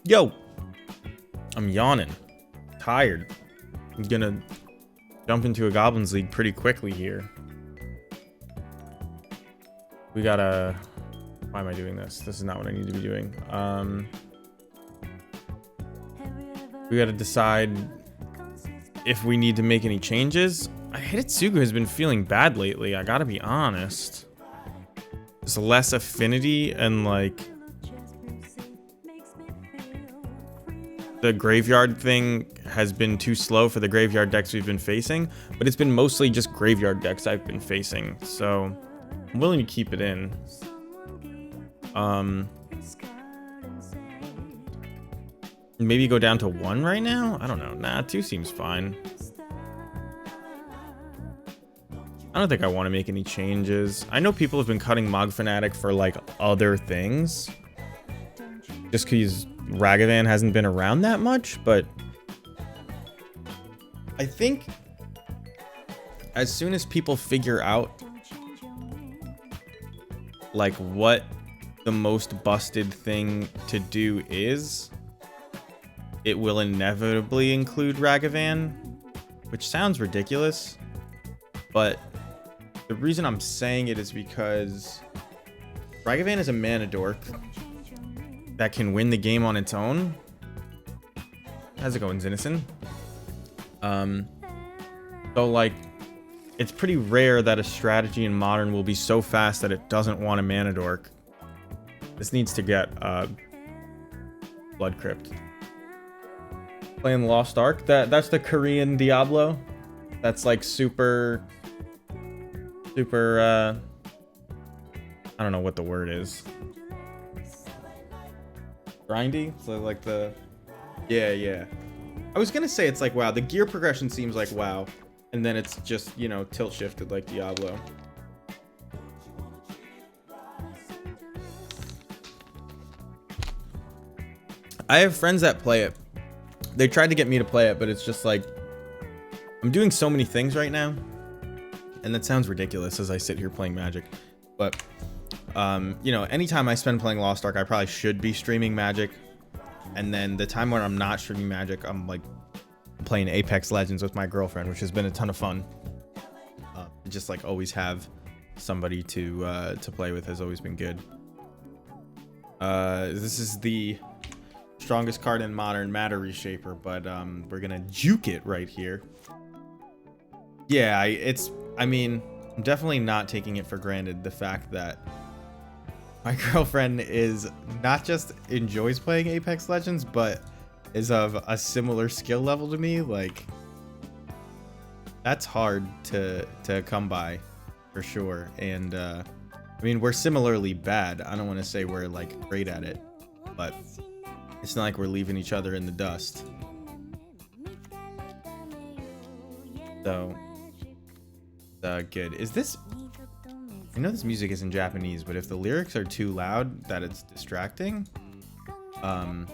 Yo, I'm yawning. Tired. I'm gonna jump into a Goblins League pretty quickly here. We gotta... Why am I doing this? This is not what I need to be doing. We gotta decide if we need to make any changes. Hidetsugu has been feeling bad lately, I gotta be honest. Just less affinity and like... The graveyard thing has been too slow for the graveyard decks we've been facing, but it's been mostly just graveyard decks I've been facing, so I'm willing to keep it in. Maybe go down to 1 right now? I don't know. Nah, 2 seems fine. I don't think I want to make any changes. I know people have been cutting Mog Fanatic for like other things. Just because Ragavan hasn't been around that much, but I think as soon as people figure out like what the most busted thing to do is, it will inevitably include Ragavan, which sounds ridiculous, but the reason I'm saying it is because Ragavan is a mana dork that can win the game on its own. How's it going, Zinison? So like, it's pretty rare that a strategy in Modern will be so fast that it doesn't want a mana dork. This needs to get Blood Crypt. Playing Lost Ark. That's the Korean Diablo. That's like super. I don't know what the word is. Grindy? So like the... Yeah. I was gonna say it's like WoW. The gear progression seems like WoW. And then it's just, you know, tilt shifted like Diablo. I have friends that play it. They tried to get me to play it, but it's just like... I'm doing so many things right now. And that sounds ridiculous as I sit here playing Magic. But... you know, anytime I spend playing Lost Ark, I probably should be streaming Magic. And then the time when I'm not streaming Magic, I'm like playing Apex Legends with my girlfriend, which has been a ton of fun. Just like always have somebody to play with has always been good. This is the strongest card in Modern, Matter Reshaper, but we're gonna juke it right here. Yeah, I mean, I'm definitely not taking it for granted the fact that my girlfriend is not just enjoys playing Apex Legends, but is of a similar skill level to me. Like, that's hard to come by, for sure. And I mean, we're similarly bad. I don't want to say we're like great at it, but it's not like we're leaving each other in the dust. So, good. Is this... I know this music is in Japanese, but if the lyrics are too loud that it's distracting, I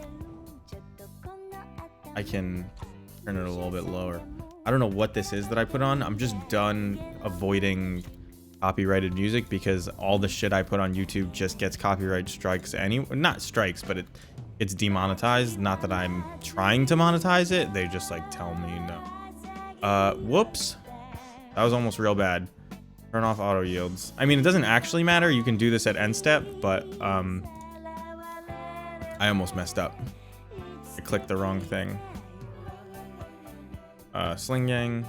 can turn it a little bit lower. I don't know what this is that I put on. I'm just done avoiding copyrighted music because all the shit I put on YouTube just gets copyright strikes not strikes, but it's demonetized. Not that I'm trying to monetize it. They just like tell me no. Whoops. That was almost real bad. Turn off auto yields. I mean, it doesn't actually matter. You can do this at end step, but I almost messed up. I clicked the wrong thing. Sling Gang.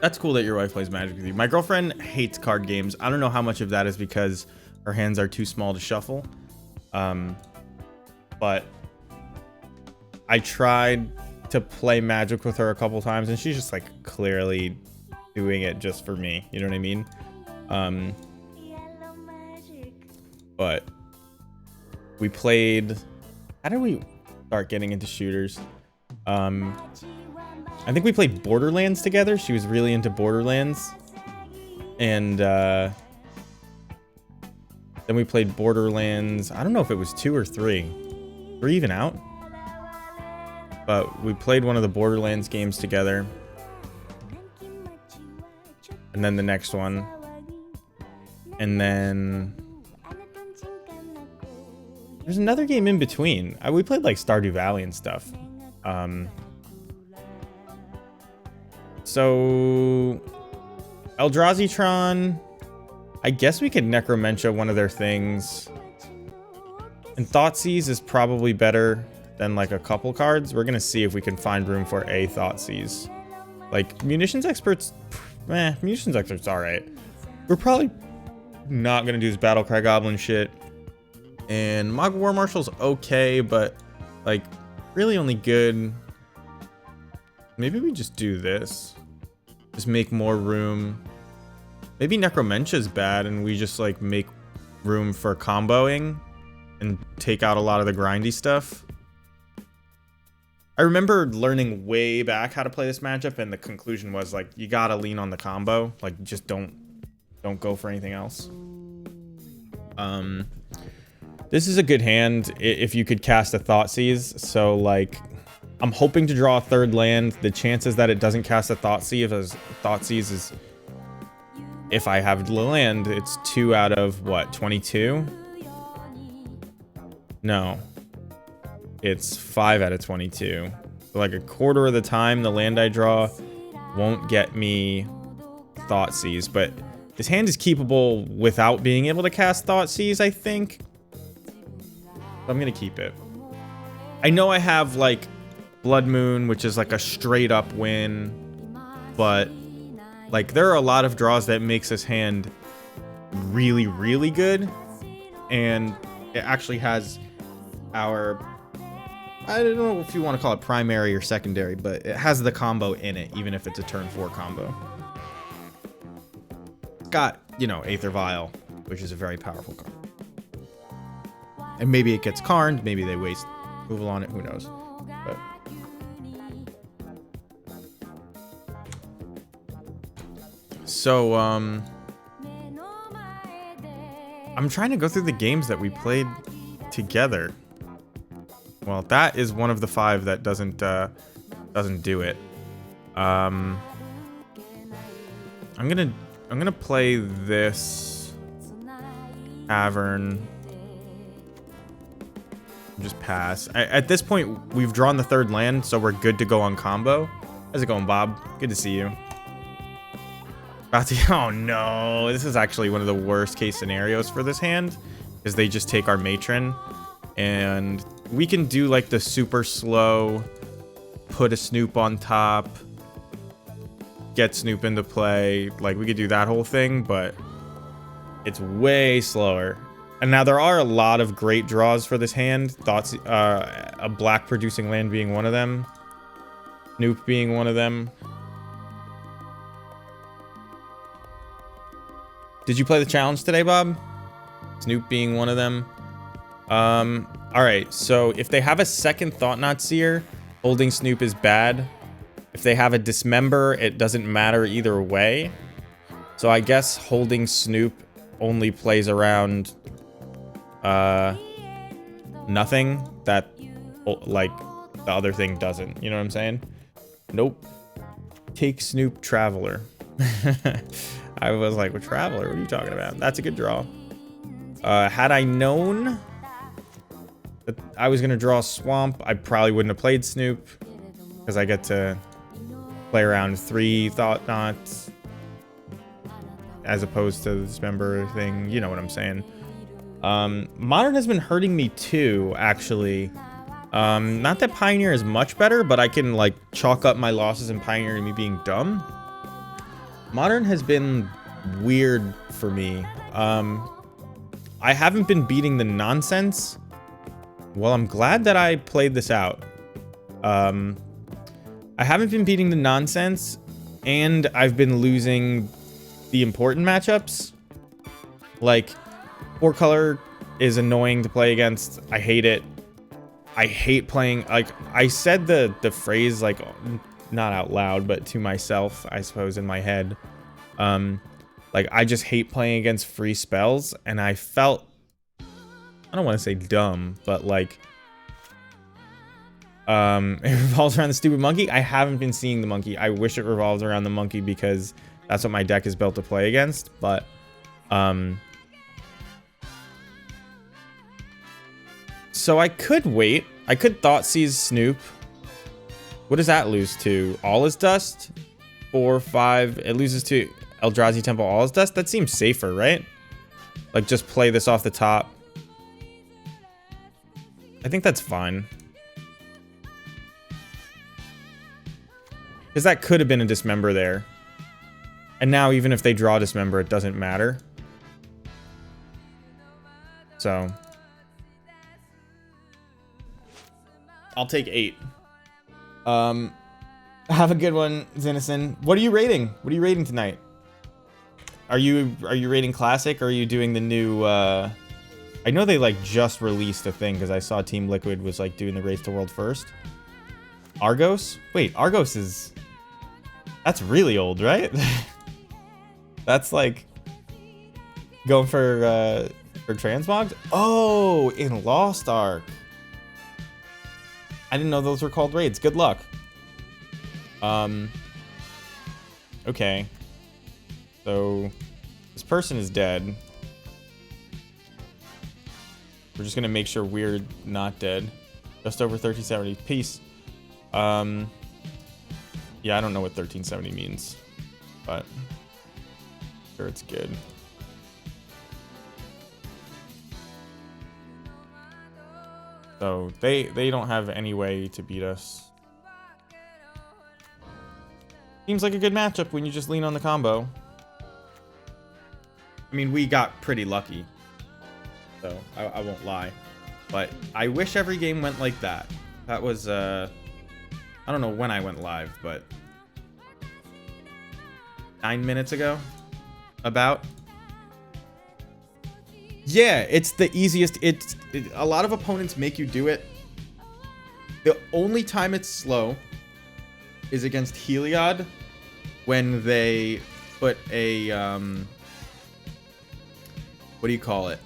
That's cool that your wife plays Magic with you. My girlfriend hates card games. I don't know how much of that is because her hands are too small to shuffle. But I tried to play Magic with her a couple times, and she's just like clearly doing it just for me. You know what I mean? But we played... How did we start getting into shooters? I think we played Borderlands together. She was really into Borderlands. And then we played Borderlands. I don't know if it was 2 or 3. We're even out. But we played one of the Borderlands games together. And then the next one. And then There's another game in between. We played like Stardew Valley and stuff. So Eldrazi Tron. I guess we could Necromentia one of their things. And Thoughtseize is probably better than like a couple cards. We're gonna see if we can find room for a Thoughtseize. Like Munitions Expert's, Munitions Expert's alright. We're probably not gonna do this Battlecry Goblin shit. And Mog War Marshal's okay, but like really only good. Maybe we just do this. Just make more room. Maybe Necromentia's bad and we just like make room for comboing and take out a lot of the grindy stuff. I remember learning way back how to play this matchup, and the conclusion was like you gotta lean on the combo. Like just don't go for anything else. This is a good hand if you could cast a Thoughtseize. So like I'm hoping to draw a third land. The chances that it doesn't cast a Thoughtseize is, if I have land, it's 2 out of what, 22? No. It's 5 out of 22. So like a quarter of the time the land I draw won't get me Thoughtseize, but this hand is keepable without being able to cast Thoughtseize, I think. So I'm gonna keep it. I know I have like Blood Moon, which is like a straight up win, but like there are a lot of draws that makes this hand really, really good, and it actually has our, I don't know if you want to call it primary or secondary, but it has the combo in it, even if it's a turn 4 combo. It's got, you know, Aether Vial, which is a very powerful card. And maybe it gets Karned, maybe they waste removal on it, who knows. But so, I'm trying to go through the games that we played together. Well, that is one of the 5 that doesn't do it. I'm gonna play this Tavern. Just pass. At this point, we've drawn the 3rd land, so we're good to go on combo. How's it going, Bob? Good to see you. Oh no, this is actually one of the worst case scenarios for this hand, because they just take our Matron, and we can do like the super slow, put a Snoop on top, get Snoop into play. Like we could do that whole thing, but it's way slower. And now there are a lot of great draws for this hand. A black producing land being one of them. Snoop being one of them. Did you play the challenge today, Bob? Snoop being one of them. Alright, so if they have a second Thought-Knot Seer, holding Snoop is bad. If they have a Dismember, it doesn't matter either way. So I guess holding Snoop only plays around nothing that like the other thing doesn't. You know what I'm saying? Nope. Take Snoop Traveler. I was like, well, Traveler, what are you talking about? That's a good draw. Had I known that I was gonna draw Swamp, I probably wouldn't have played Snoop, because I get to play around 3 Thought Knots as opposed to the Dismember thing. You know what I'm saying? Modern has been hurting me too, actually. Not that Pioneer is much better, but I can like chalk up my losses in Pioneer to me being dumb. Modern has been weird for me. I haven't been beating the nonsense. Well, I'm glad that I played this out. I haven't been beating the nonsense, and I've been losing the important matchups. Like, 4-color is annoying to play against. I hate it. I hate playing, like, I said the phrase, like, not out loud, but to myself, I suppose, in my head. Like, I just hate playing against free spells, and I felt, I don't want to say dumb, but, like, it revolves around the stupid monkey. I haven't been seeing the monkey. I wish it revolves around the monkey, because that's what my deck is built to play against, but, So I could wait. I could Thoughtseize Snoop. What does that lose to? All is Dust? 4, 5. It loses to Eldrazi Temple All is Dust? That seems safer, right? Like, just play this off the top. I think that's fine. Because that could have been a Dismember there. And now, even if they draw Dismember, it doesn't matter. So. I'll take 8. Have a good one, Zinison. What are you rating? What are you rating tonight? Are you rating Classic, or are you doing the new, I know they, like, just released a thing, because I saw Team Liquid was, like, doing the Race to World first. Argos? Wait, Argos is... That's really old, right? That's, like... Going for Transmogs? Oh, in Lost Ark. I didn't know those were called raids. Good luck. Okay. So, this person is dead. We're just gonna make sure we're not dead. Just over 1370. Peace. Yeah, I don't know what 1370 means, but sure it's good. So they don't have any way to beat us. Seems like a good matchup when you just lean on the combo. I mean, we got pretty lucky, so I won't lie. But I wish every game went like that. That was, I don't know when I went live, but 9 minutes ago, about. Yeah, it's the easiest. A lot of opponents make you do it. The only time it's slow is against Heliod, when they put a, what do you call it?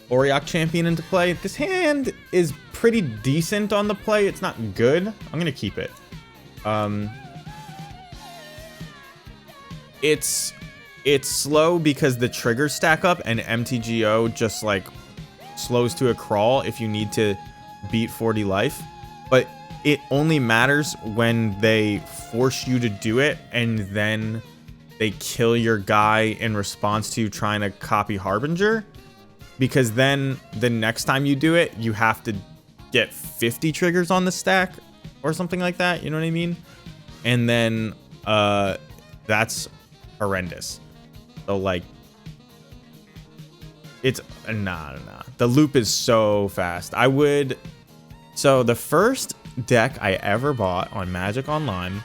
Auriok Champion into play. This hand is pretty decent on the play. It's not good. I'm gonna keep it. It's slow because the triggers stack up, and MTGO just, like, slows to a crawl if you need to beat 40 life. But it only matters when they force you to do it, and then they kill your guy in response to you trying to copy Harbinger. Because then the next time you do it, you have to get 50 triggers on the stack or something like that. You know what I mean? And then that's horrendous. So, like, it's nah. The loop is so fast. So the first deck I ever bought on Magic Online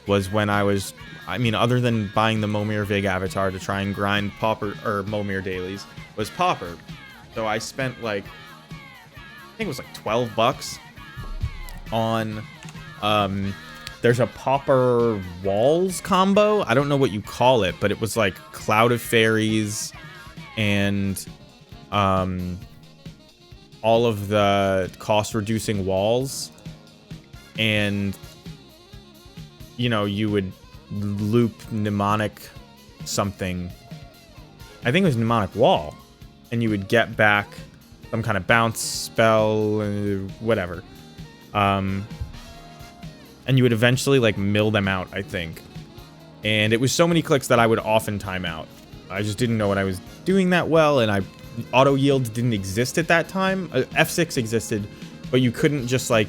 was when other than buying the Momir Vig avatar to try and grind Pauper or Momir dailies, was Pauper. So I spent, like, I think it was like $12 on there's a Pauper Walls combo. I don't know what you call it, but it was like Cloud of Fairies and all of the cost reducing walls, and you know, you would loop mnemonic something. I think it was mnemonic wall, and you would get back some kind of bounce spell, whatever. And you would eventually, like, mill them out, I think. And it was so many clicks that I would often time out. I just didn't know what I was doing that well, and auto yield didn't exist at that time. F6 existed, but you couldn't just, like,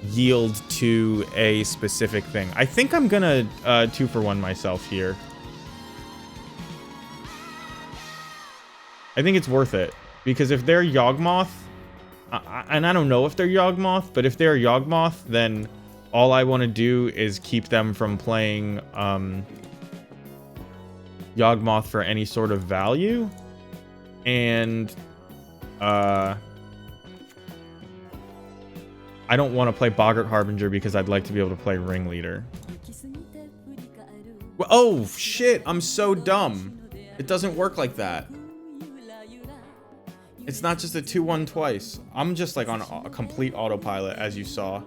yield to a specific thing. I think I'm gonna 2-for-1 myself here. I think it's worth it, because if they're Yawgmoth, and I don't know if they're Yawgmoth, but if they're Yawgmoth, then all I want to do is keep them from playing Yawgmoth for any sort of value. And I don't want to play Boggart Harbinger because I'd like to be able to play Ringleader. Oh, shit. I'm so dumb. It doesn't work like that. It's not just a 2-1 twice. I'm just, like, on a complete autopilot, as you saw.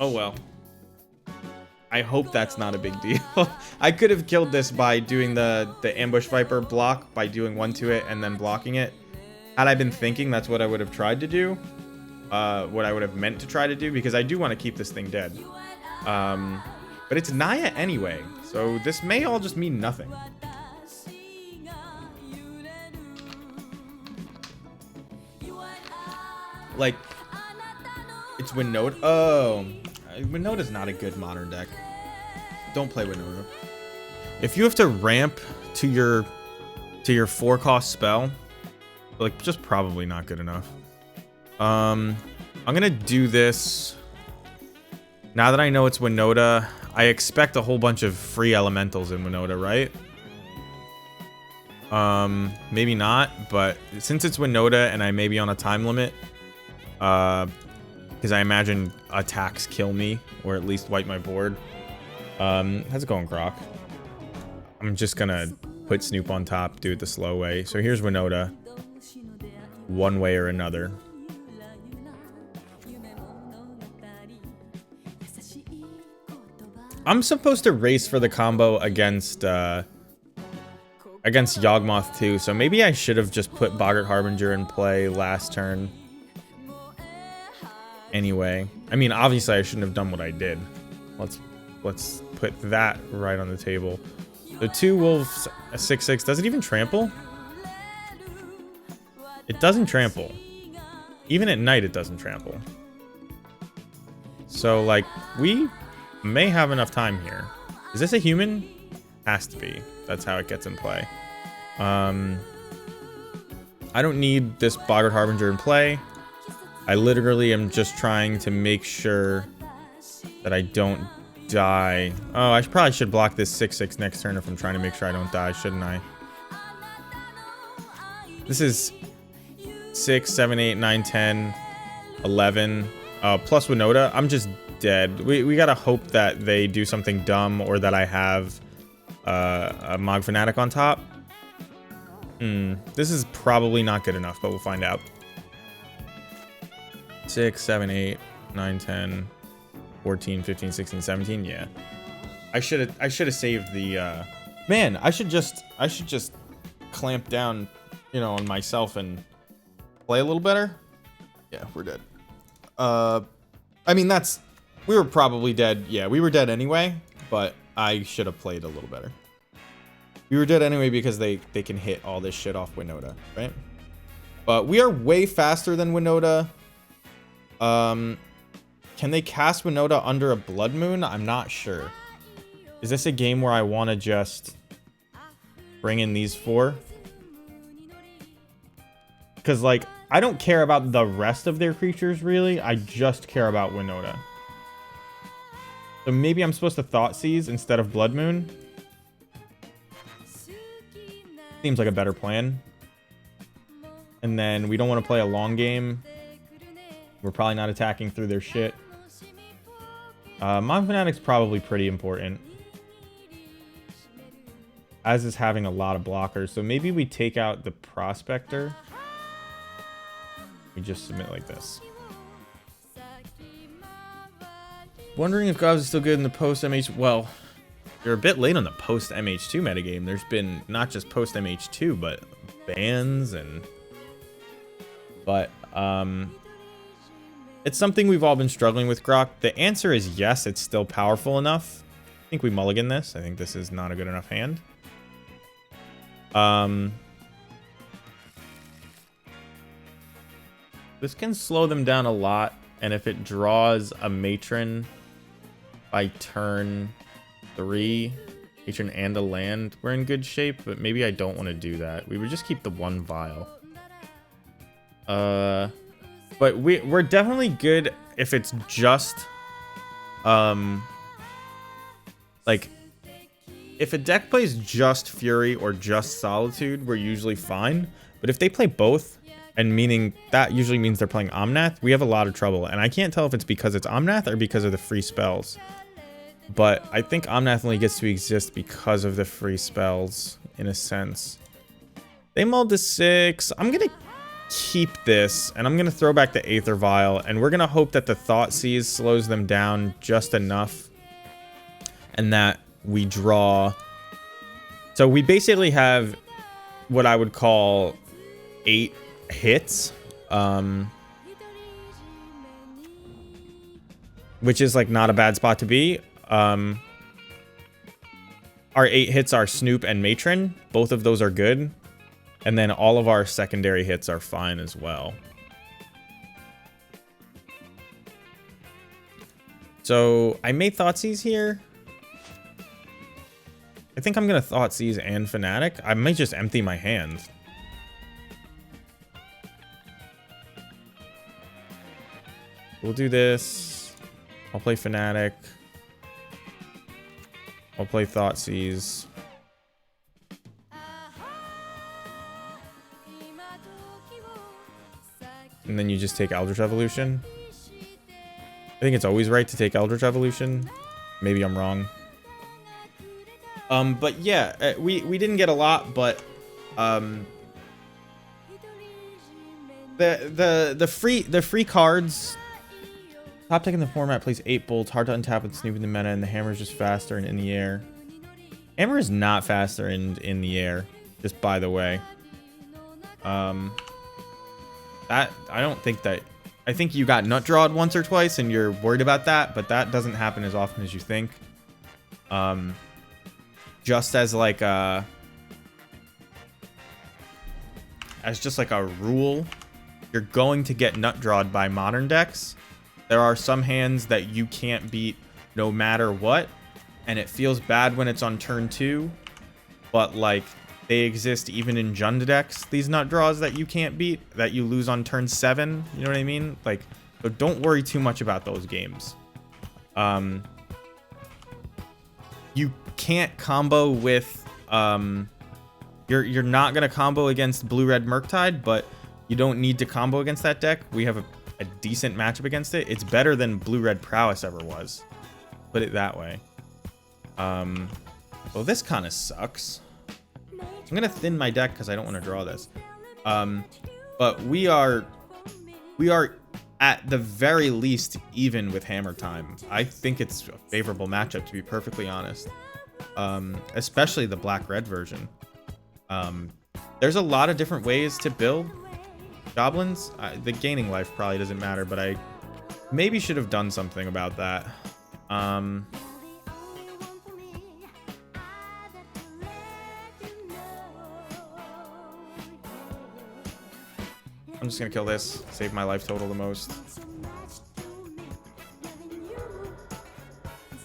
Oh, well. I hope that's not a big deal. I could have killed this by doing the Ambush Viper block by doing 1 to it and then blocking it. Had I been thinking, that's what I would have tried to do. What I would have meant to try to do, because I do want to keep this thing dead. But it's Naya anyway, so this may all just mean nothing. Like, it's Winoda. Oh, Winoda's not a good modern deck. Don't play Winoda. If you have to ramp to your 4-cost spell, like, just probably not good enough. I'm gonna do this. Now that I know it's Winoda, I expect a whole bunch of free elementals in Winoda, right? Maybe not, but since it's Winoda and I may be on a time limit, because I imagine attacks kill me, or at least wipe my board. How's it going, Croc? I'm just gonna put Snoop on top, do it the slow way. So here's Winoda. One way or another. I'm supposed to race for the combo against Yawgmoth too, so maybe I should have just put Boggart Harbinger in play last turn. Anyway, I mean, obviously I shouldn't have done what I did. Let's put that right on the table. The 2 wolves, a 6/6. Does it even trample? It doesn't trample. Even at night, it doesn't trample. So, like, we may have enough time here. Is this a human? Has to be. That's how it gets in play. I don't need this Boggart Harbinger in play. I literally am just trying to make sure that I don't die. Oh, I probably should block this 6/6 next turn if I'm trying to make sure I don't die, shouldn't I? This is 6, 7, 8, 9, 10, 11. Plus Winoda. I'm just dead. We gotta hope that they do something dumb or that I have a Mog Fanatic on top. This is probably not good enough, but we'll find out. 6, 7, 8, 9, 10, 14, 15, 16, 17. Yeah. I should have saved the man, I should just clamp down, you know, on myself and play a little better. Yeah, we're dead. I mean, we were probably dead. Yeah, we were dead anyway, but I should have played a little better. We were dead anyway because they can hit all this shit off Winoda, right? But we are way faster than Winoda. Can they cast Winoda under a Blood Moon? I'm not sure. Is this a game where I want to just bring in these 4? Because, like, I don't care about the rest of their creatures, really. I just care about Winoda. So maybe I'm supposed to Thought Seize instead of Blood Moon. Seems like a better plan. And then we don't want to play a long game. We're probably not attacking through their shit. Mog Fanatic's probably pretty important. As is having a lot of blockers. So maybe we take out the Prospector. We just submit like this. Wondering if Gobs is still good in the post-MH... Well, you're a bit late on the post-MH2 metagame. There's been not just post-MH2, but bans and... But, it's something we've all been struggling with, Grok. The answer is yes, it's still powerful enough. I think we mulligan this. I think this is not a good enough hand. This can slow them down a lot, and if it draws a Matron by turn 3, Matron and a land, we're in good shape, but maybe I don't want to do that. We would just keep the 1 vial. But we're definitely good if it's just, like, if a deck plays just Fury or just Solitude, we're usually fine. But if they play both, and meaning that usually means they're playing Omnath, we have a lot of trouble. And I can't tell if it's because it's Omnath or because of the free spells. But I think Omnath only gets to exist because of the free spells, in a sense. They mulled to 6. I'm going to keep this, and I'm going to throw back the Aether Vial, and we're going to hope that the Thought Seize slows them down just enough, and that we draw. So we basically have what I would call 8 hits, which is like not a bad spot to be. Our 8 hits are Snoop and Matron. Both of those are good. And then all of our secondary hits are fine as well. So I made Thoughtseize here. I think I'm going to Thoughtseize and Fanatic. I might just empty my hand. We'll do this. I'll play Fanatic. I'll play Thoughtseize. And then you just take Eldritch Evolution. I think it's always right to take Eldritch Evolution. Maybe I'm wrong. But yeah, we didn't get a lot, but the free cards. Top deck in the format plays 8 bolts, hard to untap with Snoop in the meta, and the hammer is just faster and in the air. Hammer is not faster in the air, just by the way. That I don't think that. I think you got nut drawed once or twice and you're worried about that, but that doesn't happen as often as you think. Just as like a rule, you're going to get nut drawed by modern decks. There are some hands that you can't beat no matter what, and it feels bad when it's on turn 2, but like they exist even in Jund decks, these nut draws that you can't beat, that you lose on turn 7. You know what I mean? Like, so don't worry too much about those games. You can't combo with, you're not going to combo against blue-red Murktide, but you don't need to combo against that deck. We have a decent matchup against it. It's better than blue-red Prowess ever was. Put it that way. Well, this kind of sucks. I'm going to thin my deck because I don't want to draw this. But we are at the very least even with Hammer Time. I think it's a favorable matchup, to be perfectly honest. Especially the black-red version. There's a lot of different ways to build Goblins. The gaining life probably doesn't matter, but I maybe should have done something about that. I'm just gonna kill this, save my life total the most.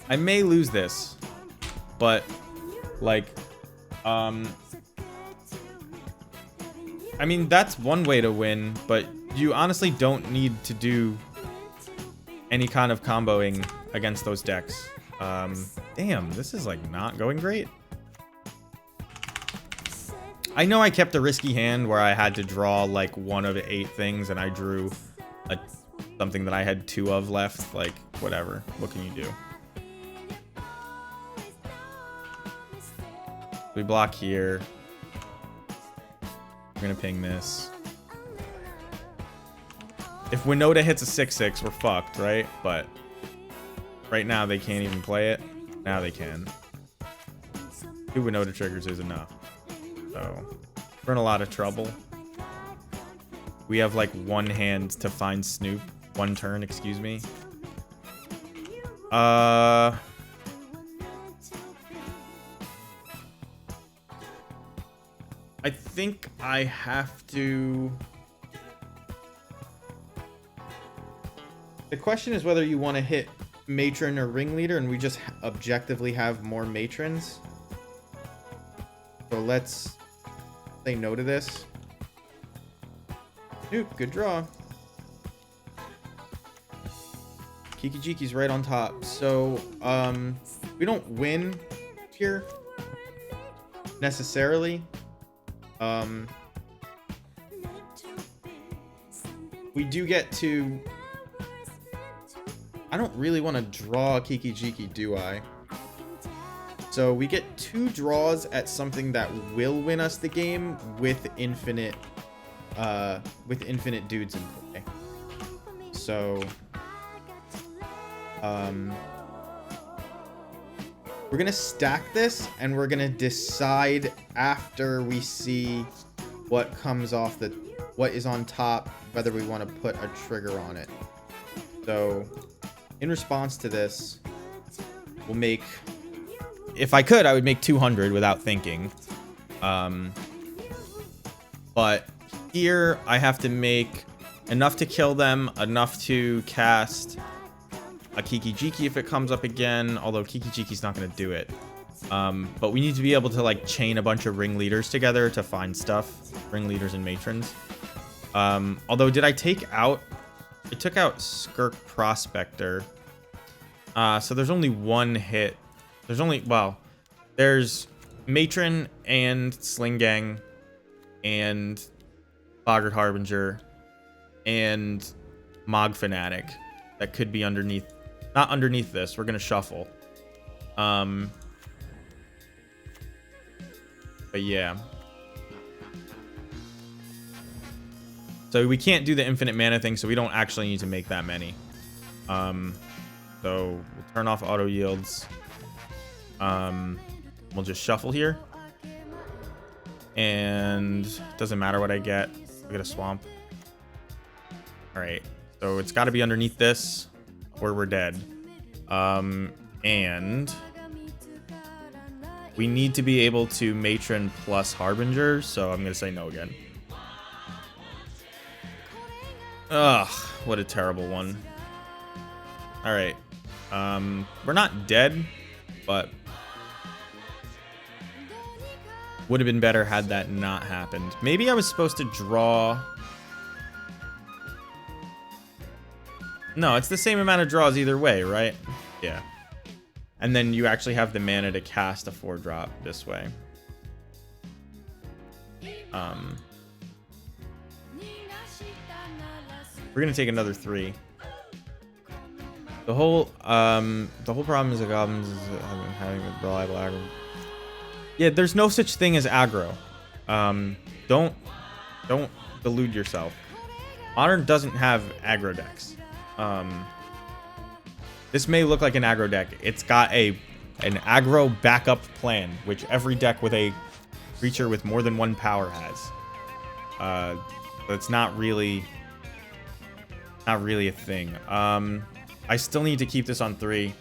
I may lose this, but like, I mean, that's one way to win, but you honestly don't need to do any kind of comboing against those decks. Damn, this is like not going great. I know I kept a risky hand where I had to draw like one of 8 things and I drew something that I had 2 of left. Like, whatever. What can you do? We block here. We're gonna ping this. If Winoda hits a 6/6, we're fucked, right? But right now they can't even play it. Now they can. 2 Winoda triggers is enough. So we're in a lot of trouble. We have like one hand to find Snoop. One turn, excuse me. I think I have to... The question is whether you want to hit Matron or Ringleader, and we just objectively have more Matrons. So let's say no to this. Dude, good draw. Kiki Jiki's right on top. So, we don't win here necessarily. We do get to... I don't really want to draw Kiki Jiki, do I? So we get 2 draws at something that will win us the game with infinite dudes in play. So we're gonna stack this and we're gonna decide after we see what comes off the what is on top, whether we want to put a trigger on it. So in response to this, we'll make, if I could, I would make 200 without thinking. But here I have to make enough to kill them, enough to cast a Kiki-Jiki if it comes up again, although Kiki-Jiki's not going to do it. But we need to be able to like chain a bunch of ringleaders together to find stuff, ringleaders and matrons. Although did I take out, I took out Skirk Prospector. So there's only one hit. There's only, well, there's Matron and Sling Gang and Boggart Harbinger and Mog Fanatic that could be underneath, not underneath this. We're going to shuffle. But yeah. So we can't do the infinite mana thing, so we don't actually need to make that many. So we'll turn off auto yields. We'll just shuffle here. And doesn't matter what I get. I get a swamp. All right. So it's got to be underneath this or we're dead. And we need to be able to Matron plus Harbinger, so I'm going to say no again. Ugh, what a terrible one. All right. We're not dead, but would have been better had that not happened. Maybe I was supposed to draw. No, it's the same amount of draws either way, right? Yeah. And then you actually have the mana to cast a 4-drop this way. We're gonna take another 3. The whole problem is the Goblins is having a reliable aggro. Yeah, there's no such thing as aggro. Don't delude yourself. Modern doesn't have aggro decks. This may look like an aggro deck. It's got an aggro backup plan, which every deck with a creature with more than 1 power has. But it's not really a thing. I still need to keep this on 3.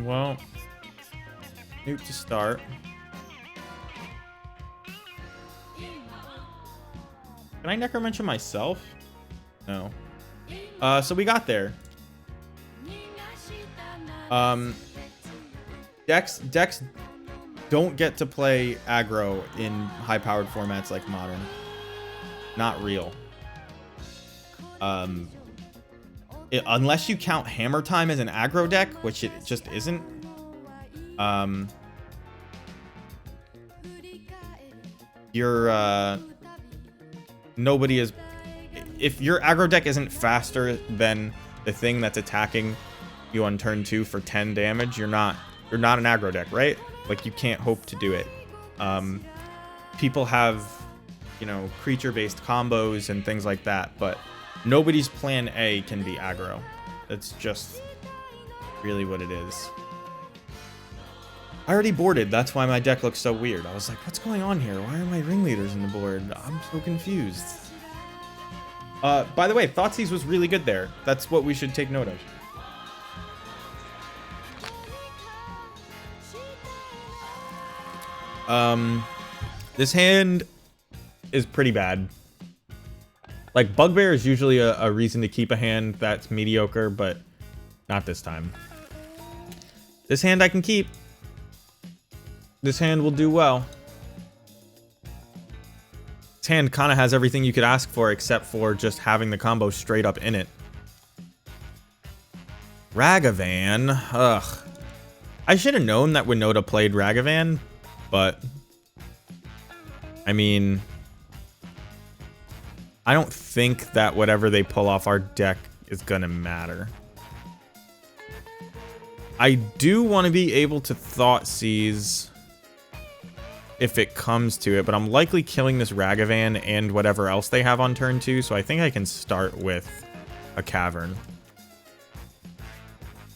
Well, nuke to start. Can I Necromention myself? No. So we got there. Decks don't get to play aggro in high-powered formats like Modern. Not real. Unless you count Hammer Time as an aggro deck, which it just isn't. Nobody is. If your aggro deck isn't faster than the thing that's attacking you on turn 2 for 10 damage, you're not an aggro deck, right? Like, you can't hope to do it. People have, creature-based combos and things like that, but nobody's plan A can be aggro. That's just really what it is. I already boarded. That's why my deck looks so weird. I was like, what's going on here? Why are my ringleaders in the board? I'm so confused. By the way, Thoughtseize was really good there. That's what we should take note of. This hand is pretty bad. Like, Bugbear is usually a reason to keep a hand that's mediocre, but not this time. This hand I can keep. This hand will do well. This hand kind of has everything you could ask for except for just having the combo straight up in it. Ragavan. Ugh. I should have known that Winoda played Ragavan, but I mean, I don't think that whatever they pull off our deck is gonna matter. I do want to be able to Thoughtseize if it comes to it, but I'm likely killing this Ragavan and whatever else they have on turn 2, so I think I can start with a Cavern.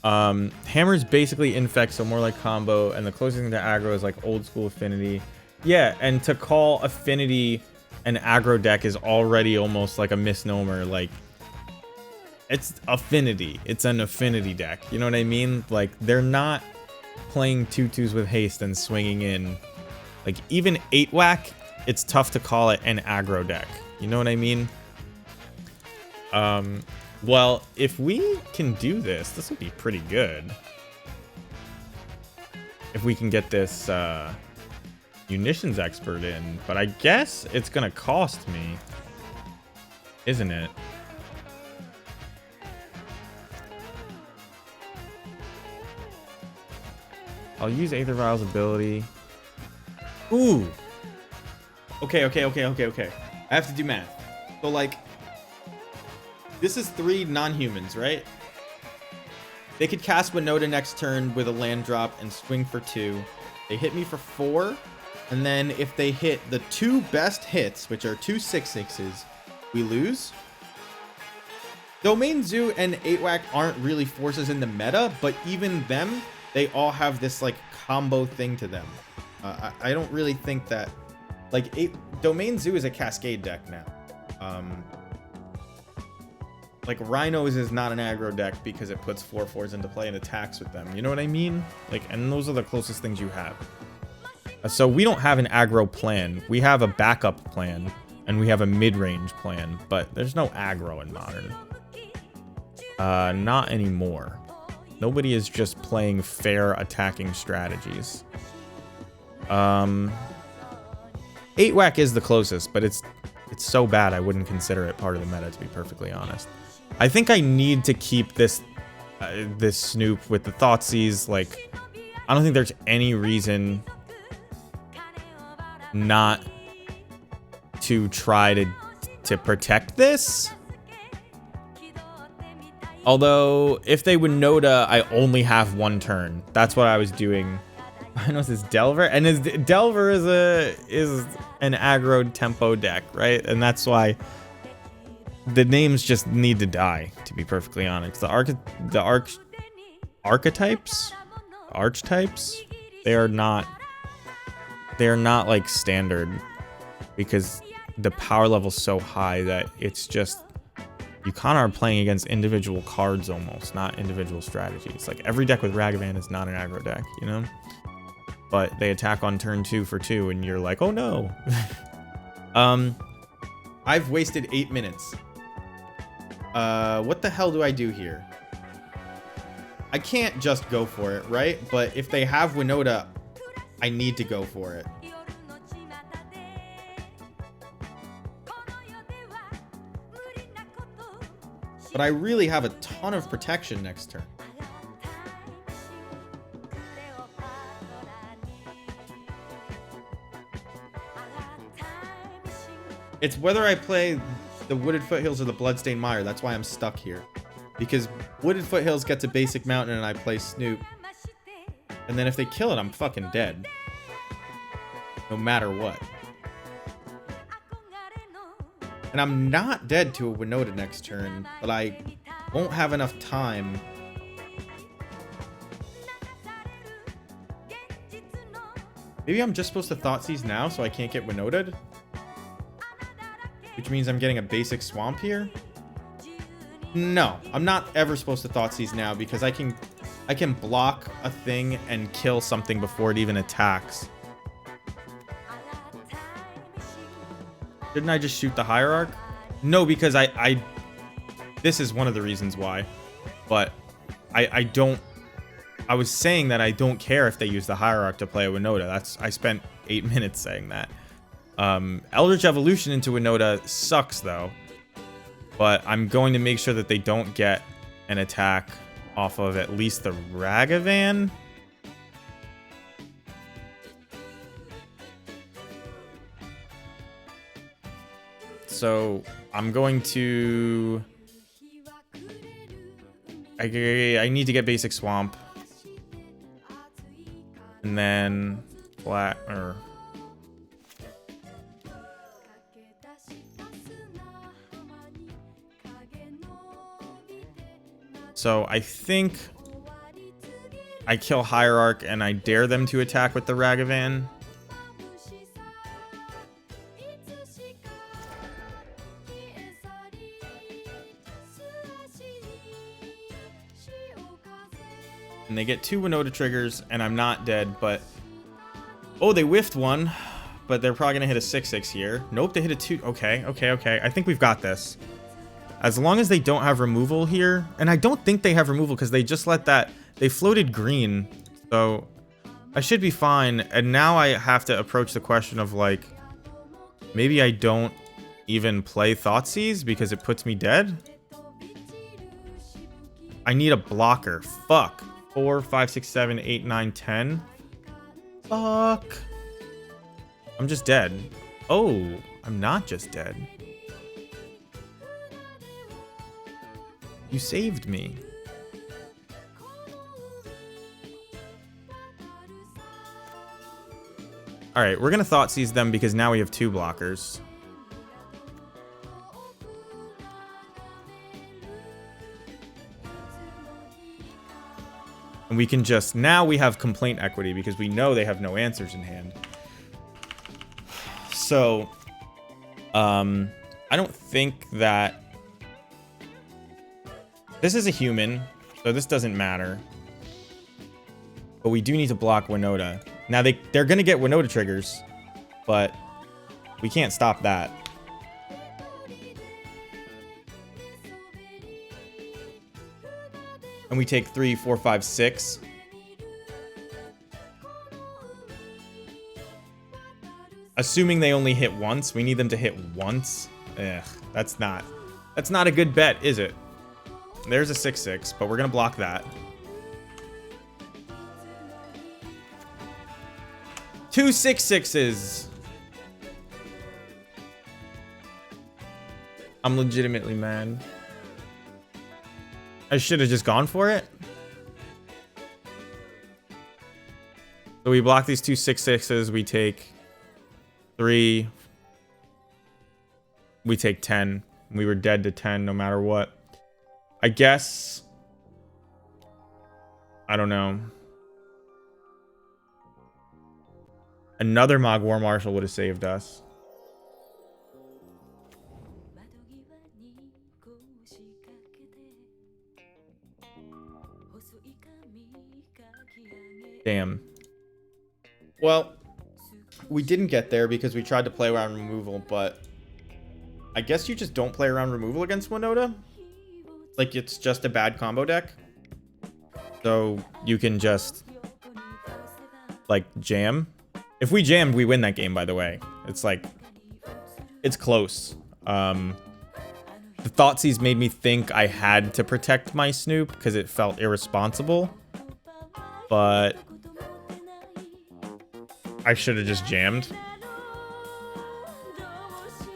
Hammer's basically infect, so more like combo, and the closest thing to aggro is like old school affinity. Yeah, and to call Affinity an aggro deck is already almost like a misnomer. Like, it's Affinity. It's an Affinity deck. You know what I mean? Like, they're not playing 2/2s with haste and swinging in. Like, even 8-whack, it's tough to call it an aggro deck. You know what I mean? Well, if we can do this, this would be pretty good. If we can get this munitions expert in, but I guess it's gonna cost me, isn't it? I'll use Aether Vial's ability. Ooh. Okay. I have to do math. So, like, this is 3 non-humans, right? They could cast Winoda next turn with a land drop and swing for 2. They hit me for 4. And then if they hit the 2 best hits, which are 2 6/6s, we lose. Domain Zoo and 8-whack aren't really forces in the meta, but even them, they all have this, like, combo thing to them. I don't really think that... Like, Domain Zoo is a Cascade deck now. Like, Rhinos is not an aggro deck because it puts 4/4s into play and attacks with them. You know what I mean? Like, and those are the closest things you have. So we don't have an aggro plan. We have a backup plan, and we have a mid-range plan, but there's no aggro in Modern. Not anymore. Nobody is just playing fair attacking strategies. 8-whack is the closest, but it's so bad I wouldn't consider it part of the meta, to be perfectly honest. I think I need to keep this this Snoop with the Thoughtseize. Like, I don't think there's any reason not to try to protect this. Although, if they Winoda, I only have 1 turn. That's what I was doing. I know this is Delver, and Delver is an aggro tempo deck, right? And that's why the names just need to die, to be perfectly honest. The archetypes, they are not like standard, because the power level's so high that it's just, you kind of are playing against individual cards almost, not individual strategies. Like, every deck with Ragavan is not an aggro deck, you know? But they attack on turn 2 for 2, and you're like, oh no. I've wasted 8 minutes. What the hell do I do here? I can't just go for it, right? But if they have Winoda, I need to go for it. But I really have a ton of protection next turn. It's whether I play the Wooded Foothills or the Bloodstained Mire. That's why I'm stuck here. Because Wooded Foothills gets a basic mountain and I play Snoop. And then if they kill it, I'm fucking dead. No matter what. And I'm not dead to a Winoda next turn, but I won't have enough time. Maybe I'm just supposed to Thoughtseize now so I can't get Winoda'd? Which means I'm getting a basic swamp here? No, I'm not ever supposed to Thoughtseize now because I can block a thing and kill something before it even attacks. Didn't I just shoot the Hierarch? No, because I this is one of the reasons why. But I was saying that I don't care if they use the Hierarch to play a Winoda. I spent 8 minutes saying that. Eldritch Evolution into Winoda sucks though. But I'm going to make sure that they don't get an attack off of at least the Ragavan. So I'm going to... I need to get basic swamp. And then flat or... So I think I kill Hierarch and I dare them to attack with the Ragavan. And they get 2 Winoda triggers, and I'm not dead, but... Oh, they whiffed one, but they're probably going to hit a 6/6 here. Nope, they hit a 2. Okay. I think we've got this. As long as they don't have removal here, and I don't think they have removal because they just let that... They floated green, so I should be fine. And now I have to approach the question of, like, maybe I don't even play Thoughtseize because it puts me dead? I need a blocker. Fuck. 4, 5, 6, 7, 8, 9, 10. Fuck. I'm just dead. Oh, I'm not just dead. You saved me. Alright, we're gonna Thoughtseize them because now we have 2 blockers. And we can just... Now we have complaint equity because we know they have no answers in hand. So, I don't think that... This is a human, so this doesn't matter. But we do need to block Winoda. Now, they're going to get Winoda triggers, but we can't stop that. And we take 3, 4, 5, 6. Assuming they only hit once, we need them to hit once. Ugh, that's not a good bet, is it? There's a 6/6, but we're gonna block that. 2 6/6s. I'm legitimately mad. I should have just gone for it. So we block these 2 6/6s. We take 3. We take 10. We were dead to 10 no matter what. I guess. I don't know. Another Mog War Marshal would have saved us. Damn. Well, we didn't get there because we tried to play around removal, but I guess you just don't play around removal against Winoda. Like, it's just a bad combo deck. So you can just, like, jam. If we jammed, we win that game, by the way. It's like, it's close. The Thoughtseize made me think I had to protect my Snoop because it felt irresponsible. But I should have just jammed.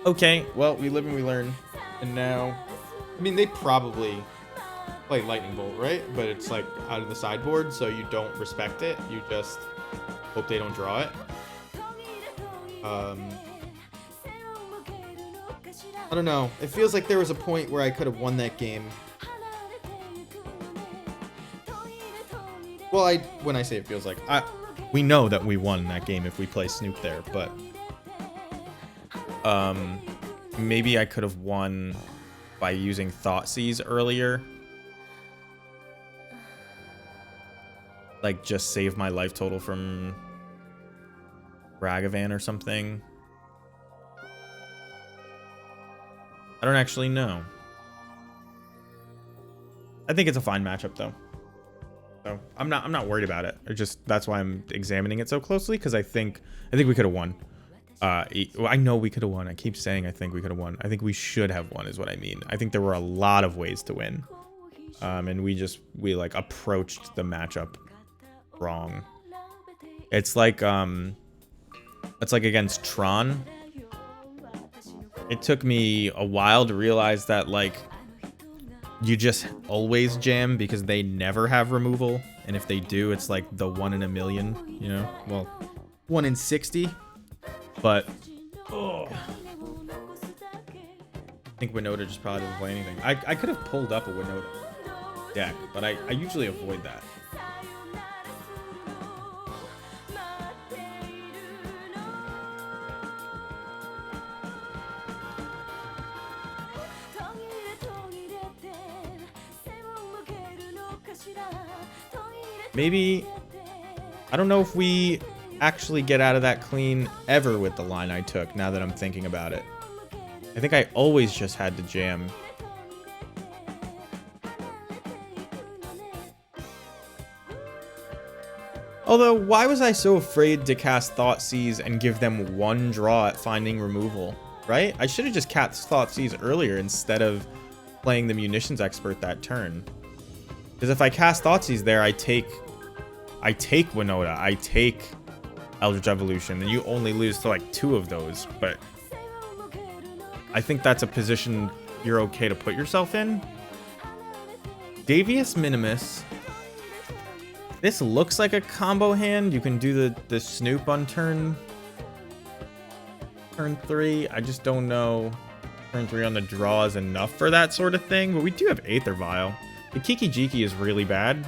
Okay, well, we live and we learn. And now, I mean, they probably play Lightning Bolt, right? But it's like out of the sideboard, so you don't respect it. You just hope they don't draw it. I don't know. It feels like there was a point where I could have won that game. Well, when I say it feels like, we know that we won that game if we play Snoop there, but maybe I could have won by using Thoughtseize earlier. Like, just save my life total from Ragavan or something. I don't actually know. I think it's a fine matchup though. So I'm not worried about it. That's why I'm examining it so closely, because I think we could have won. Well, I know we could have won. I keep saying I think we could have won. I think we should have won is what I mean. I think there were a lot of ways to win. And we like approached the matchup wrong. It's like against Tron. It took me a while to realize that, like, you just always jam because they never have removal, and if they do, it's like the 1 in a million, you know? Well, 1 in 60. But I think Winoda just probably doesn't play anything. I could have pulled up a Winoda deck, but I usually avoid that. Maybe... I don't know if we actually get out of that clean ever with the line I took, now that I'm thinking about it. I think I always just had to jam. Although, why was I so afraid to cast Thoughtseize and give them one draw at finding removal, right? I should have just cast Thoughtseize earlier instead of playing the Munitions Expert that turn. Because if I cast Thoughtseize there, I take Winoda, I take Eldritch Evolution, and you only lose to like 2 of those, but I think that's a position you're okay to put yourself in. Devious Minimus. This looks like a combo hand. You can do the Snoop on turn 3. I just don't know turn 3 on the draw is enough for that sort of thing, but we do have Aether Vial. The Kiki Jiki is really bad.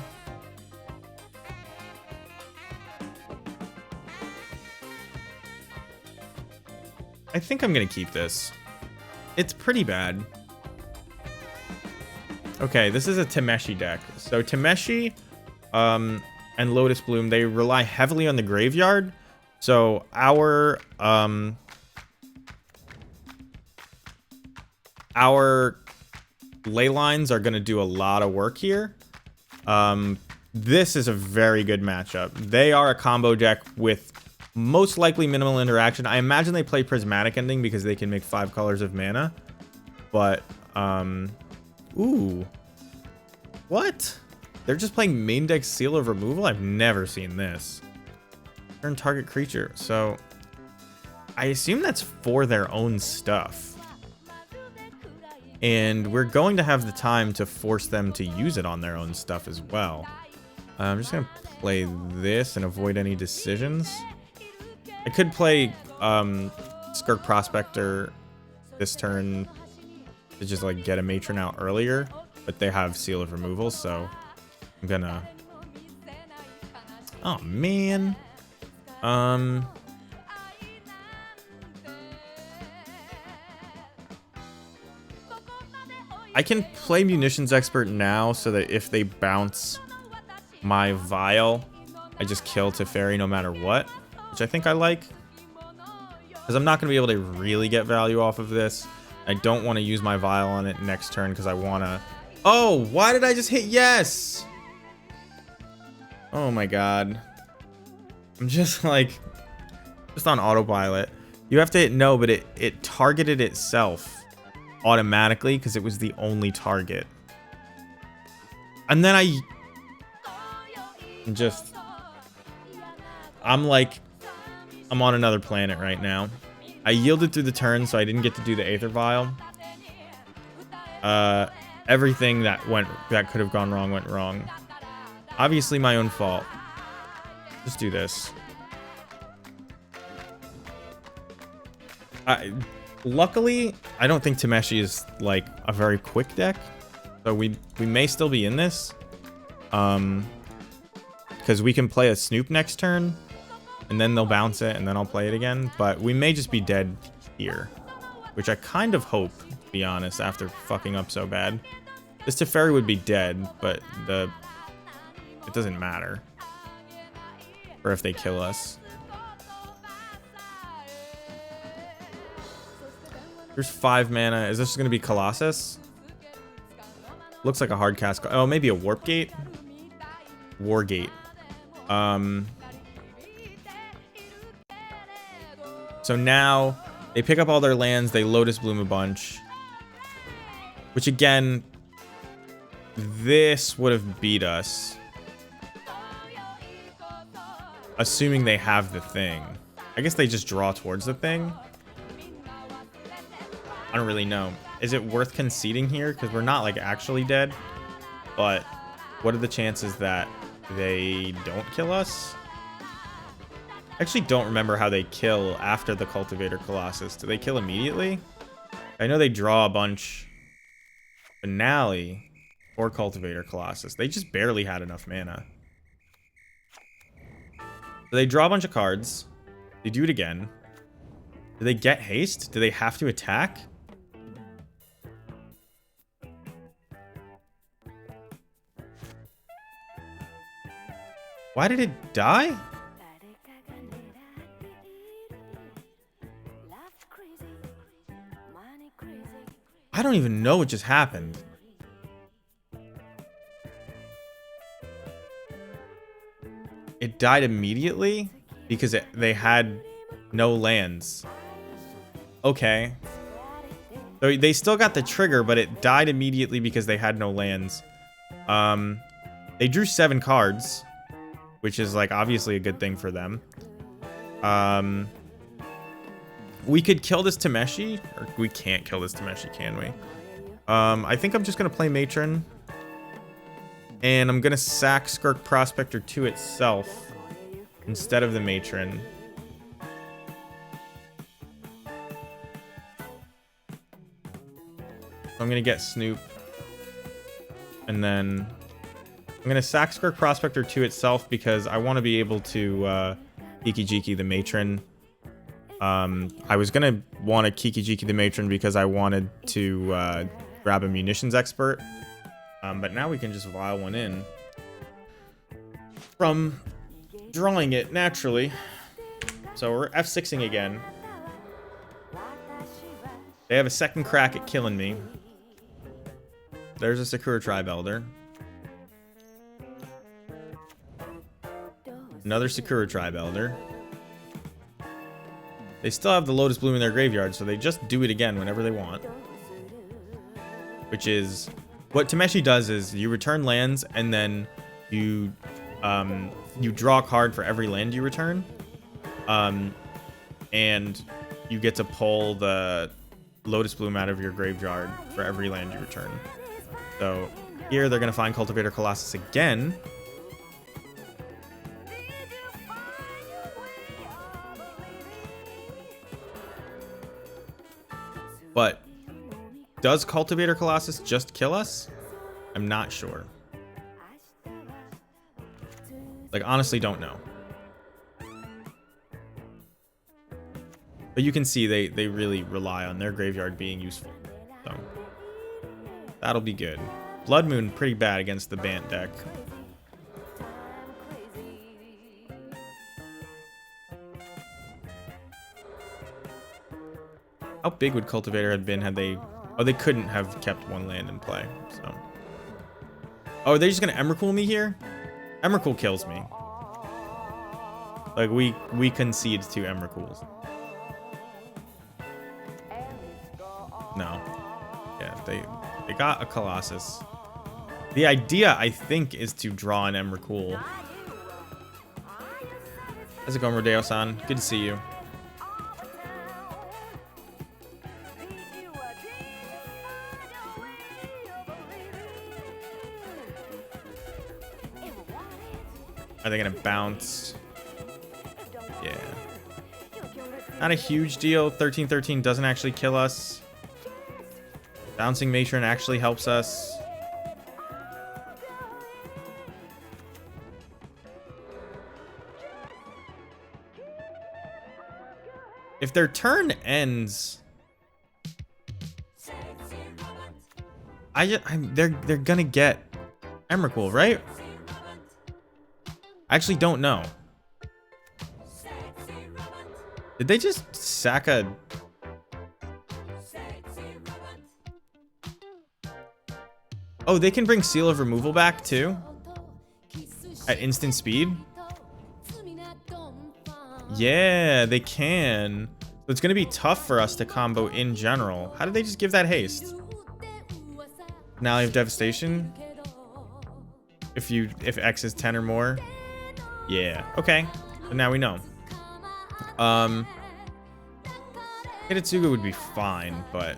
I think I'm gonna keep this. It's pretty bad. Okay, this is a Tameshi deck. So Tameshi and Lotus Bloom, they rely heavily on the graveyard. So our ley lines are gonna do a lot of work here. This is a very good matchup. They are a combo deck with most likely minimal interaction. I imagine they play Prismatic Ending because they can make 5 colors of mana. But, ooh. What? They're just playing main deck Seal of Removal? I've never seen this. Turn target creature. So, I assume that's for their own stuff. And we're going to have the time to force them to use it on their own stuff as well. I'm just going to play this and avoid any decisions. I could play Skirk Prospector this turn to just like get a Matron out earlier, but they have Seal of Removal, so I'm gonna... Oh man. I can play Munitions Expert now so that if they bounce my Vial, I just kill Teferi no matter what. Which I think I like, because I'm not going to be able to really get value off of this. I don't want to use my Vial on it next turn because I want to... Oh, why did I just hit yes? Oh my god. I'm just like... Just on autopilot. You have to hit no, but it targeted itself automatically because it was the only target. And then I'm on another planet right now. I yielded through the turn, so I didn't get to do the Aether Vial. Everything that could have gone wrong went wrong. Obviously my own fault. Just do this. Luckily, I don't think Tameshi is like a very quick deck, so we may still be in this. Because we can play a Snoop next turn. And then they'll bounce it, and then I'll play it again. But we may just be dead here. Which I kind of hope, to be honest, after fucking up so bad. This Teferi would be dead, but it doesn't matter. Or if they kill us. There's 5 mana. Is this going to be Colossus? Looks like a hard cast. Oh, maybe a Warp Gate? War Gate. So now they pick up all their lands, they Lotus Bloom a bunch. Which again, this would have beat us. Assuming they have the thing. I guess they just draw towards the thing. I don't really know. Is it worth conceding here? Because we're not like actually dead. But what are the chances that they don't kill us? I actually don't remember how they kill after the Cultivator Colossus. Do they kill immediately? I know they draw a bunch. Finale or Cultivator Colossus. They just barely had enough mana. So they draw a bunch of cards. They do it again. Do they get haste? Do they have to attack? Why did it die? I don't even know what just happened. It died immediately because they had no lands. Okay. So they still got the trigger, but it died immediately because they had no lands. They drew 7 cards, which is like obviously a good thing for them. We could kill this Tameshi, or we can't kill this Tameshi, can we? I think I'm just gonna play Matron, and I'm gonna sack Skirk Prospector to itself instead of the Matron. I'm gonna get Snoop, and then I'm gonna sack Skirk Prospector to itself because I want to be able to Kiki-Jiki the Matron. I was gonna want to Kiki-Jiki the Matron because I wanted to grab a Munitions Expert, but now we can just vial one in from drawing it naturally. So we're F6ing again. They have a second crack at killing me. There's a Sakura Tribe Elder. Another Sakura Tribe Elder. They still have the Lotus Bloom in their graveyard, so they just do it again whenever they want. Which is... what Tameshi does is you return lands, and then you draw a card for every land you return. And you get to pull the Lotus Bloom out of your graveyard for every land you return. So here they're going to find Cultivator Colossus again. But does Cultivator Colossus just kill us? I'm not sure. Like, honestly, don't know. But you can see they really rely on their graveyard being useful. So that'll be good. Blood Moon, pretty bad against the Bant deck. How big would Cultivator have been had they... oh, they couldn't have kept one land in play, so... oh, are they just gonna Emrakul me here? Emrakul kills me. Like, we concede to Emrakuls. No. Yeah, they got a Colossus. The idea, I think, is to draw an Emrakul. How's it going, Rodeo-san? Good to see you. Are they gonna bounce? Yeah. Not a huge deal. 13-13 doesn't actually kill us. Bouncing Matron actually helps us. If their turn ends, they're gonna get Emrakul, right? I actually don't know. Did they just sack a... oh, they can bring Seal of Removal back too? At instant speed? Yeah, they can. So it's gonna be tough for us to combo in general. How did they just give that haste? Now you have Devastation? If X is 10 or more? Yeah, okay. So now we know. Hitotsuga would be fine, but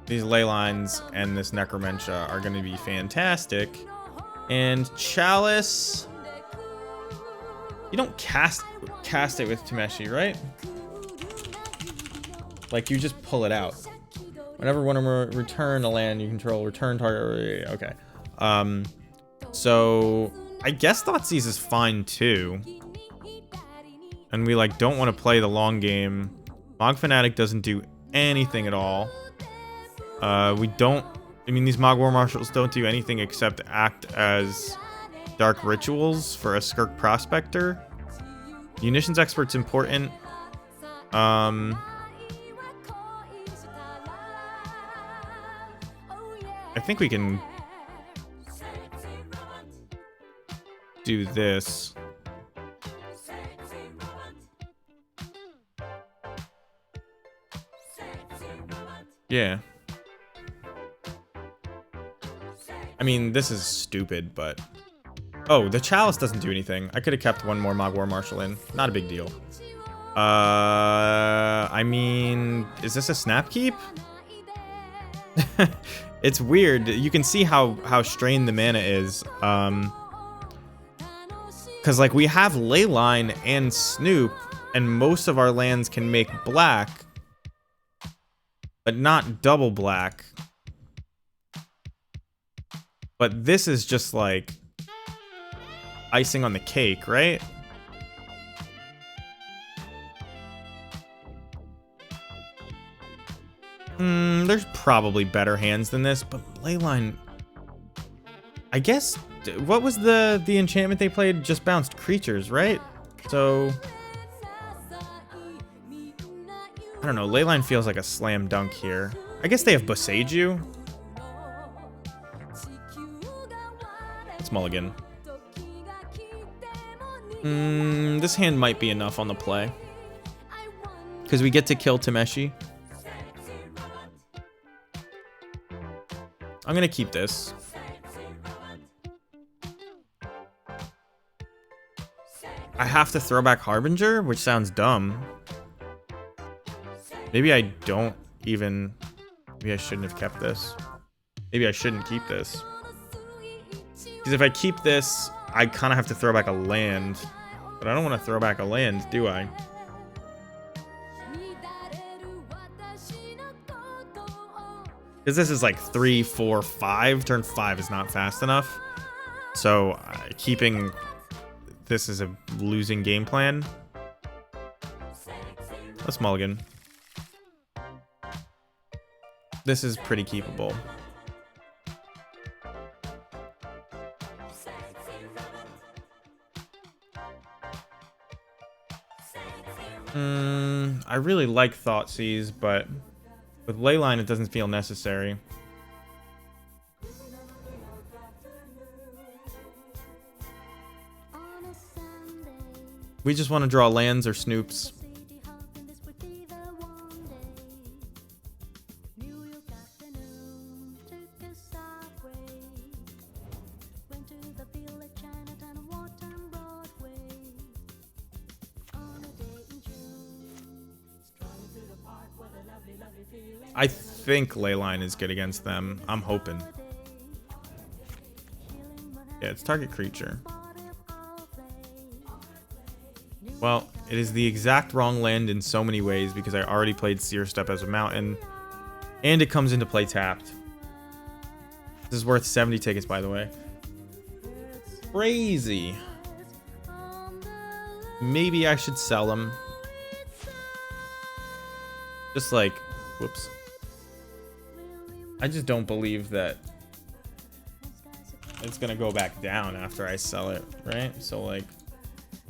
these ley lines and this Necromentia are going to be fantastic. And Chalice, you don't cast it with Tameshi, right? Like, you just pull it out. Whenever one of them return a land you control, return target. Okay. So I guess Thoughtseize is fine too. And we like don't want to play the long game. Mog Fanatic doesn't do anything at all. We don't... I mean, these Mog War Marshals don't do anything except act as Dark Rituals for a Skirk Prospector. Munitions Expert's important. I think we can do this. Yeah. I mean, this is stupid, but... Oh, the Chalice doesn't do anything. I could have kept one more Mogwar Marshal in. Not a big deal. I mean... Is this a snap keep? It's weird. You can see how strained the mana is. Because, like, we have Leyline and Snoop, and most of our lands can make black, but not double black. But this is just, like, icing on the cake, right? There's probably better hands than this, but Leyline... I guess... What was the enchantment they played? Just bounced creatures, right? So... I don't know, Leyline feels like a slam dunk here. I guess they have Boseiju. Let's mulligan. This hand might be enough on the play. Because we get to kill Tameshi. I'm going to keep this. I have to throw back Harbinger, which sounds dumb. Maybe I don't even... Maybe I shouldn't have kept this. Maybe I shouldn't keep this. Because if I keep this, I kind of have to throw back a land. But I don't want to throw back a land, do I? Because this is like 3, 4, 5. Turn 5 is not fast enough. So keeping this is a losing game plan. Let's mulligan. This is pretty keepable. I really like Thoughtseize, but with Leyline it doesn't feel necessary. We just want to draw lands or snoops. I think Leyline is good against them. I'm hoping. Yeah, it's target creature. Well, it is the exact wrong land in so many ways because I already played Seer Step as a mountain. And it comes into play tapped. This is worth 70 tickets, by the way. Crazy. Maybe I should sell them. Just like, whoops. I just don't believe that it's gonna go back down after I sell it, right? So like,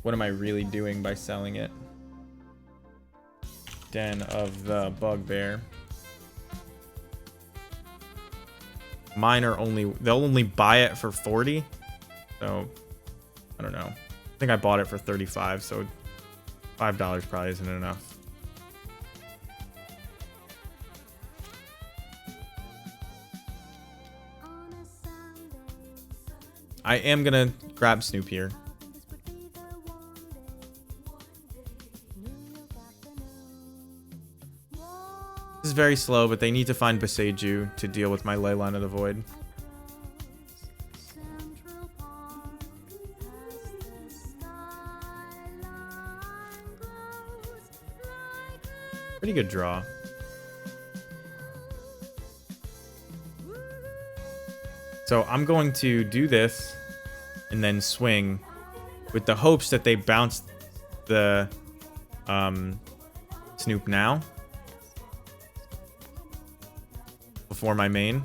what am I really doing by selling it? Den of the Bugbear. Mine are they'll only buy it for 40. So, I don't know. I think I bought it for 35, so $5 probably isn't enough. I am gonna grab Snoop here. This is very slow, but they need to find Boseiju to deal with my Leyline of the Void. Pretty good draw. So I'm going to do this and then swing with the hopes that they bounce the Snoop now before my main.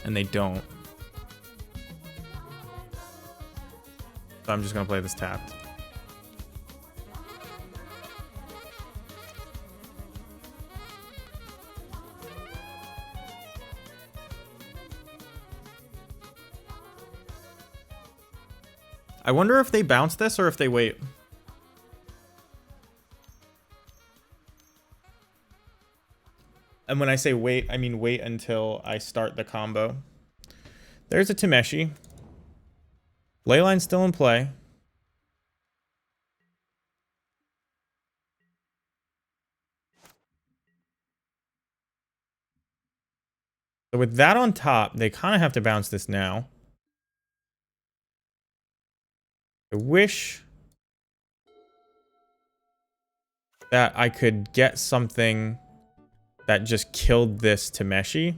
and they don't. So I'm just gonna play this tapped. I wonder if they bounce this or if they wait. And when I say wait, I mean wait until I start the combo. There's a Tameshi. Leyline's still in play. So with that on top, they kind of have to bounce this now. I wish that I could get something that just killed this Tameshi.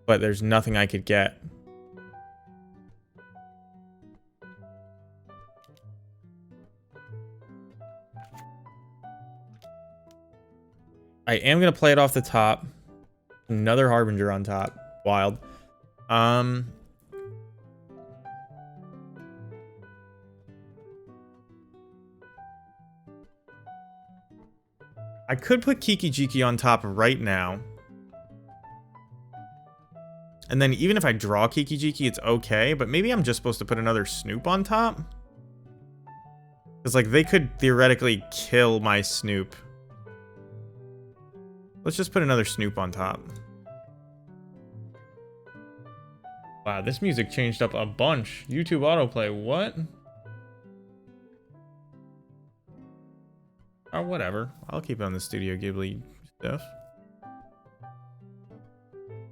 But there's nothing I could get. I am going to play it off the top. Another Harbinger on top. Wild. I could put Kiki Jiki on top right now. And then even if I draw Kiki Jiki, it's okay. But maybe I'm just supposed to put another Snoop on top. Because, like, they could theoretically kill my Snoop. Let's just put another Snoop on top. Wow, this music changed up a bunch. YouTube autoplay, what? Oh, whatever. I'll keep it on the Studio Ghibli stuff.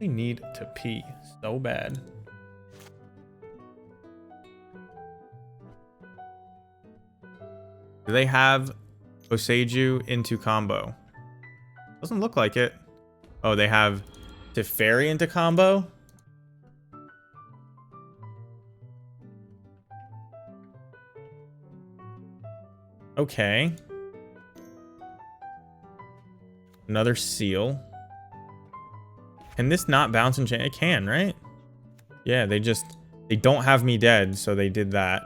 I need to pee so bad. Do they have Oseiju into combo? Doesn't look like it. Oh, they have Teferi into combo? Okay. Another seal. Can this not bounce and change? It can, right? Yeah, they don't have me dead, so they did that.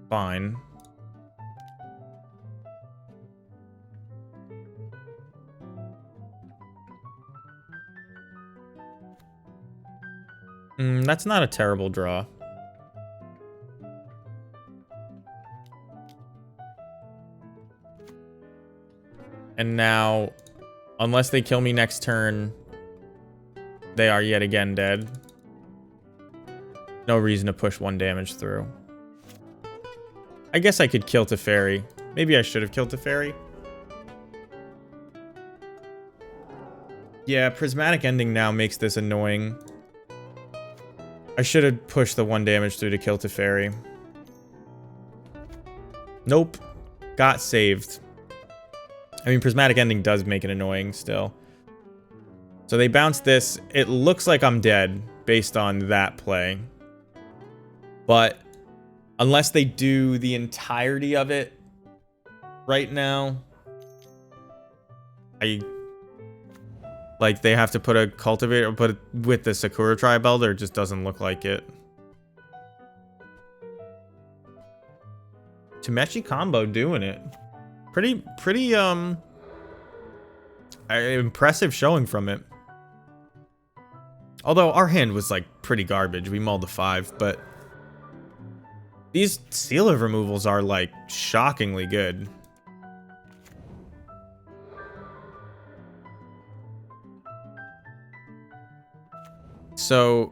Fine. That's not a terrible draw. And now, unless they kill me next turn, they are yet again dead. No reason to push 1 damage through. I guess I could kill Teferi. Maybe I should have killed Teferi. Yeah, Prismatic Ending now makes this annoying. I should have pushed the 1 damage through to kill Teferi. Nope. Got saved. I mean, Prismatic Ending does make it annoying still. So they bounce this. It looks like I'm dead based on that play. But unless they do the entirety of it right now, like, they have to put a Cultivator, but with the Sakura Tribe Elder, it just doesn't look like it. Tameshi combo doing it. Pretty impressive showing from it. Although our hand was, like, pretty garbage. We mulled a 5, but these seal of removals are, like, shockingly good. So,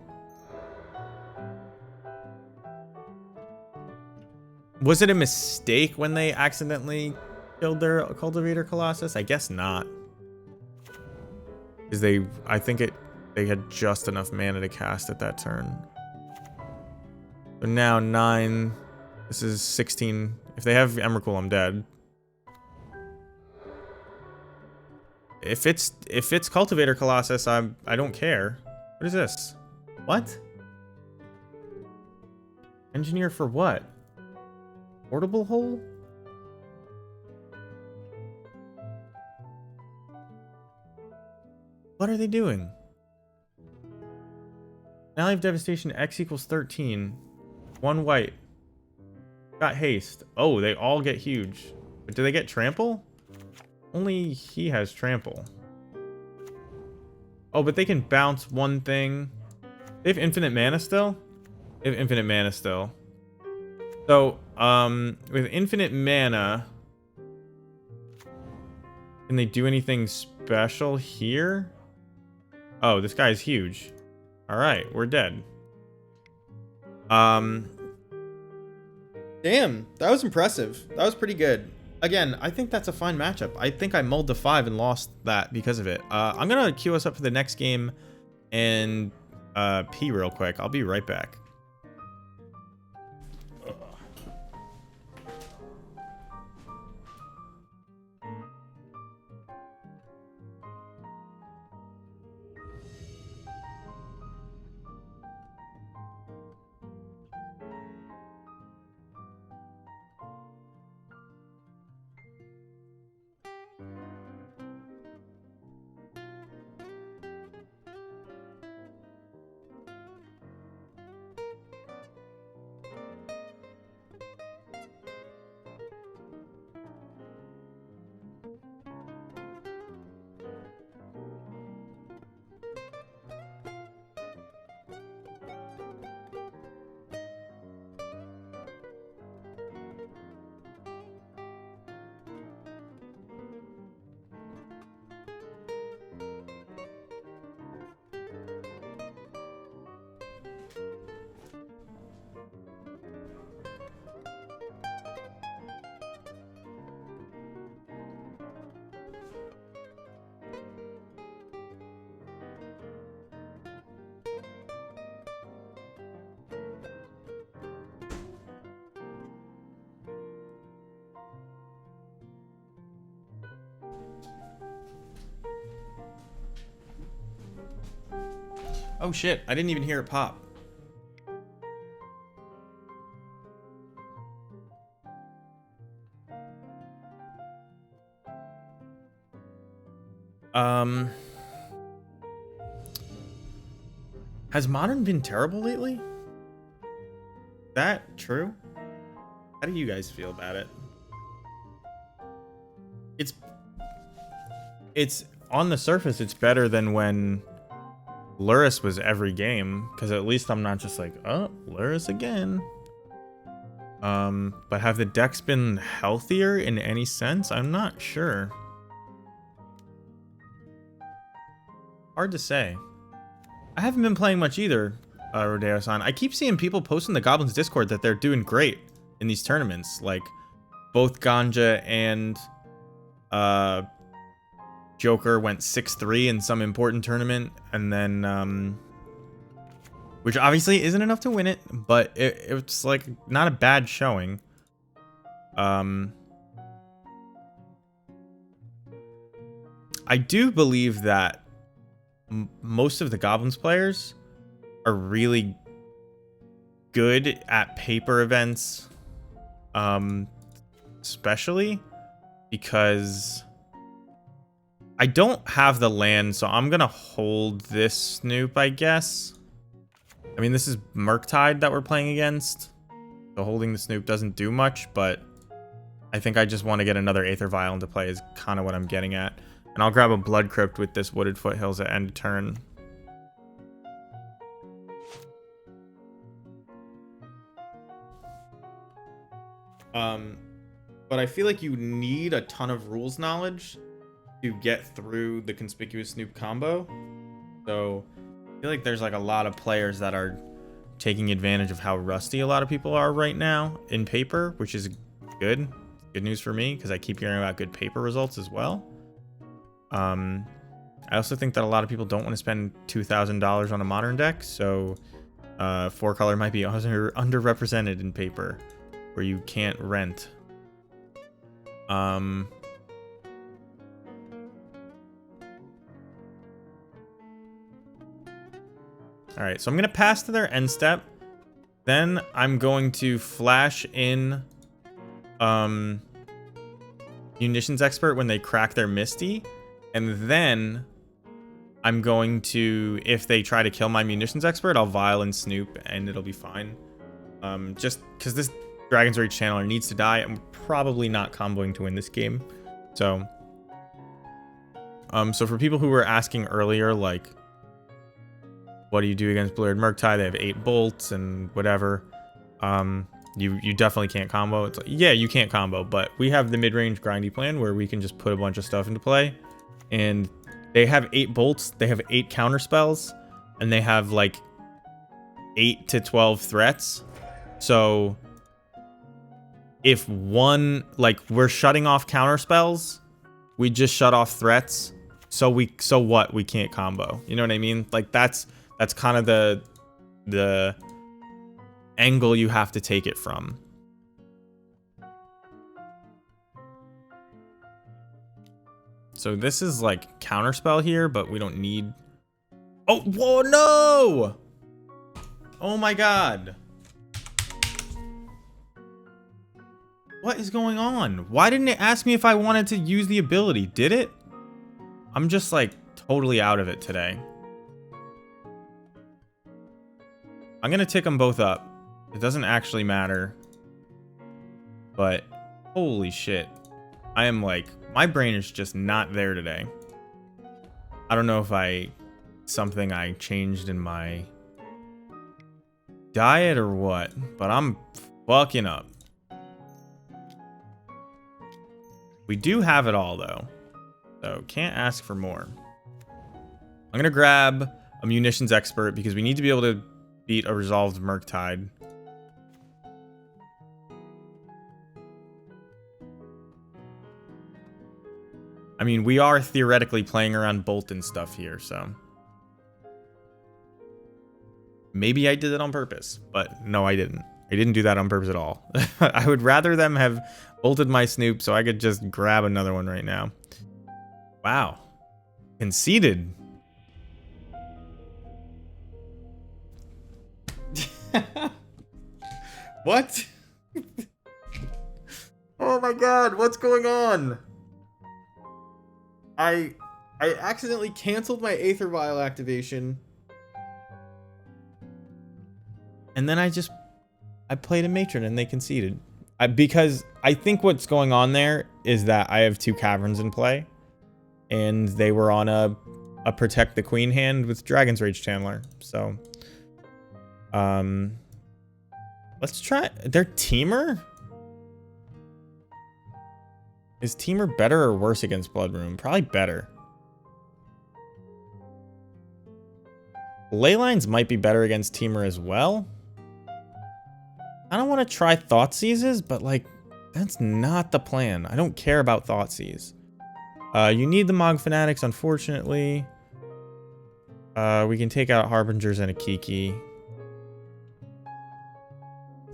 was it a mistake when they accidentally killed their Cultivator Colossus? I guess not. Because they had just enough mana to cast at that turn. So now 9. This is 16. If they have Emrakul, I'm dead. If it's Cultivator Colossus, I don't care. What is this? What? Engineer for what? Portable hole? What are they doing? Now I have devastation. X equals 13. 1 white. Got haste. Oh, they all get huge. But do they get trample? Only he has trample. Oh, but they can bounce one thing. They have infinite mana still? They have infinite mana still. So, with infinite mana, can they do anything special here? Oh, this guy's huge. All right, we're dead. Damn, that was impressive. That was pretty good. Again, I think that's a fine matchup. I think I mulled to 5 and lost that because of it. I'm gonna queue us up for the next game and pee real quick. I'll be right back. Oh shit, I didn't even hear it pop. Has Modern been terrible lately? That true? How do you guys feel about it? It's on the surface, it's better than when Luris was every game, because at least I'm not just like, oh, Luris again. But have the decks been healthier in any sense? I'm not sure. Hard to say. I haven't been playing much either, Rodeo-san. I keep seeing people post in the Goblins Discord that they're doing great in these tournaments. Like, both Ganja and Joker went 6-3 in some important tournament, and then which obviously isn't enough to win it, but it's like not a bad showing. I do believe that most of the Goblins players are really good at paper events, especially because I don't have the land, so I'm gonna hold this Snoop, I guess. I mean, this is Murktide that we're playing against, so holding the Snoop doesn't do much, but I think I just want to get another Aether Vial into play is kind of what I'm getting at. And I'll grab a Blood Crypt with this Wooded Foothills at end of turn. But I feel like you need a ton of rules knowledge to get through the Conspicuous Snoop combo. So I feel like there's like a lot of players that are taking advantage of how rusty a lot of people are right now in paper, which is good. Good news for me because I keep hearing about good paper results as well. I also think that a lot of people don't want to spend $2,000 on a modern deck, so 4-color might be underrepresented in paper where you can't rent. Alright, so I'm going to pass to their end step. Then I'm going to flash in Munitions Expert when they crack their Misty. And then I'm going to, if they try to kill my munitions expert, I'll Vile and Snoop and it'll be fine. Just because this Dragon's Rage Channeler needs to die, I'm probably not comboing to win this game. So for people who were asking earlier, like, what do you do against Blurred Murktide? They have 8 bolts and whatever. You definitely can't combo. It's like, yeah, you can't combo, but we have the mid-range grindy plan where we can just put a bunch of stuff into play. And they have 8 bolts, they have 8 counter spells, and they have like 8 to 12 threats. So if one, like, we're shutting off counter spells, we just shut off threats. So what? We can't combo. You know what I mean? Like, that's kind of the angle you have to take it from. So this is like counterspell here, but we don't need... Oh, whoa, no! Oh my god. What is going on? Why didn't it ask me if I wanted to use the ability? Did it? I'm just like totally out of it today. I'm gonna tick them both up. It doesn't actually matter. But holy shit. I am like, my brain is just not there today. I don't know if something I changed in my diet or what, but I'm fucking up. We do have it all though, so can't ask for more. I'm gonna grab a munitions expert because we need to be able to beat a resolved Murktide. I mean, we are theoretically playing around bolt and stuff here, so maybe I did it on purpose, but no, I didn't. I didn't do that on purpose at all. I would rather them have bolted my Snoop so I could just grab another one right now. Wow. Conceded. What? Oh my god, what's going on? I accidentally canceled my Aether Vial activation. And then I played a Matron and they conceded. Because I think what's going on there is that I have 2 Caverns in play. And they were on a Protect the Queen hand with Dragon's Rage Channeler. So, let's try their Teamer. Is Teamer better or worse against Blood Room? Probably better. Leylines might be better against Teamer as well. I don't want to try Thoughtseizes, but like, that's not the plan. I don't care about Thoughtseize. You need the Mog Fanatics, unfortunately. We can take out Harbingers and a Kiki.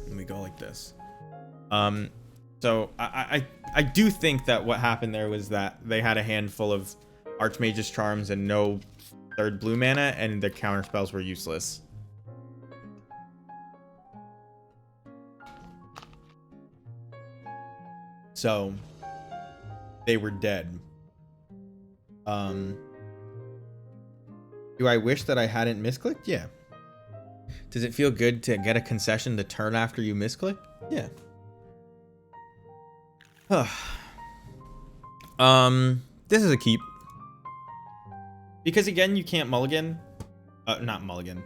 Let me go like this. So I do think that what happened there was that they had a handful of Archmage's Charms and no 3rd blue mana, and their counter spells were useless. So they were dead. Do I wish that I hadn't misclicked? Yeah. Does it feel good to get a concession to turn after you misclick? Yeah. This is a keep. Because again, you can't mulligan. Not mulligan.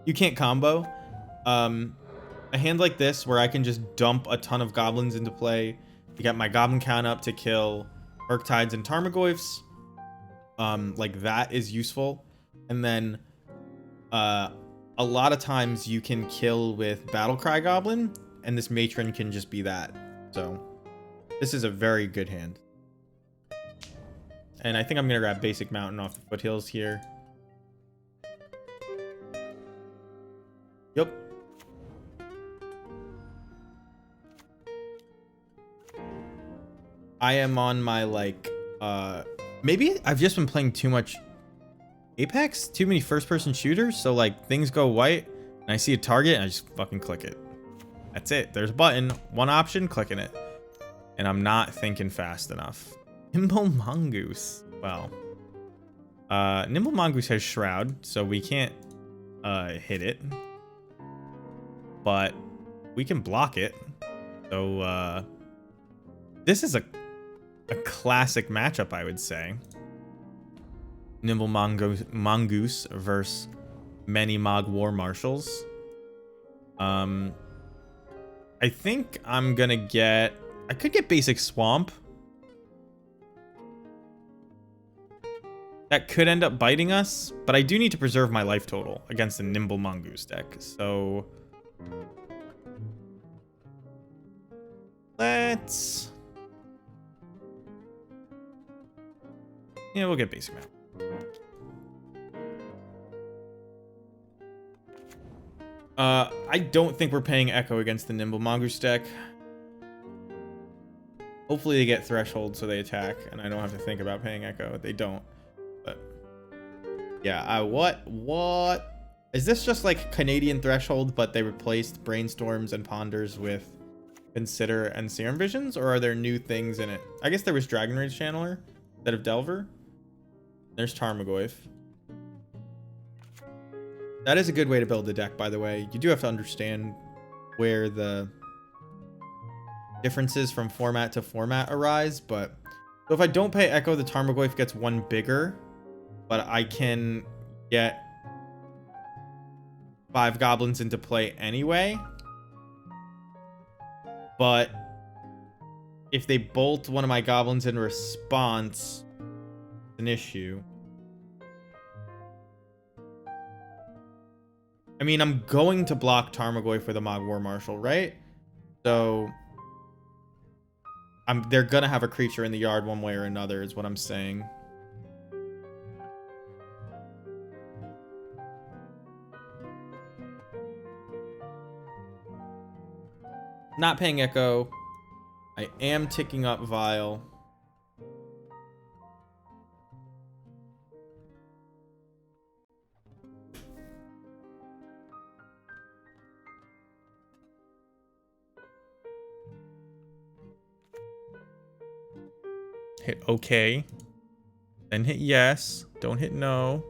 You can't combo. A hand like this where I can just dump a ton of goblins into play to get my goblin count up to kill Murktides and Tarmogoyfs. Like that is useful. And then a lot of times you can kill with Battlecry Goblin, and this Matron can just be that. So this is a very good hand. And I think I'm gonna grab Basic Mountain off the foothills here. Yep. I am on my like maybe I've just been playing too much Apex, too many first-person shooters, so like things go white and I see a target and I just fucking click it. That's it. There's a button, one option, clicking it. And I'm not thinking fast enough. Nimble Mongoose. Well, Nimble Mongoose has Shroud, so we can't hit it. But we can block it. So this is a classic matchup, I would say. Nimble Mongoose versus many Mog War Marshals. I think I'm gonna get... I could get Basic Swamp. That could end up biting us, but I do need to preserve my life total against a Nimble Mongoose deck. So let's... Yeah, we'll get Basic Map. I don't think we're paying Echo against the Nimble Mongoose deck. Hopefully they get Threshold so they attack, and I don't have to think about paying Echo. They don't. But yeah, what? Is this just like Canadian Threshold, but they replaced Brainstorms and Ponders with Consider and Serum Visions, or are there new things in it? I guess there was Dragon Rage Channeler instead of Delver. There's Tarmogoyf. That is a good way to build the deck, by the way. You do have to understand where the differences from format to format arise, but so if I don't pay Echo, the Tarmogoyf gets one bigger, but I can get 5 goblins into play anyway. But if they bolt one of my goblins in response, it's an issue. I mean, I'm going to block Tarmogoyf with a Mog War Marshal, right? So they're gonna have a creature in the yard one way or another, is what I'm saying. Not paying Echo. I am ticking up Vile. Hit okay. Then hit yes. Don't hit no.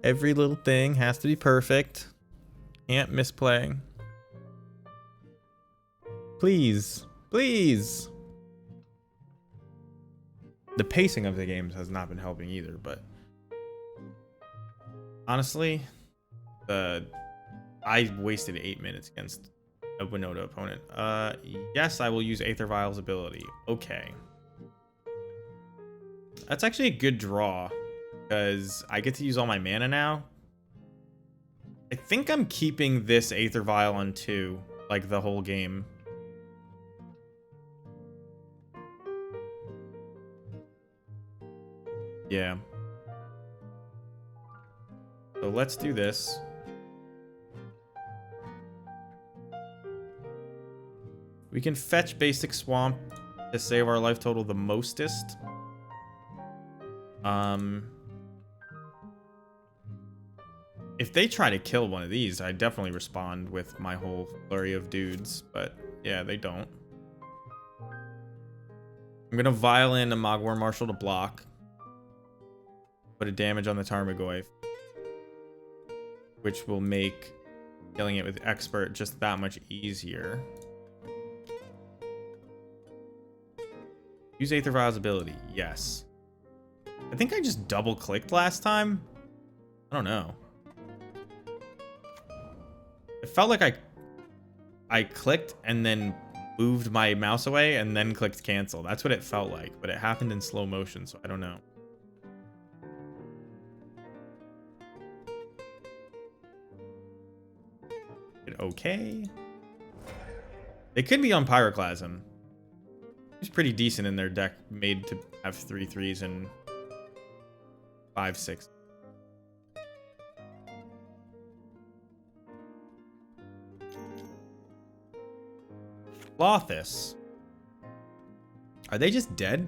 Every little thing has to be perfect. Can't misplay. Please. Please. The pacing of the games has not been helping either, but honestly, I wasted 8 minutes against a Winoda opponent. Yes, I will use Aether Vial's ability. Okay. That's actually a good draw, because I get to use all my mana now. I think I'm keeping this Aether Vial on 2, like the whole game. Yeah. So let's do this. We can fetch Basic Swamp to save our life total the mostest. If they try to kill one of these, I definitely respond with my whole flurry of dudes, but yeah, they don't. I'm gonna Vial in a Mog War Marshal to block. Put a damage on the Tarmogoyf, which will make killing it with Expert just that much easier. Use Aether Vial's ability. Yes. I think I just double clicked last time. I don't know. It felt like I clicked and then moved my mouse away and then clicked cancel. That's what it felt like, but it happened in slow motion, so I don't know. Okay. They could be on Pyroclasm. It's pretty decent in their deck, made to have 3/3s and 5/6. Lothus. Are they just dead?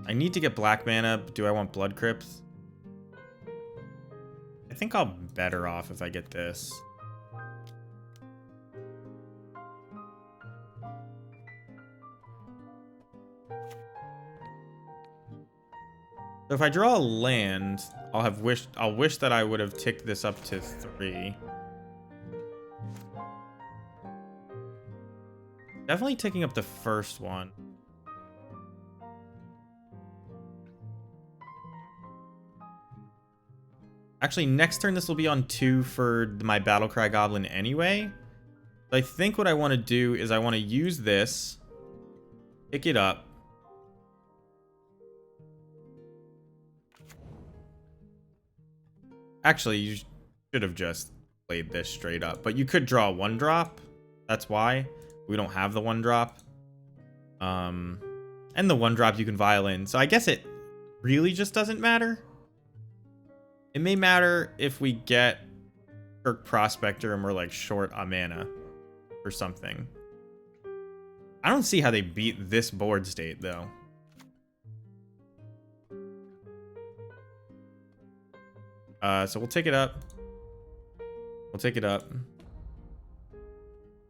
I need to get black mana. Do I want blood crypts? I think I'll be better off if I get this. So if I draw a land, I'll wish that I would have ticked this up to 3. Definitely ticking up the first one. Actually, next turn this will be on 2 for my Battlecry Goblin anyway. So I think what I want to do is I want to use this, pick it up. Actually, you should have just played this straight up. But you could draw a 1-drop. That's why. We don't have the 1-drop. And the 1-drop you can violin. So I guess it really just doesn't matter. It may matter if we get Kirk Prospector and we're like short a mana or something. I don't see how they beat this board state though. So we'll take it up. We'll take it up.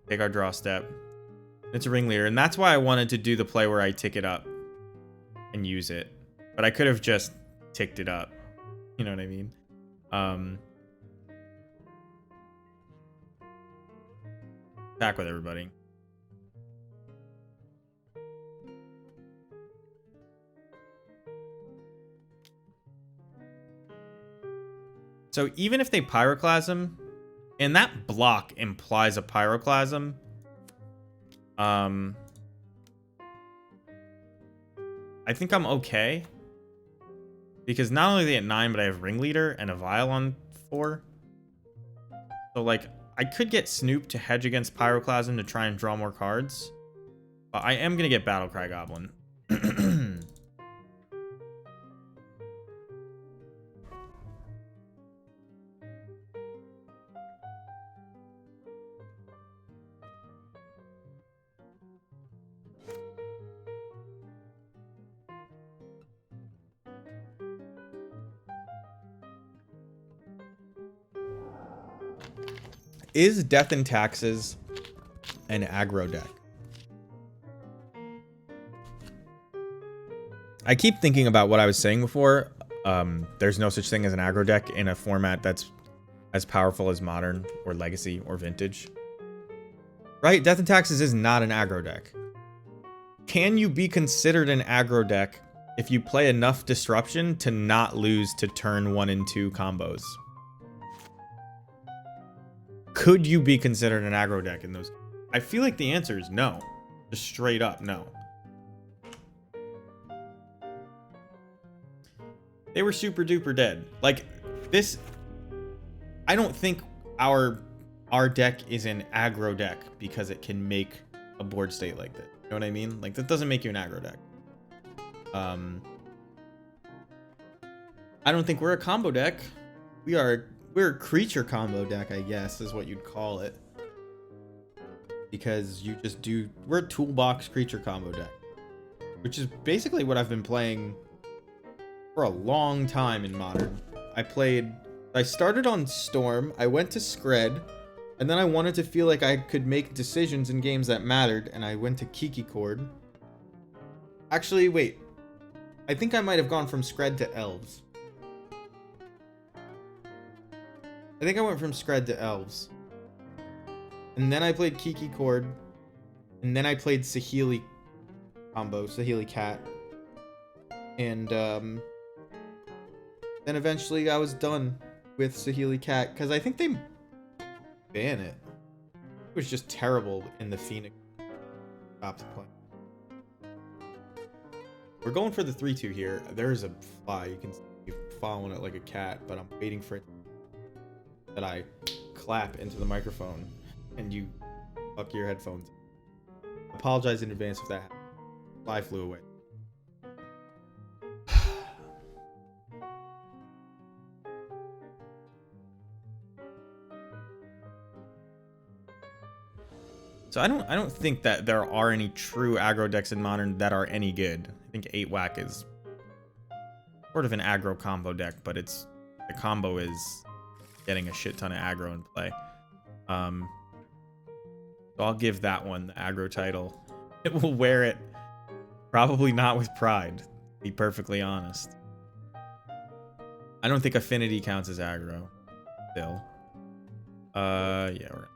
Take our draw step. It's a ringleader, and that's why I wanted to do the play where I tick it up and use it. But I could have just ticked it up. You know what I mean? Back with everybody. So even if they Pyroclasm, and that block implies a Pyroclasm, I think I'm okay. Because not only are they at 9, but I have Ringleader and a Vial on 4. So, like, I could get Snoop to hedge against Pyroclasm to try and draw more cards. But I am going to get Battlecry Goblin. Is Death and Taxes an aggro deck? I keep thinking about what I was saying before. There's no such thing as an aggro deck in a format that's as powerful as Modern or Legacy or Vintage. Right? Death and Taxes is not an aggro deck. Can you be considered an aggro deck if you play enough Disruption to not lose to turn 1 and 2 combos? Could you be considered an aggro deck in those? I feel like the answer is no. Just straight up no. They were super duper dead. Like this, I don't think our deck is an aggro deck because it can make a board state like that. You know what I mean? Like that doesn't make you an aggro deck. I don't think we're a combo deck. We're a creature combo deck, I guess, is what you'd call it. Because you just do... We're a toolbox creature combo deck. Which is basically what I've been playing for a long time in Modern. I started on Storm, I went to Skred, and then I wanted to feel like I could make decisions in games that mattered, and I went to Kiki Chord. Actually, wait. I think I might have gone from Skred to Elves. I think I went from Skred to Elves. And then I played Kiki Chord. And then I played Saheeli combo, Saheeli Cat. And then eventually I was done with Saheeli Cat. Because I think they ban it. It was just terrible in the Phoenix. Stopped playing. We're going for the 3-2 here. There's a fly. You can see me following it like a cat. But I'm waiting for it that I clap into the microphone and you fuck your headphones. Apologize in advance if that happened. Fly flew away. So I don't think that there are any true aggro decks in Modern that are any good. I think 8 whack is sort of an aggro combo deck, but it's the combo is getting a shit ton of aggro in play. So I'll give that one the aggro title. It will wear it, probably not with pride, to be perfectly honest. I don't think affinity counts as aggro still. Yeah, we're...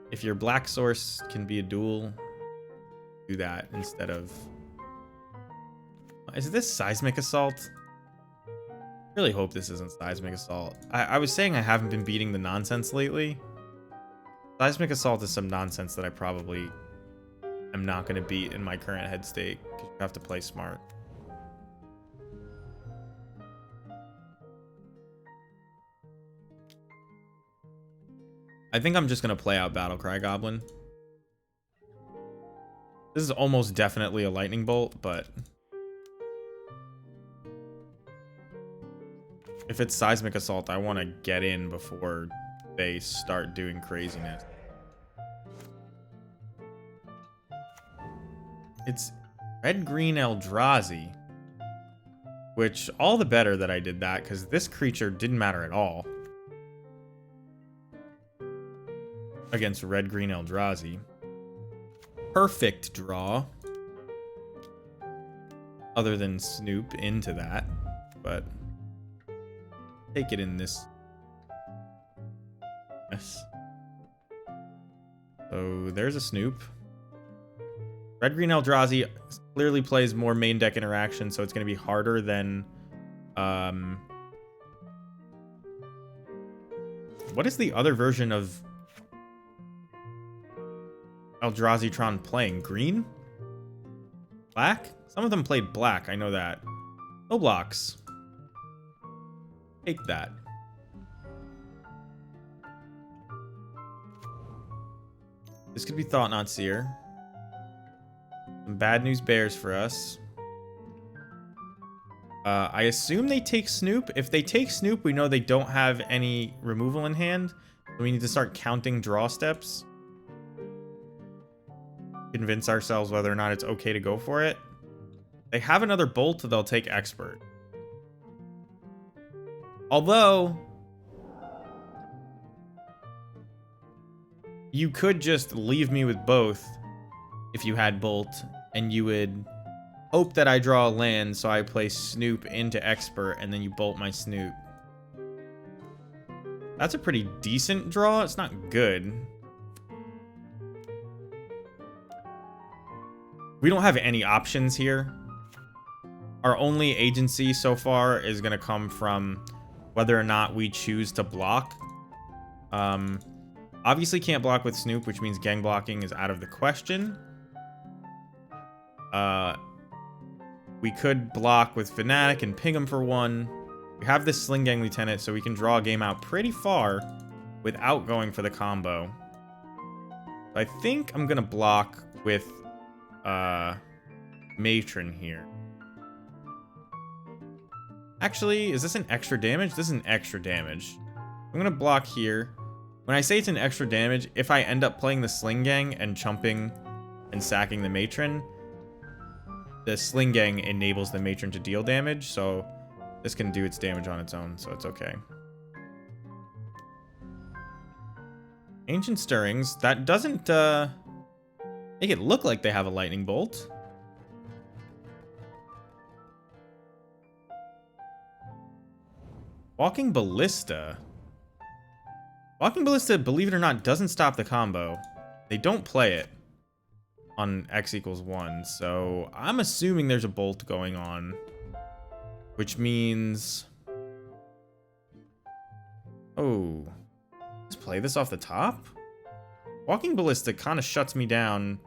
If your black source can be a duel, do that instead of... Is this Seismic Assault? I really hope this isn't Seismic Assault. I was saying I haven't been beating the nonsense lately. Seismic Assault is some nonsense that I probably am not going to beat in my current head state, because you have to play smart. I think I'm just going to play out Battlecry Goblin. This is almost definitely a Lightning Bolt, but... if it's Seismic Assault, I want to get in before they start doing craziness. It's red-green Eldrazi. Which, all the better that I did that, because this creature didn't matter at all against red-green Eldrazi. Perfect draw. Other than Snoop into that, but... take it in this mess. So there's a Snoop. Red Green Eldrazi clearly plays more main deck interaction, so it's going to be harder than what is the other version of Eldrazi Tron playing? Green? Black? Some of them played black, I know that. No blocks. Take that. This could be Thought Not Seer. Some bad news bears for us. I assume they take Snoop. If they take Snoop, we know they don't have any removal in hand. So we need to start counting draw steps. Convince ourselves whether or not it's okay to go for it. They have another Bolt, they'll take Expert. Although, you could just leave me with both if you had Bolt, and you would hope that I draw a land, so I play Snoop into Expert, and then you Bolt my Snoop. That's a pretty decent draw. It's not good. We don't have any options here. Our only agency so far is going to come from whether or not we choose to block. Obviously can't block with Snoop, which means gang blocking is out of the question. We could block with Fnatic and ping him for one. We have this Sling Gang Lieutenant, so we can draw a game out pretty far without going for the combo. I think I'm gonna block with Matron here. Actually, is this an extra damage? This is an extra damage. I'm gonna block here. When I say it's an extra damage, if I end up playing the Sling Gang and chumping and sacking the Matron, the Sling Gang enables the Matron to deal damage, so this can do its damage on its own, so it's okay. Ancient Stirrings, that doesn't make it look like they have a Lightning Bolt. Walking Ballista. Walking Ballista, believe it or not, doesn't stop the combo. They don't play it on X=1, so I'm assuming there's a Bolt going on, which means... oh, let's play this off the top? Walking Ballista kind of shuts me down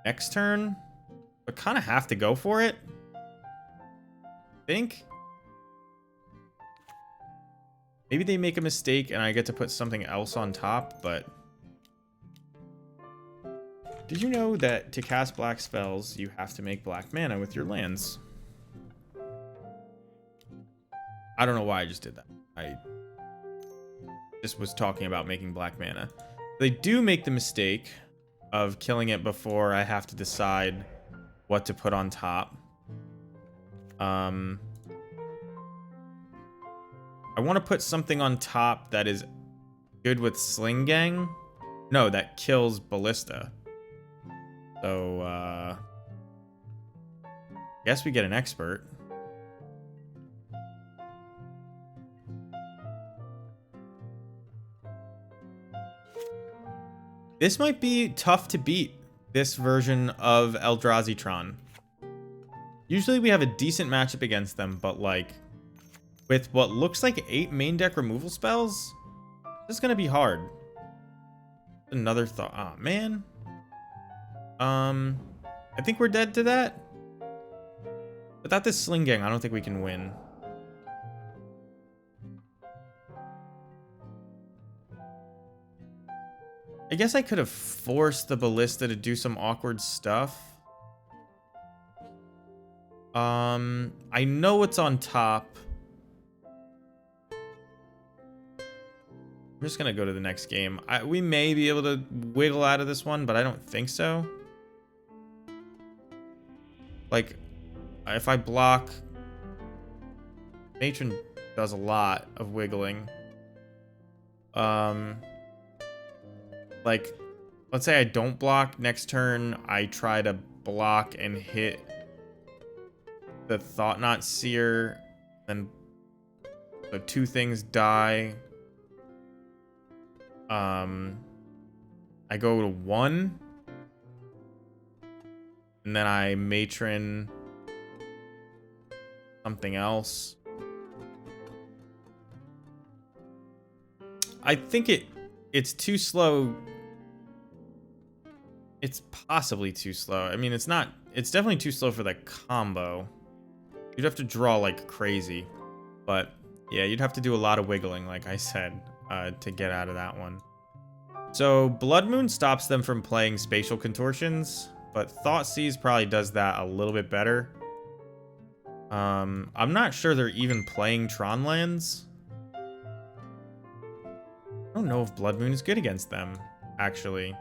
next turn, but kind of have to go for it, I think. Maybe they make a mistake and I get to put something else on top, but... did you know that to cast black spells, you have to make black mana with your lands? I don't know why I just did that. I just was talking about making black mana. They do make the mistake of killing it before I have to decide what to put on top. I want to put something on top that is good with Sling Gang. No, that kills Ballista. So, guess we get an expert. This might be tough to beat, this version of Eldrazi Tron. Usually we have a decent matchup against them, but like, with what looks like 8 main deck removal spells, this is gonna be hard. Another thought. Oh man. I think we're dead to that. Without this Sling Gang, I don't think we can win. I guess I could have forced the Ballista to do some awkward stuff. I know what's on top. I'm just gonna go to the next game. We may be able to wiggle out of this one, but I don't think so. Like, if I block, Matron does a lot of wiggling. Like, let's say I don't block. Next turn, I try to block and hit the Thought-Knot Seer. Then the 2 things die. I go to 1. And then I Matron something else. I think it's too slow. It's possibly too slow. I mean, it's not. It's definitely too slow for the combo. You'd have to draw like crazy. But yeah, you'd have to do a lot of wiggling, like I said, to get out of that one. So Blood Moon stops them from playing Spatial Contortions, but Thoughtseize probably does that a little bit better. I'm not sure they're even playing Tron lands. I don't know if Blood Moon is good against them, actually.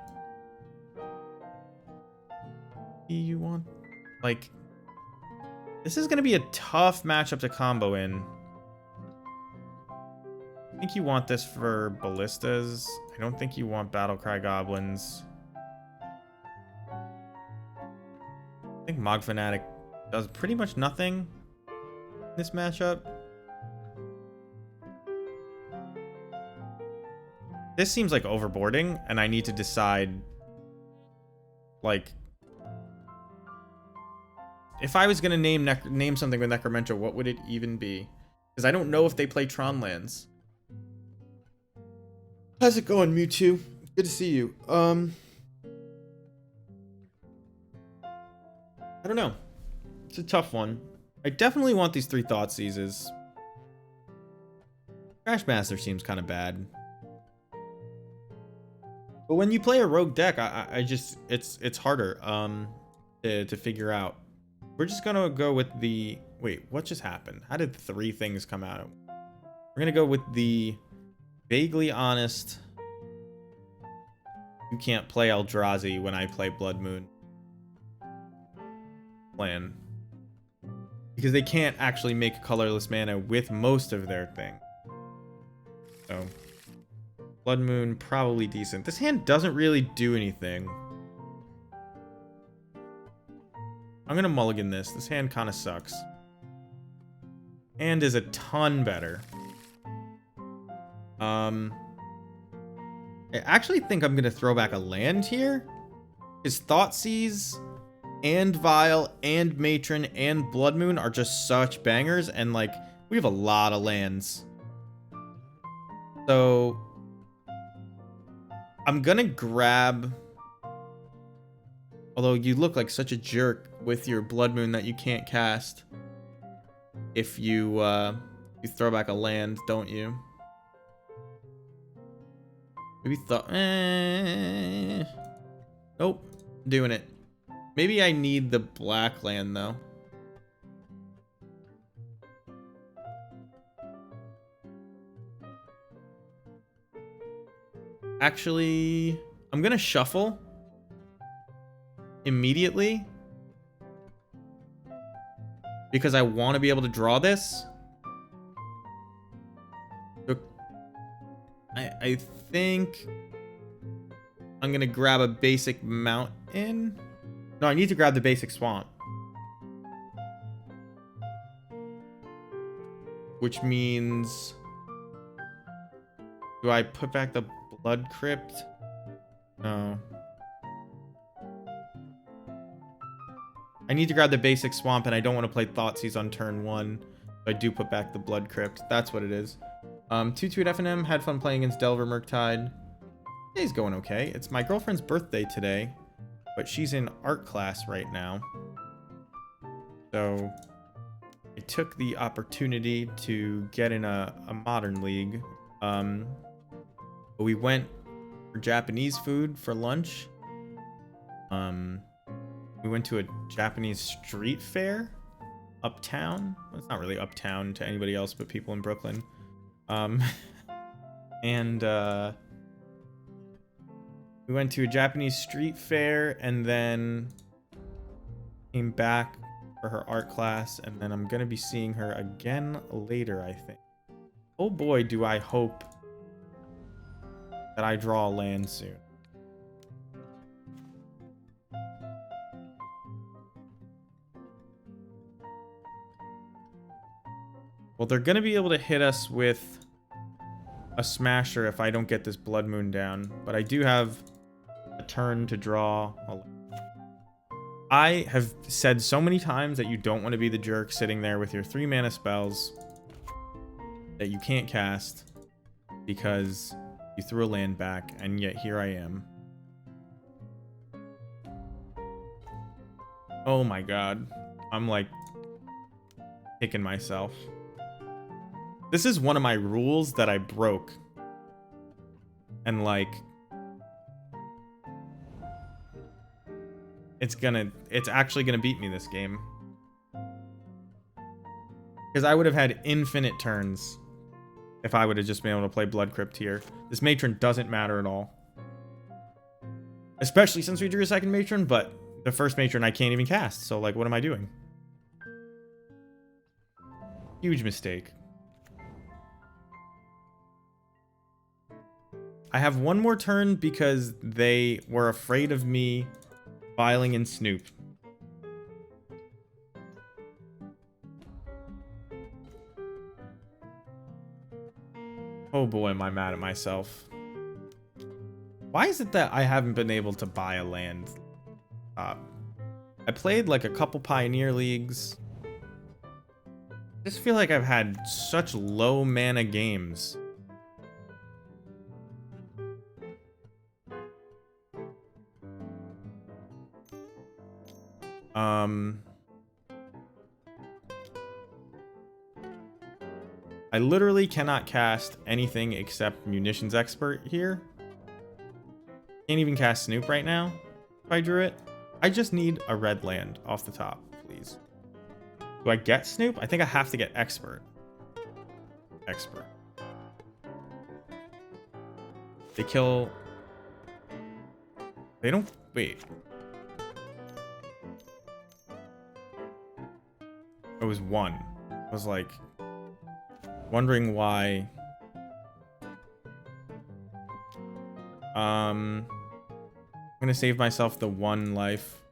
You want, like, this is going to be a tough matchup to combo in. I think you want this for Ballistas. I don't think you want Battlecry Goblins. I think Mog Fanatic does pretty much nothing in this matchup. This seems like overboarding, and I need to decide, like, if I was gonna name something with Necromentor, what would it even be? Because I don't know if they play Tron lands. How's it going, Mewtwo? Good to see you. I don't know. It's a tough one. I definitely want these 3 Thoughtseizes. Crashmaster seems kind of bad. But when you play a rogue deck, I just it's harder to figure out. We're just gonna go with the wait. What just happened? How did 3 things come out? We're gonna go with the vaguely honest. You can't play Eldrazi when I play Blood Moon plan, because they can't actually make colorless mana with most of their thing. So Blood Moon probably decent. This hand doesn't really do anything. I'm gonna mulligan this. This hand kind of sucks. And is a ton better. I actually think I'm gonna throw back a land here. His Thoughtseize and Vile and Matron and Blood Moon are just such bangers, and like we have a lot of lands. So I'm gonna grab. Although you look like such a jerk with your Blood Moon that you can't cast. If you throw back a land, don't you? Maybe nope, doing it. Maybe I need the black land though. Actually, I'm gonna shuffle immediately because I want to be able to draw this. I think I'm going to grab a basic mountain. No, I need to grab the basic swamp. Which means... Do I put back the blood crypt? No. I need to grab the basic swamp, and I don't want to play Thoughtseize on turn 1. So I do put back the blood crypt. That's what it is. 2-2 at FNM. Had fun playing against Delver Murktide. Today's going okay. It's my girlfriend's birthday today, but she's in art class right now. So I took the opportunity to get in a modern league. But we went for Japanese food for lunch. We went to a Japanese street fair uptown. Well, it's not really uptown to anybody else but people in Brooklyn. And we went to a Japanese street fair and then came back for her art class, and then I'm gonna be seeing her again later, I think. Oh boy, do I hope that I draw a land soon. Well, they're gonna be able to hit us with a smasher if I don't get this blood moon down, but I do have a turn to draw. I have said so many times that you don't want to be the jerk sitting there with your 3 mana spells that you can't cast because you threw a land back, and yet here I am. Oh my god. I'm like kicking myself. This is one of my rules that I broke. And like it's actually gonna beat me this game. Because I would have had infinite turns if I would have just been able to play Blood Crypt here. This matron doesn't matter at all. Especially since we drew a second matron, but the first matron I can't even cast, so like what am I doing? Huge mistake. I have one more turn because they were afraid of me filing in Snoop. Oh boy, am I mad at myself. Why is it that I haven't been able to buy a land? I played like a couple Pioneer Leagues. I just feel like I've had such low mana games. I literally cannot cast anything except Munitions Expert here. Can't even cast Snoop right now if I drew it. I just need a red land off the top, please. Do I get Snoop? I think I have to get Expert. Expert. They kill... They don't... Wait. It was 1. I was like... wondering why. I'm gonna save myself the 1 life.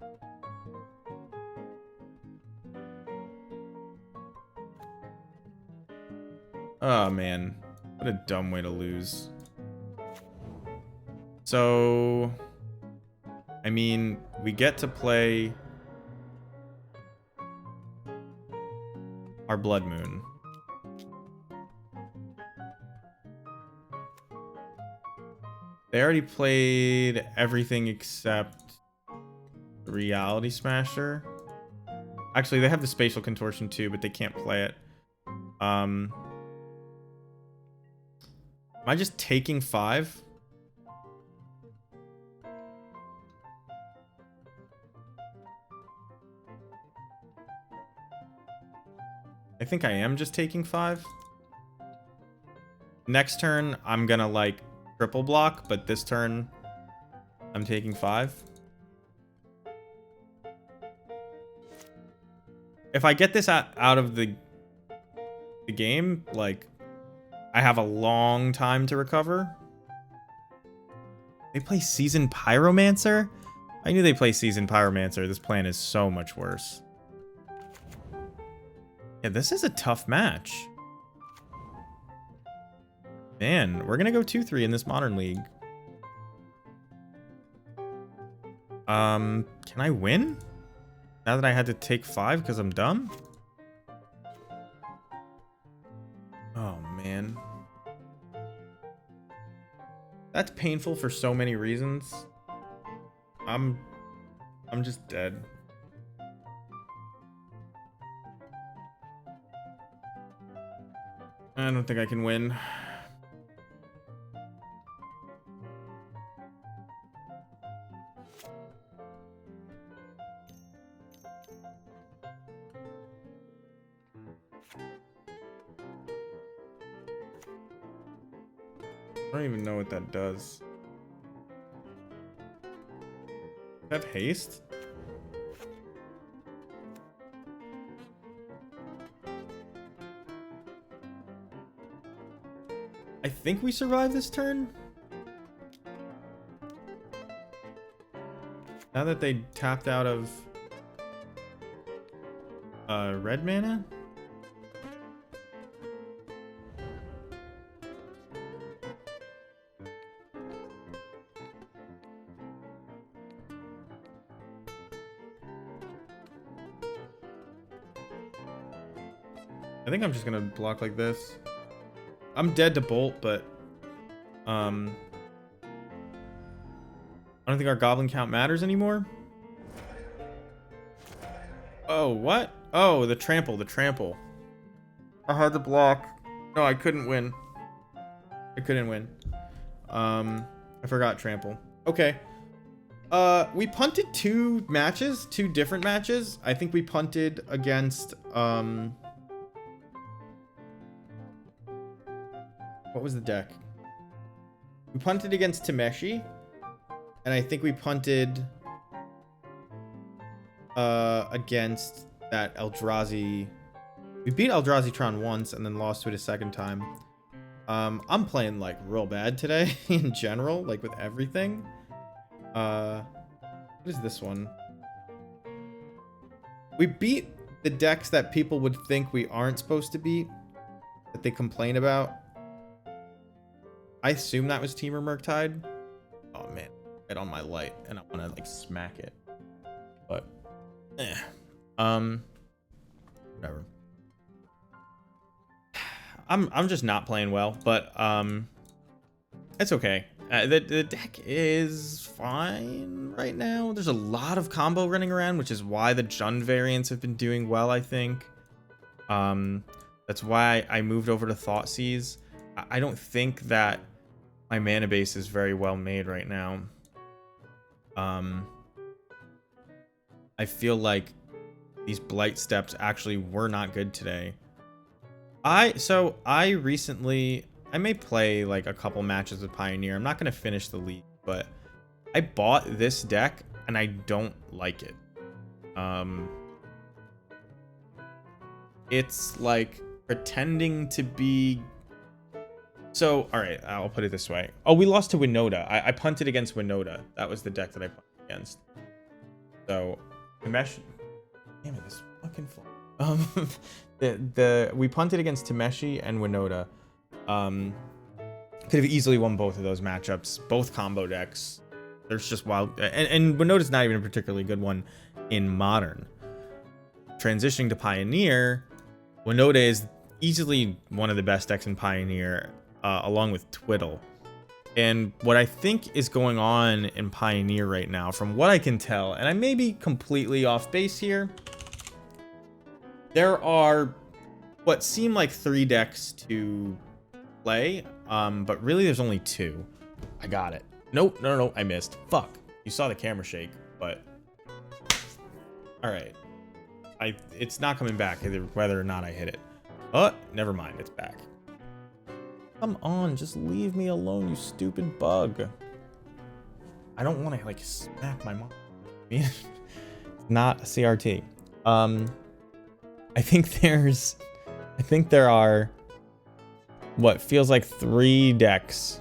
Oh man, what a dumb way to lose. So, I mean, we get to play our Blood Moon. They already played everything except the Reality Smasher. Actually, they have the Spatial Contortion too, but they can't play it. Am I just taking 5? I think I am just taking 5. Next turn, I'm gonna like triple block, but this turn I'm taking 5. if I get this out of the game, like, I have a long time to recover. They play Seasoned Pyromancer? I knew they play Seasoned Pyromancer. This plan is so much worse. Yeah, this is a tough match. Man, we're gonna go 2-3 in this Modern League. Can I win? Now that I had to take 5 because I'm dumb? Oh, man. That's painful for so many reasons. I'm just dead. I don't think I can win. I don't even know what that does. Does that have haste? I think we survive this turn. Now that they tapped out of red mana. I think I'm just gonna block like this. I'm dead to bolt, but I don't think our goblin count matters anymore. Oh, what? Oh, the trample, I had to block. No, I couldn't win. I forgot trample. Okay. We punted 2 different matches. I think we punted against what was the deck? We punted against Tameshi, and I think we punted against that Eldrazi. We beat Eldrazi Tron once and then lost to it a second time. I'm playing like real bad today in general, like with everything. What is this one? We beat the decks that people would think we aren't supposed to beat, that they complain about. I assume that was Teamer Murktide. Oh man, right on my light, and I want to like smack it, but whatever. I'm just not playing well, but it's okay. The deck is fine right now. There's a lot of combo running around, which is why the Jund variants have been doing well, I think. That's why I moved over to Thoughtseize. I don't think that my mana base is very well made right now. I feel like these Blight Steps actually were not good today. I may play like a couple matches with Pioneer. I'm not going to finish the league, but I bought this deck and I don't like it. It's like pretending to be... So, all right, I'll put it this way. Oh, we lost to Winoda. I punted against Winoda. That was the deck that I punted against. So, Tameshi... Damn it, this fucking... We punted against Tameshi and Winoda. Could have easily won both of those matchups. Both combo decks. There's just wild... And Winoda's not even a particularly good one in Modern. Transitioning to Pioneer, Winoda is easily one of the best decks in Pioneer, along with Twiddle. And what I think is going on in Pioneer right now, from what I can tell, and I may be completely off base here, there are what seem like 3 decks to play, but really there's only 2. I got it. Nope, no, I missed. Fuck. You saw the camera shake, but... Alright. It's not coming back, whether or not I hit it. Oh, never mind, it's back. Come on, just leave me alone, you stupid bug. I don't want to, like, smack my mom. It's not a CRT. I think there are what feels like 3 decks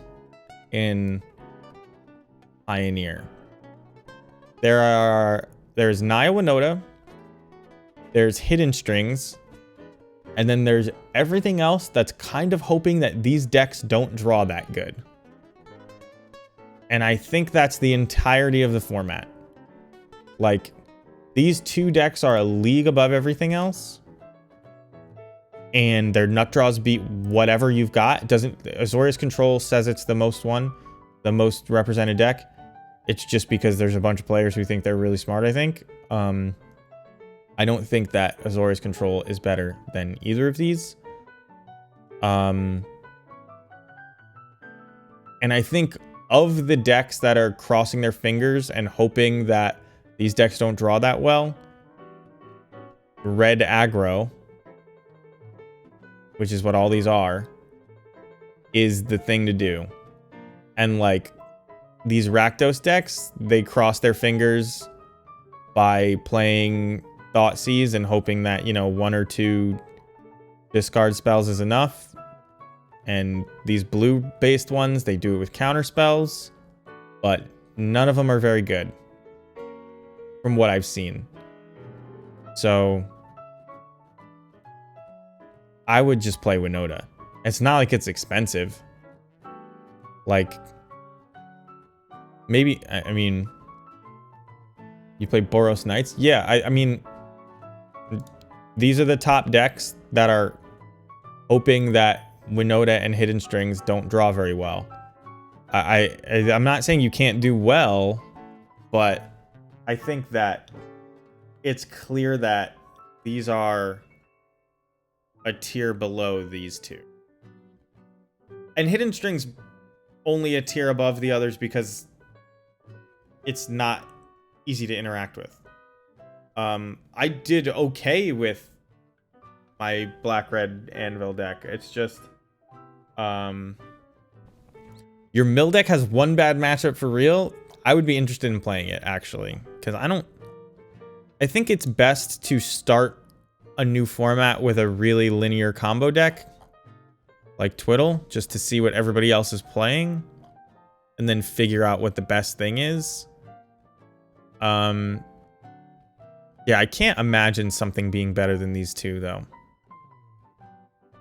in Pioneer. There's Naya Winoda, there's Hidden Strings, and then there's everything else that's kind of hoping that these decks don't draw that good. And I think that's the entirety of the format. Like, these 2 decks are a league above everything else. And their nut draws beat whatever you've got. Azorius Control says it's the most represented deck. It's just because there's a bunch of players who think they're really smart, I think. I don't think that Azorius Control is better than either of these. And I think of the decks that are crossing their fingers and hoping that these decks don't draw that well, red aggro, which is what all these are, is the thing to do. And like these Rakdos decks, they cross their fingers by playing Thoughtseize and hoping that, 1 or 2 discard spells is enough. And these blue-based ones, they do it with counter spells, but none of them are very good from what I've seen. So I would just play Winoda. It's not like it's expensive. Like, maybe, I mean, you play Boros Knights? Yeah, I mean, these are the top decks that are hoping that Winoda and Hidden Strings don't draw very well. I'm not saying you can't do well, but I think that it's clear that these are a tier below these 2. And Hidden Strings only a tier above the others because it's not easy to interact with. I did okay with my black-red Anvil deck. It's just your mill deck has one bad matchup for real. I would be interested in playing it, actually, because I think it's best to start a new format with a really linear combo deck like Twiddle, just to see what everybody else is playing and then figure out what the best thing is. Yeah, I can't imagine something being better than these 2, though.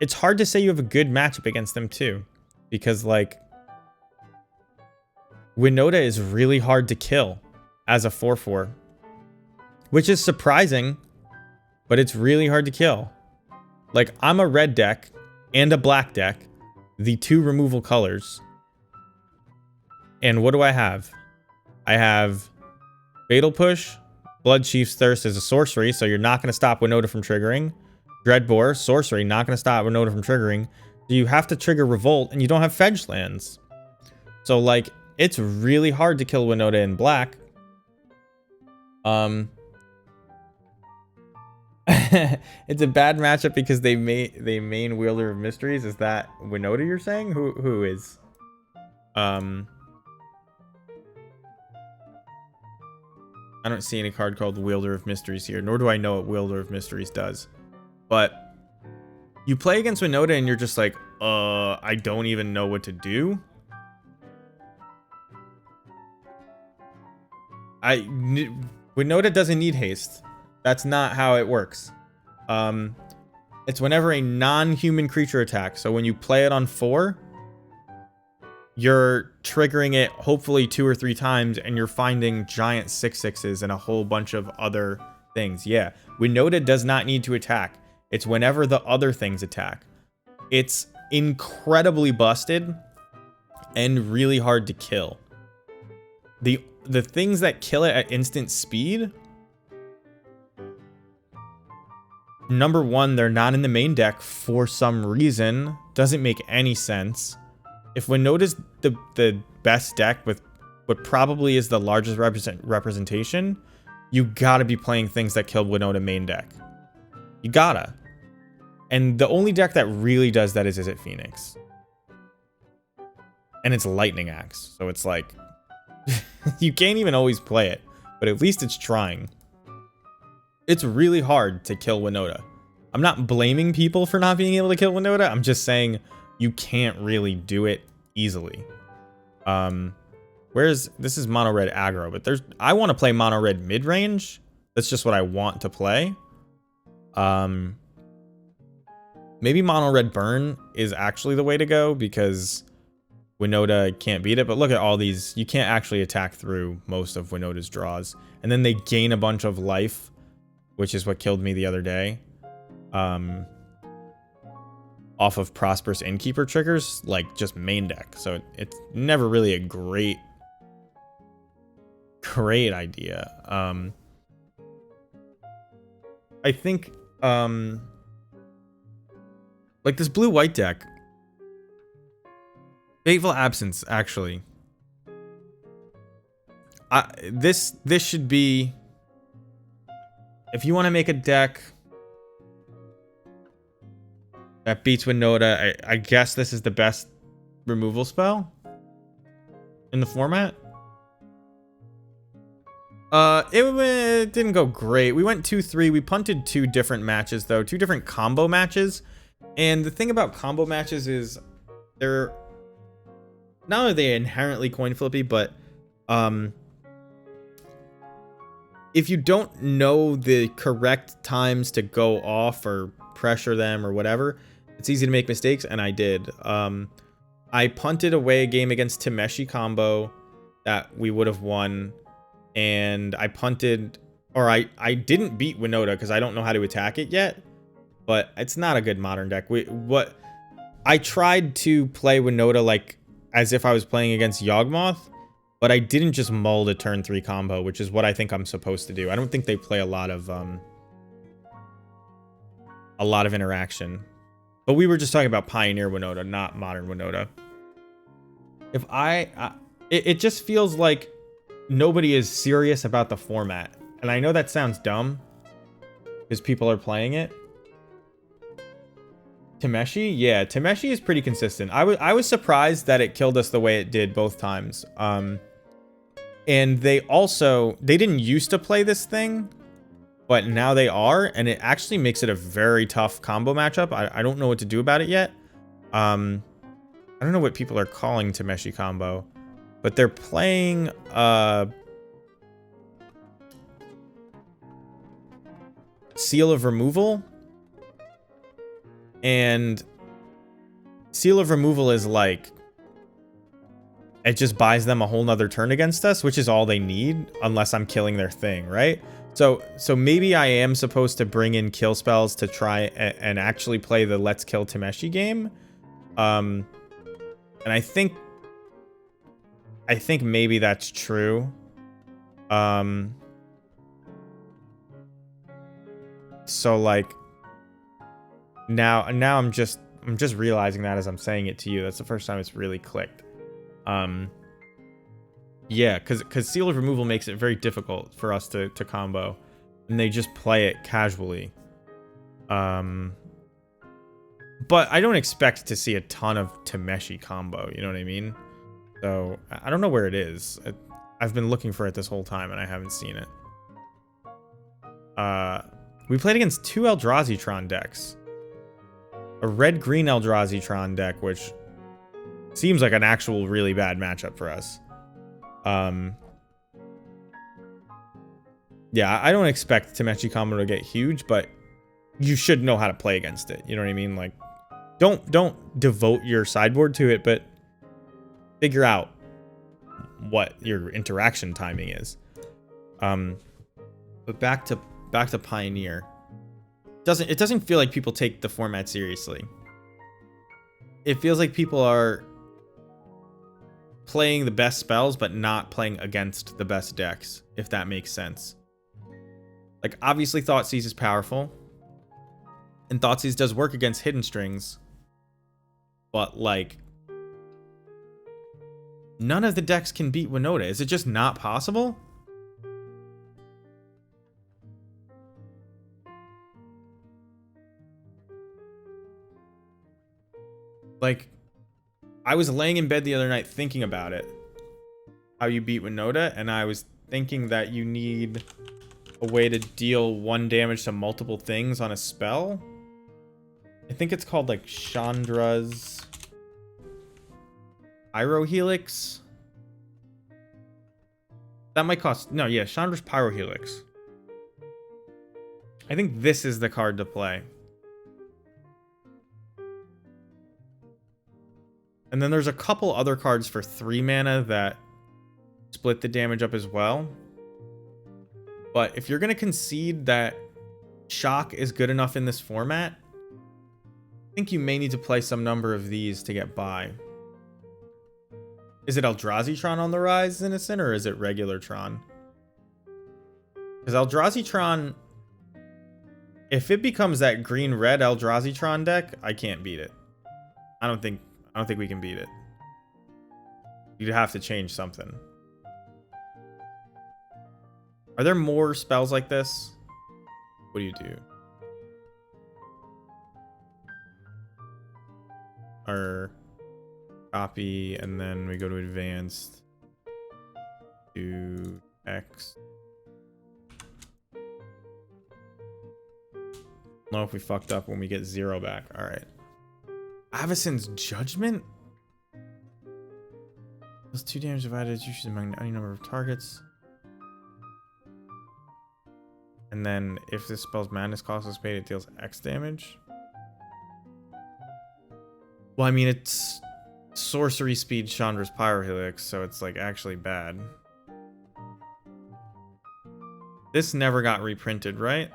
It's hard to say you have a good matchup against them, too. Because, like, Winoda is really hard to kill as a 4/4. Which is surprising, but it's really hard to kill. Like, I'm a red deck and a black deck. The 2 removal colors. And what do I have? I have Fatal Push. Blood Chief's Thirst is a sorcery, so you're not going to stop Winoda from triggering. Dreadbore, sorcery, not going to stop Winoda from triggering. So you have to trigger Revolt, and you don't have fetch lands. So, like, it's really hard to kill Winoda in black. It's a bad matchup because they main Wielder of Mysteries. Is that Winoda you're saying? Who is? I don't see any card called Wielder of Mysteries here, nor do I know what Wielder of Mysteries does. But you play against Winoda and you're just like, I don't even know what to do. Winoda doesn't need haste. That's not how it works. It's whenever a non-human creature attacks. So when you play it on 4, you're triggering it hopefully 2 or 3 times, and you're finding giant 6/6s and a whole bunch of other things. Yeah, Winoda does not need to attack. It's whenever the other things attack. It's incredibly busted and really hard to kill. The things that kill it at instant speed, number 1, they're not in the main deck for some reason. Doesn't make any sense. If Winoda's the best deck with what probably is the largest representation, you gotta be playing things that kill Winoda main deck. You gotta. And the only deck that really does that is it Phoenix? And it's Lightning Axe. So it's like, you can't even always play it, but at least it's trying. It's really hard to kill Winoda. I'm not blaming people for not being able to kill Winoda. I'm just saying you can't really do it easily. This is mono red aggro, but I want to play mono red mid range. That's just what I want to play. Maybe mono red burn is actually the way to go because Winoda can't beat it. But look at all these. You can't actually attack through most of Winoda's draws. And then they gain a bunch of life, which is what killed me the other day. Off of Prosperous Innkeeper triggers, like just main deck. So it's never really a great idea. I think like this blue-white deck, Fateful Absence, actually. This should be, if you want to make a deck that beats Winoda, I guess this is the best removal spell in the format. It didn't go great. We went 2-3. We punted 2 different matches, though. 2 different combo matches. And the thing about combo matches is they're not only are they inherently coin flippy, but if you don't know the correct times to go off or pressure them or whatever, it's easy to make mistakes, and I did. I punted away a game against Tameshi combo that we would have won, and I punted, or I didn't beat Winoda because I don't know how to attack it yet, but it's not a good modern deck. I tried to play Winoda like as if I was playing against Yawgmoth, but I didn't just mull the turn 3 combo, which is what I think I'm supposed to do. I don't think they play a lot of interaction. But we were just talking about Pioneer Winoda, not Modern Winoda. It just feels like nobody is serious about the format. And I know that sounds dumb because people are playing it. Tameshi? Yeah, Tameshi is pretty consistent. I was surprised that it killed us the way it did both times. And they didn't used to play this thing, but now they are, and it actually makes it a very tough combo matchup. I don't know what to do about it yet. I don't know what people are calling Tameshi combo, but they're playing Seal of Removal. And Seal of Removal is like, it just buys them a whole nother turn against us, which is all they need, unless I'm killing their thing, right? So maybe I am supposed to bring in kill spells to try and actually play the Let's Kill Tameshi game. And I think maybe that's true. So like now I'm just realizing that as I'm saying it to you. That's the first time it's really clicked. Yeah, because Seal of Removal makes it very difficult for us to combo, and they just play it casually. But I don't expect to see a ton of Tameshi combo, you know what I mean? So I don't know where it is. I've been looking for it this whole time and I haven't seen it. We played against 2 Eldrazi Tron decks. A red-green Eldrazi Tron deck, which seems like an actual really bad matchup for us. Yeah, I don't expect Tameshi combo to get huge, but you should know how to play against it. You know what I mean? Like, don't devote your sideboard to it, but figure out what your interaction timing is. But back to Pioneer. It doesn't feel like people take the format seriously. It feels like people are playing the best spells, but not playing against the best decks, if that makes sense. Like, obviously Thoughtseize is powerful, and Thoughtseize does work against Hidden Strings, but like, none of the decks can beat Winoda. Is it just not possible? Like, I was laying in bed the other night thinking about it, how you beat Winoda, and I was thinking that you need a way to deal 1 damage to multiple things on a spell. I think it's called like Chandra's Pyrohelix. That might cost... No, yeah, Chandra's Pyrohelix. I think this is the card to play. And then there's a couple other cards for 3 mana that split the damage up as well. But if you're going to concede that Shock is good enough in this format, I think you may need to play some number of these to get by. Is it Eldrazi Tron on the rise, Innocent, or is it regular Tron? Because Eldrazi Tron, if it becomes that green-red Eldrazi Tron deck, I can't beat it. I don't think we can beat it. You'd have to change something. Are there more spells like this? What do you do? Or copy, and then we go to advanced. Do X. I don't know if we fucked up when we get 0 back. All right. Avacyn's Judgment? Does 2 damage divided usually among any number of targets. And then if this spell's madness cost is paid, it deals X damage. Well, I mean, it's sorcery speed Chandra's Pyrohelix, so it's like actually bad. This never got reprinted, right?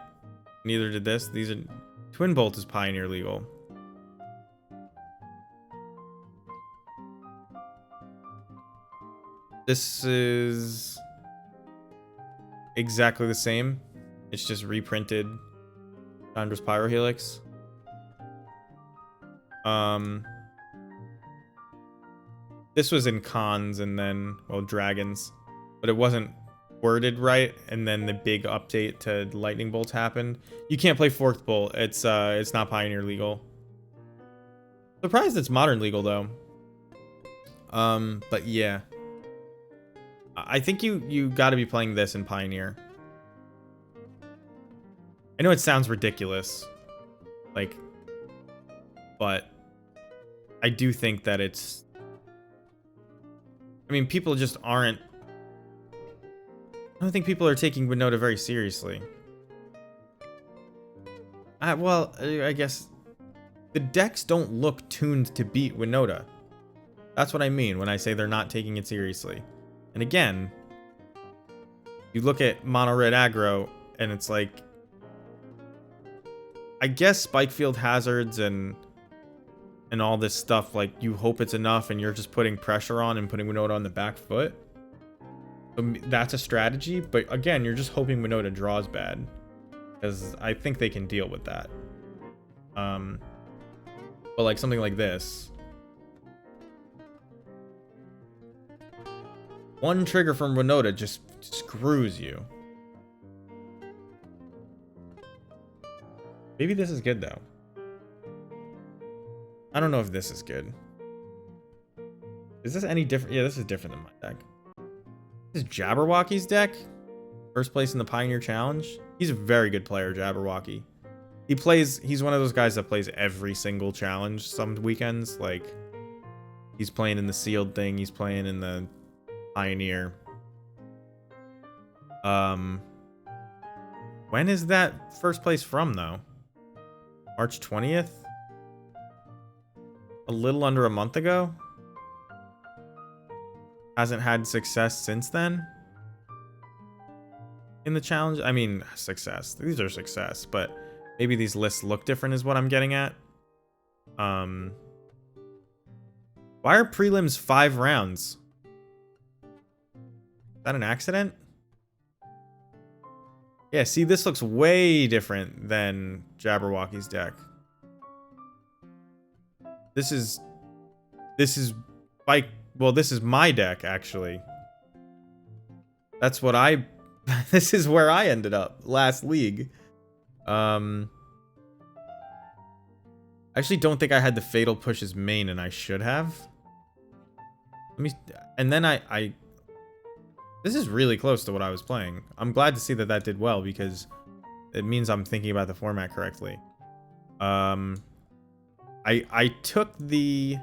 Neither did this. These are... Twin Bolt is Pioneer legal. This is exactly the same. It's just reprinted Chandra's Pyrohelix. This was in cons and then, well, dragons, but it wasn't worded right, and then the big update to lightning bolts happened. You can't play Forked Bolt. It's not Pioneer legal. Surprised it's modern legal though. But yeah, I think you got to be playing this in Pioneer. I know it sounds ridiculous, like, but I do think that it's... I mean, people just aren't... I don't think people are taking Winoda very seriously. Well, I guess the decks don't look tuned to beat Winoda. That's what I mean when I say they're not taking it seriously. And again, you look at mono red aggro, and it's like... I guess Spikefield Hazards and all this stuff, like, you hope it's enough and you're just putting pressure on and putting Winoda on the back foot. So that's a strategy, but again, you're just hoping Winoda draws bad, because I think they can deal with that. But like something like this, one trigger from Winoda just screws you. Maybe this is good though. I don't know if this is good. Is this any different? Yeah, this is different than my deck. This is Jabberwocky's deck. First place in the Pioneer Challenge. He's a very good player, Jabberwocky. He's one of those guys that plays every single challenge some weekends. Like, he's playing in the sealed thing. He's playing in the Pioneer. When is that first place from though? March 20th? A little under a month ago? Hasn't had success since then? In the challenge? I mean, success. These are success, but maybe these lists look different is what I'm getting at. Why are prelims 5 rounds? Is that an accident? Yeah, see, this looks way different than Jabberwocky's deck. This is like, well, this is my deck, actually. That's what this is where I ended up last league. I actually don't think I had the Fatal Push as main, and I should have. And then this is really close to what I was playing. I'm glad to see that did well, because it means I'm thinking about the format correctly. I took the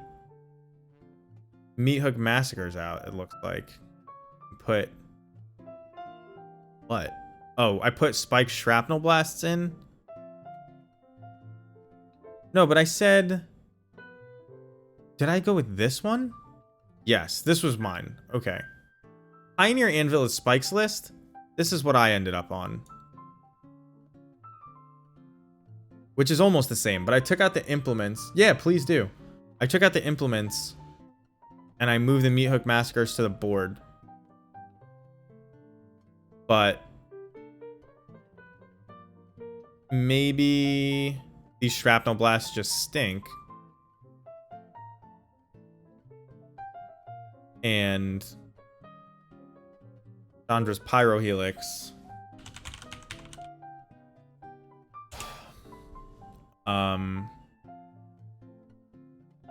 Meat Hook Massacres out, it looks like. Put... What? Oh, I put Spiked Shrapnel Blasts in? No, but I said... Did I go with this one? Yes, this was mine. Okay. Pioneer Anvil is Spike's list. This is what I ended up on. Which is almost the same, but I took out the implements. Yeah, please do. I took out the implements, and I moved the Meat Hook Massacres to the board. But maybe these Shrapnel Blasts just stink. And Chandra's Pyro Helix.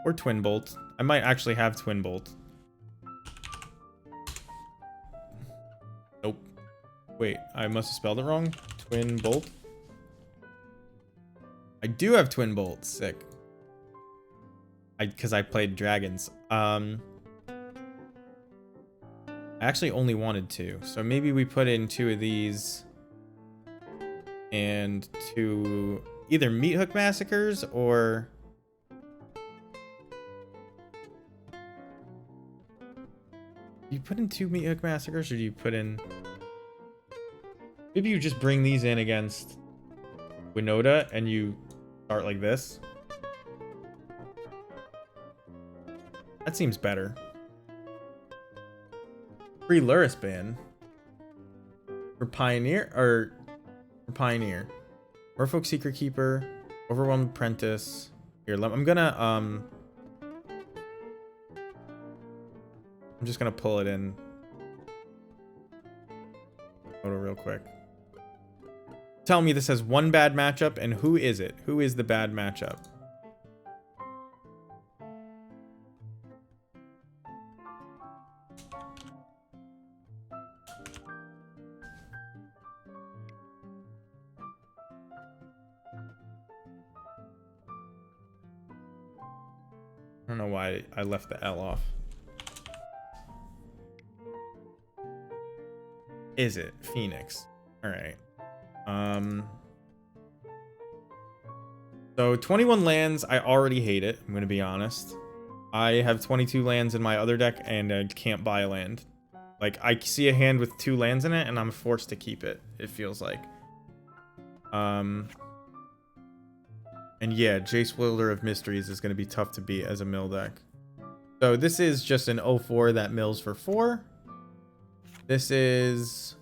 Or Twin Bolt. I might actually have Twin Bolt. Nope. Wait, I must have spelled it wrong. Twin Bolt. I do have Twin Bolt. Sick. Because I played Dragons. I actually only wanted 2. So maybe we put in 2 of these. And 2 either Meat Hook Massacres or... Do you put in 2 Meat Hook Massacres, or do you put in... Maybe you just bring these in against Winoda and you start like this. That seems better. Free Luris ban. For Pioneer, or... For Pioneer. Merfolk Secret Keeper. Overwhelmed Apprentice. Here, I'm gonna, I'm just gonna pull it in. Photo real quick. Tell me this has one bad matchup, and who is it? Who is the bad matchup? I don't know why I left the L off. Is it Phoenix? All right. So 21 lands, I already hate it. I'm gonna be honest. I have 22 lands in my other deck, and I can't buy a land. Like, I see a hand with 2 lands in it, and I'm forced to keep it. It feels like. And yeah, Jace Wielder of Mysteries is gonna be tough to beat as a mill deck. So this is just an 0-4 that mills for 4. This is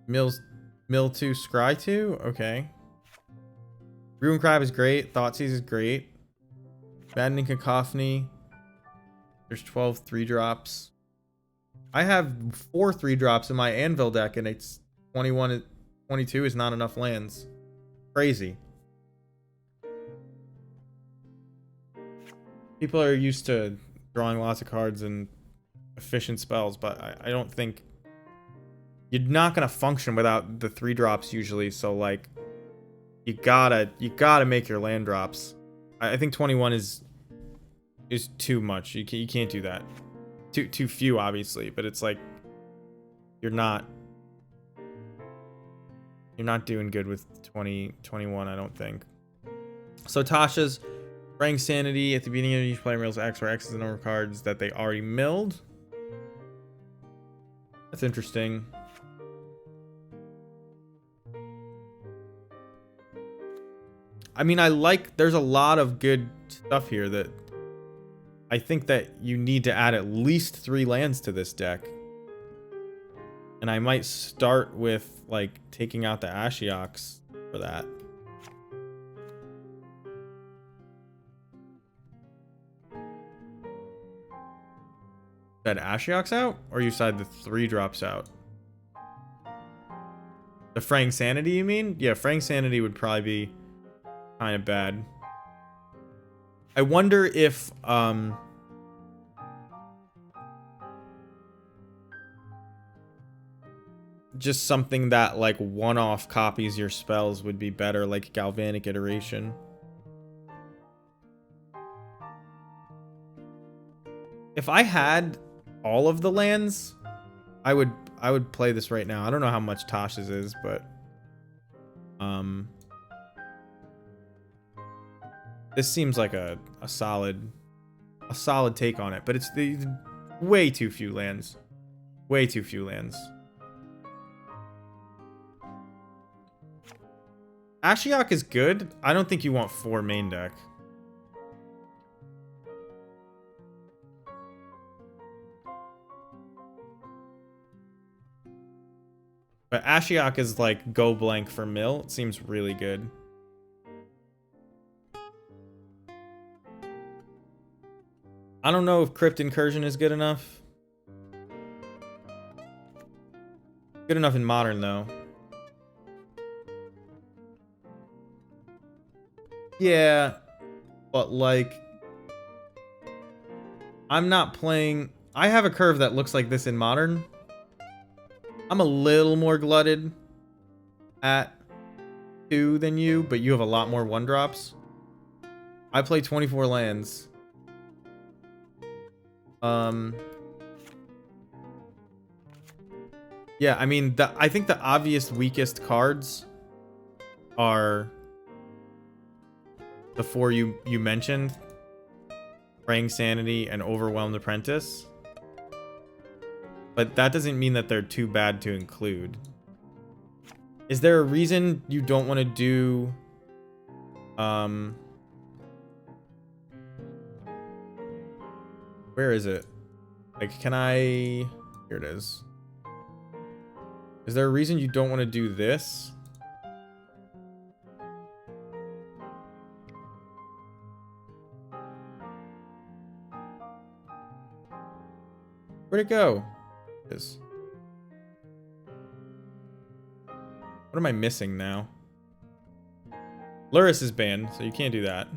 mill 2, scry 2. Okay. Brewing Crab is great. Thoughtseize is great. Maddening Cacophony. There's 12 3-drops. I have 4 3-drops in my Anvil deck, and it's 21. 22 is not enough lands. Crazy. People are used to drawing lots of cards and efficient spells, but I don't think you're not gonna function without the 3-drops usually. So like, you gotta make your land drops. I think 21 is too much. You can't do that. Too few, obviously, but it's like you're not doing good with 21. I don't think. So Tasha's Frank Sanity at the beginning of each player mills X, where X is the number of cards that they already milled. That's interesting. I mean, there's a lot of good stuff here that I think that you need to add at least 3 lands to this deck. And I might start with, like, taking out the Ashioks for that. That Ashioks out? Or you side the 3-drops out? The Frank Sanity, you mean? Yeah, Frank Sanity would probably be kind of bad. I wonder if just something that like one-off copies your spells would be better, like Galvanic Iteration. If I had all of the lands, I would play this right now. I don't know how much Tosh's is, but this seems like a solid take on it, but it's way too few lands. Way too few lands. Ashiok is good. I don't think you want 4 main deck. But Ashiok is like go blank for mill. It seems really good. I don't know if Crypt Incursion is good enough. Good enough in Modern, though. Yeah, but like... I'm not playing... I have a curve that looks like this in Modern. I'm a little more glutted at 2 than you, but you have a lot more 1-drops. I play 24 lands. Yeah, I mean, I think the obvious weakest cards are the 4 you mentioned. Praying Sanity and Overwhelmed Apprentice. But that doesn't mean that they're too bad to include. Is there a reason you don't want to do... Where is it? Like, can I... Here it is. Is there a reason you don't want to do this? Where'd it go? What am I missing now? Luris is banned, so you can't do that.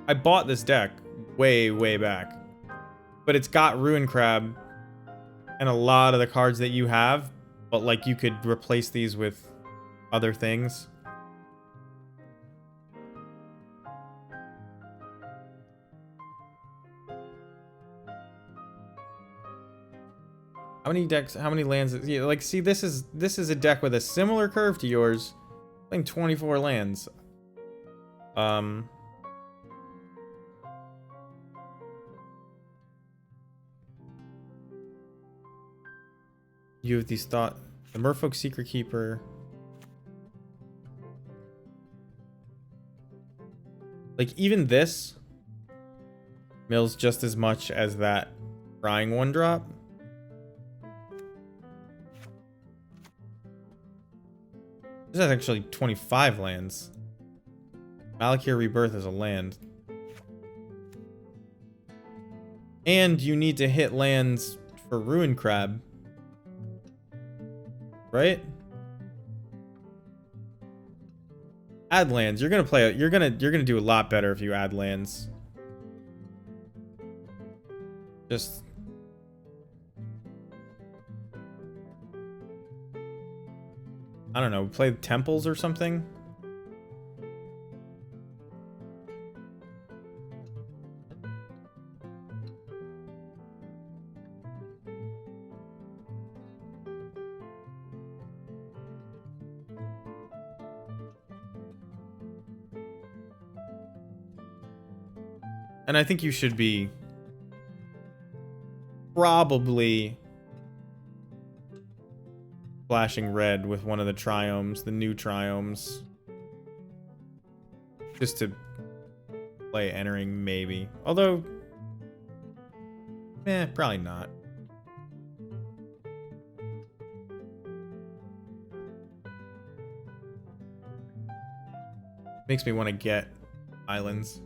I bought this deck way, way back. But it's got Ruin Crab and a lot of the cards that you have. But, like, you could replace these with other things. How many decks, how many lands? Yeah, like, see, this is a deck with a similar curve to yours. Playing 24 lands. You have these thought... The Merfolk Secret Keeper. Like, even this mills just as much as that Crying 1-drop. This is actually 25 lands. Malakir Rebirth is a land. And you need to hit lands for Ruin Crab. Right? Add lands. You're gonna play. You're gonna do a lot better if you add lands. Just. I don't know. Play temples or something. And I think you should be probably flashing red with one of the triomes, the new triomes. Just to play entering, maybe. Although, probably not. Makes me want to get islands.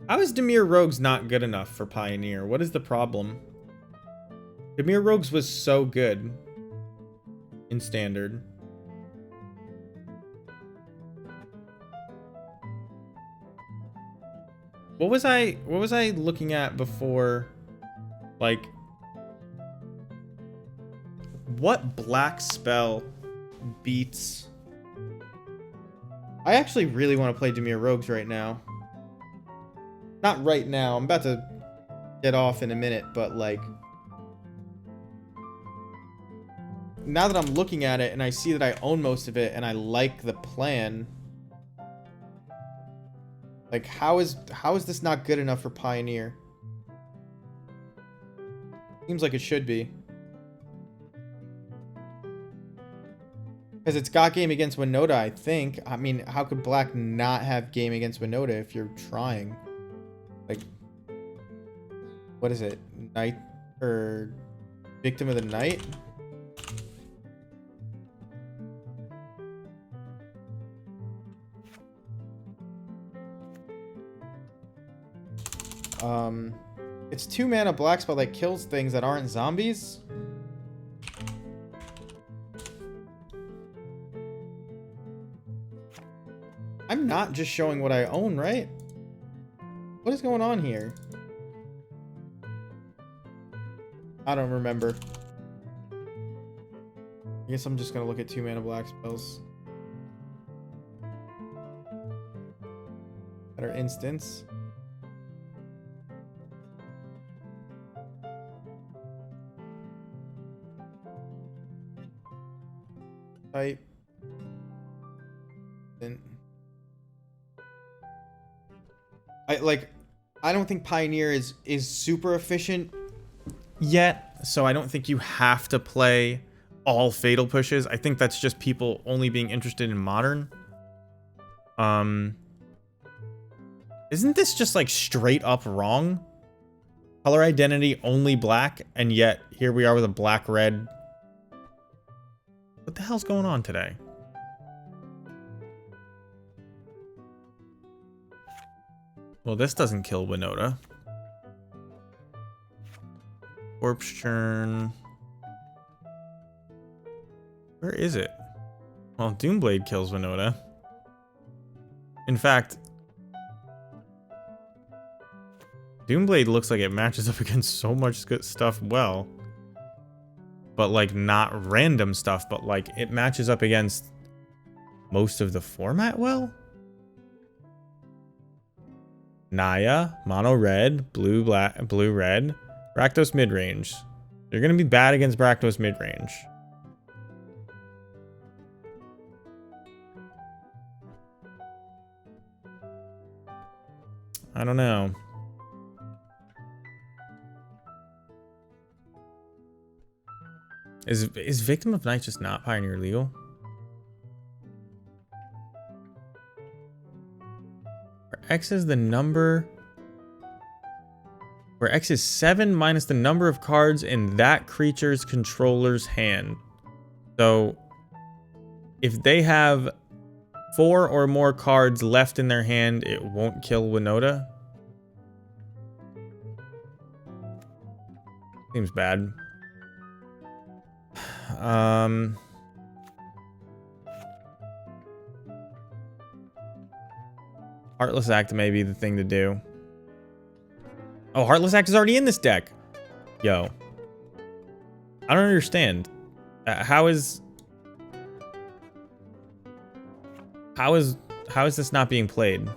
How is Dimir Rogues not good enough for Pioneer? What is the problem? Dimir Rogues was so good in Standard. What was I looking at before? Like, what black spell beats? I actually really want to play Dimir Rogues right now. Not right now. I'm about to get off in a minute, but like now that I'm looking at it and I see that I own most of it and I like the plan, like how is this not good enough for Pioneer? Seems like it should be. Because it's got game against Winoda, I think. I mean, how could Black not have game against Winoda if you're trying? Like, what is it? Night or Victim of the Night? It's 2 mana black spell that kills things that aren't zombies. I'm not just showing what I own, right? What is going on here? I don't remember. I guess I'm just gonna look at 2 mana black spells that are instants. Type. Then I don't think Pioneer is super efficient yet, so I don't think you have to play all fatal pushes. I think that's just people only being interested in modern. Isn't this just like straight up wrong? Color identity only black, and yet here we are with a black red. What the hell's going on today? Well, this doesn't kill Winoda. Corpse Churn. Where is it? Well, Doomblade kills Winoda. In fact, Doomblade looks like it matches up against so much good stuff well. But like not random stuff, but like it matches up against most of the format well. Naya, mono red, blue black, blue red, Rakdos midrange. You're gonna be bad against Rakdos midrange. I don't know. Is Victim of Night just not Pioneer legal? Where X is the number... Where X is 7 minus the number of cards in that creature's controller's hand. So, if they have 4 or more cards left in their hand, it won't kill Winoda. Seems bad. Heartless Act may be the thing to do. Oh, Heartless Act is already in this deck. Yo. I don't understand. How is this not being played?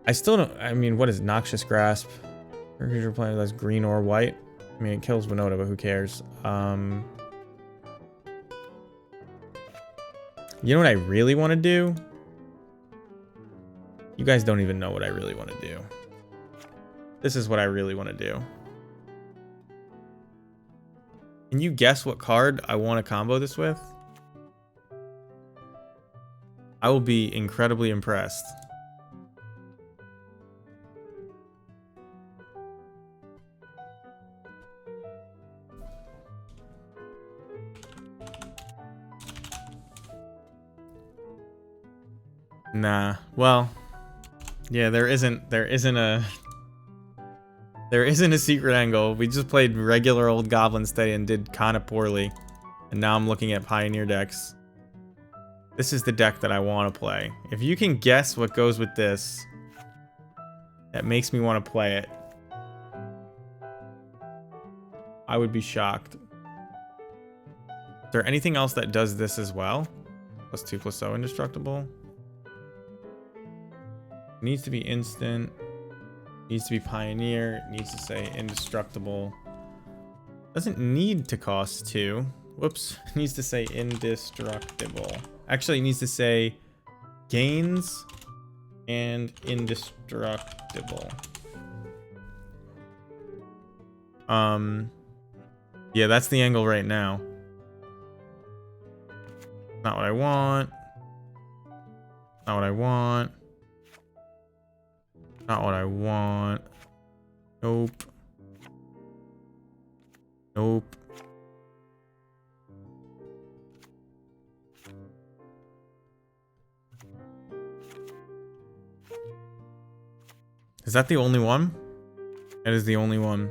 I still don't... I mean, what is Noxious Grasp? Creature player that's green or white. I mean, it kills Winoda, but who cares? You know what I really want to do? You guys don't even know what I really want to do. This is what I really want to do. Can you guess what card I want to combo this with? I will be incredibly impressed. Nah, well, yeah, there isn't a secret angle. We just played regular old Goblins today and did kind of poorly. And now I'm looking at Pioneer decks. This is the deck that I want to play. If you can guess what goes with this, that makes me want to play it. I would be shocked. there anything else that does this as well? +2/+0 indestructible. Needs to be instant. Needs to be pioneer. Needs to say indestructible. Doesn't need to cost 2. Whoops. Needs to say indestructible. Actually, it needs to say gains and indestructible. Yeah, that's the angle right now. Not what I want. Not what I want. Not what I want. Nope. Nope. Is that the only one? That is the only one.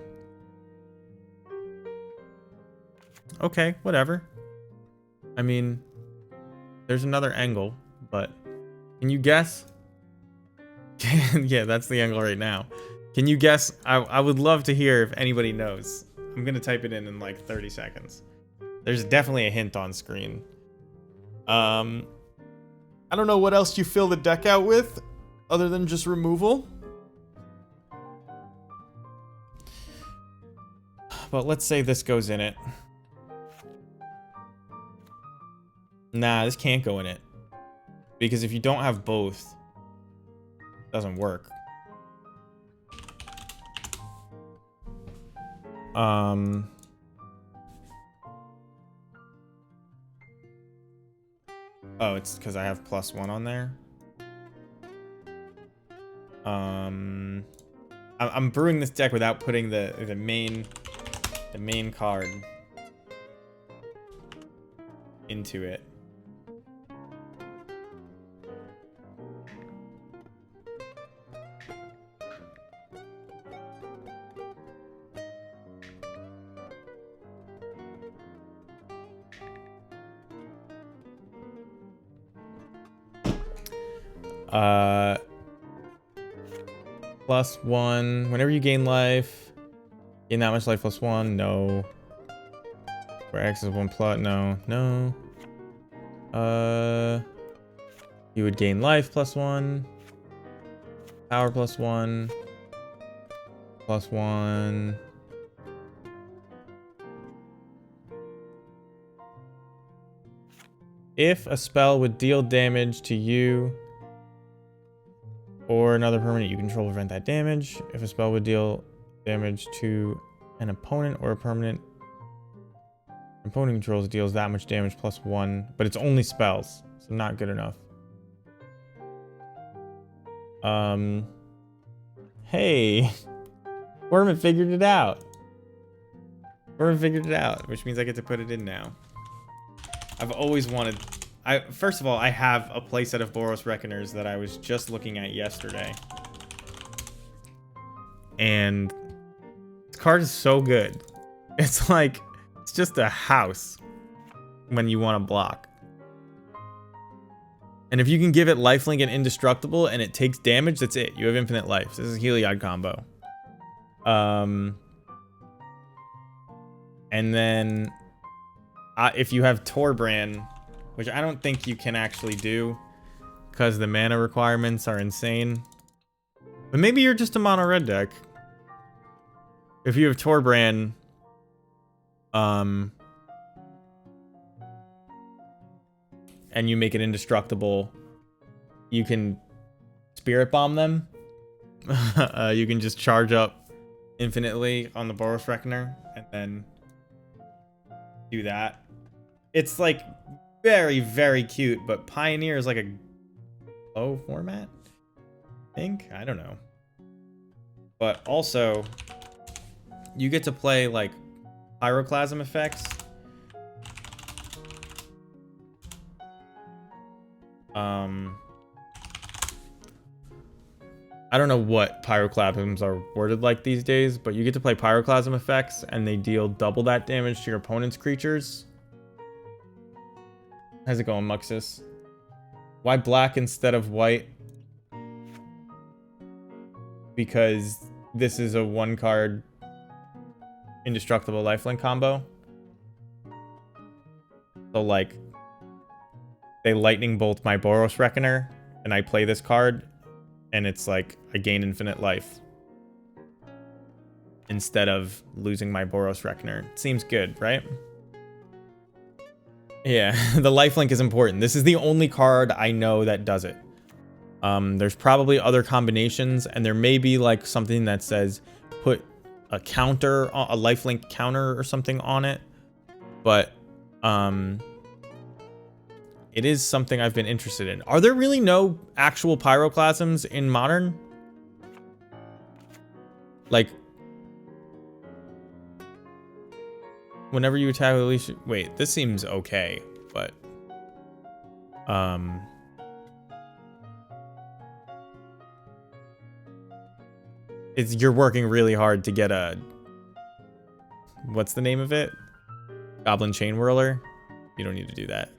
Okay, whatever. I mean, there's another angle, but can you guess? Yeah, that's the angle right now. Can you guess? I would love to hear if anybody knows. I'm gonna type it in like 30 seconds. There's definitely a hint on screen. I don't know what else you fill the deck out with other than just removal. But let's say this goes in it. Nah, this can't go in it. Because if you don't have both, it doesn't work. Oh, it's because I have +1 on there. I'm brewing this deck without putting the main card into it. +1. Whenever you gain life, gain that much life +1. No. Where X is 1 plot. No. No. You would gain life +1. Power +1. +1. If a spell would deal damage to you or another permanent you control, prevent that damage. If a spell would deal damage to an opponent or a permanent opponent controls, deals that much damage +1, but it's only spells, so not good enough. Hey, Wormit figured it out. Wormit figured it out, which means I get to put it in now. I've always wanted. First of all, I have a playset of Boros Reckoners that I was just looking at yesterday. And this card is so good. It's like, it's just a house when you want to block. And if you can give it lifelink and indestructible and it takes damage, that's it. You have infinite life. This is a Heliod combo. And then if you have Torbrand, which I don't think you can actually do because the mana requirements are insane. But maybe you're just a mono red deck. If you have Torbrand, and you make it indestructible, you can Spirit Bomb them. You can just charge up infinitely on the Boros Reckoner and then do that. It's like very, very cute, but Pioneer is like a low format, I think. I don't know. But also, you get to play like Pyroclasm effects. I don't know what Pyroclasms are worded like these days, but you get to play Pyroclasm effects and they deal double that damage to your opponent's creatures. How's it going, Muxus? Why black instead of white? Because this is a 1-card indestructible lifelink combo. So like, they lightning bolt my Boros Reckoner, and I play this card, and it's like I gain infinite life instead of losing my Boros Reckoner. Seems good, right? Yeah, the lifelink is important. This is the only card I know that does it. There's probably other combinations, and there may be like something that says put a counter, a lifelink counter or something on it, but it is something I've been interested in. Are there really no actual pyroclasms in Modern? Like, whenever you attack with leash... Wait, this seems okay, but... You're working really hard to get a... What's the name of it? Goblin Chain Whirler? You don't need to do that.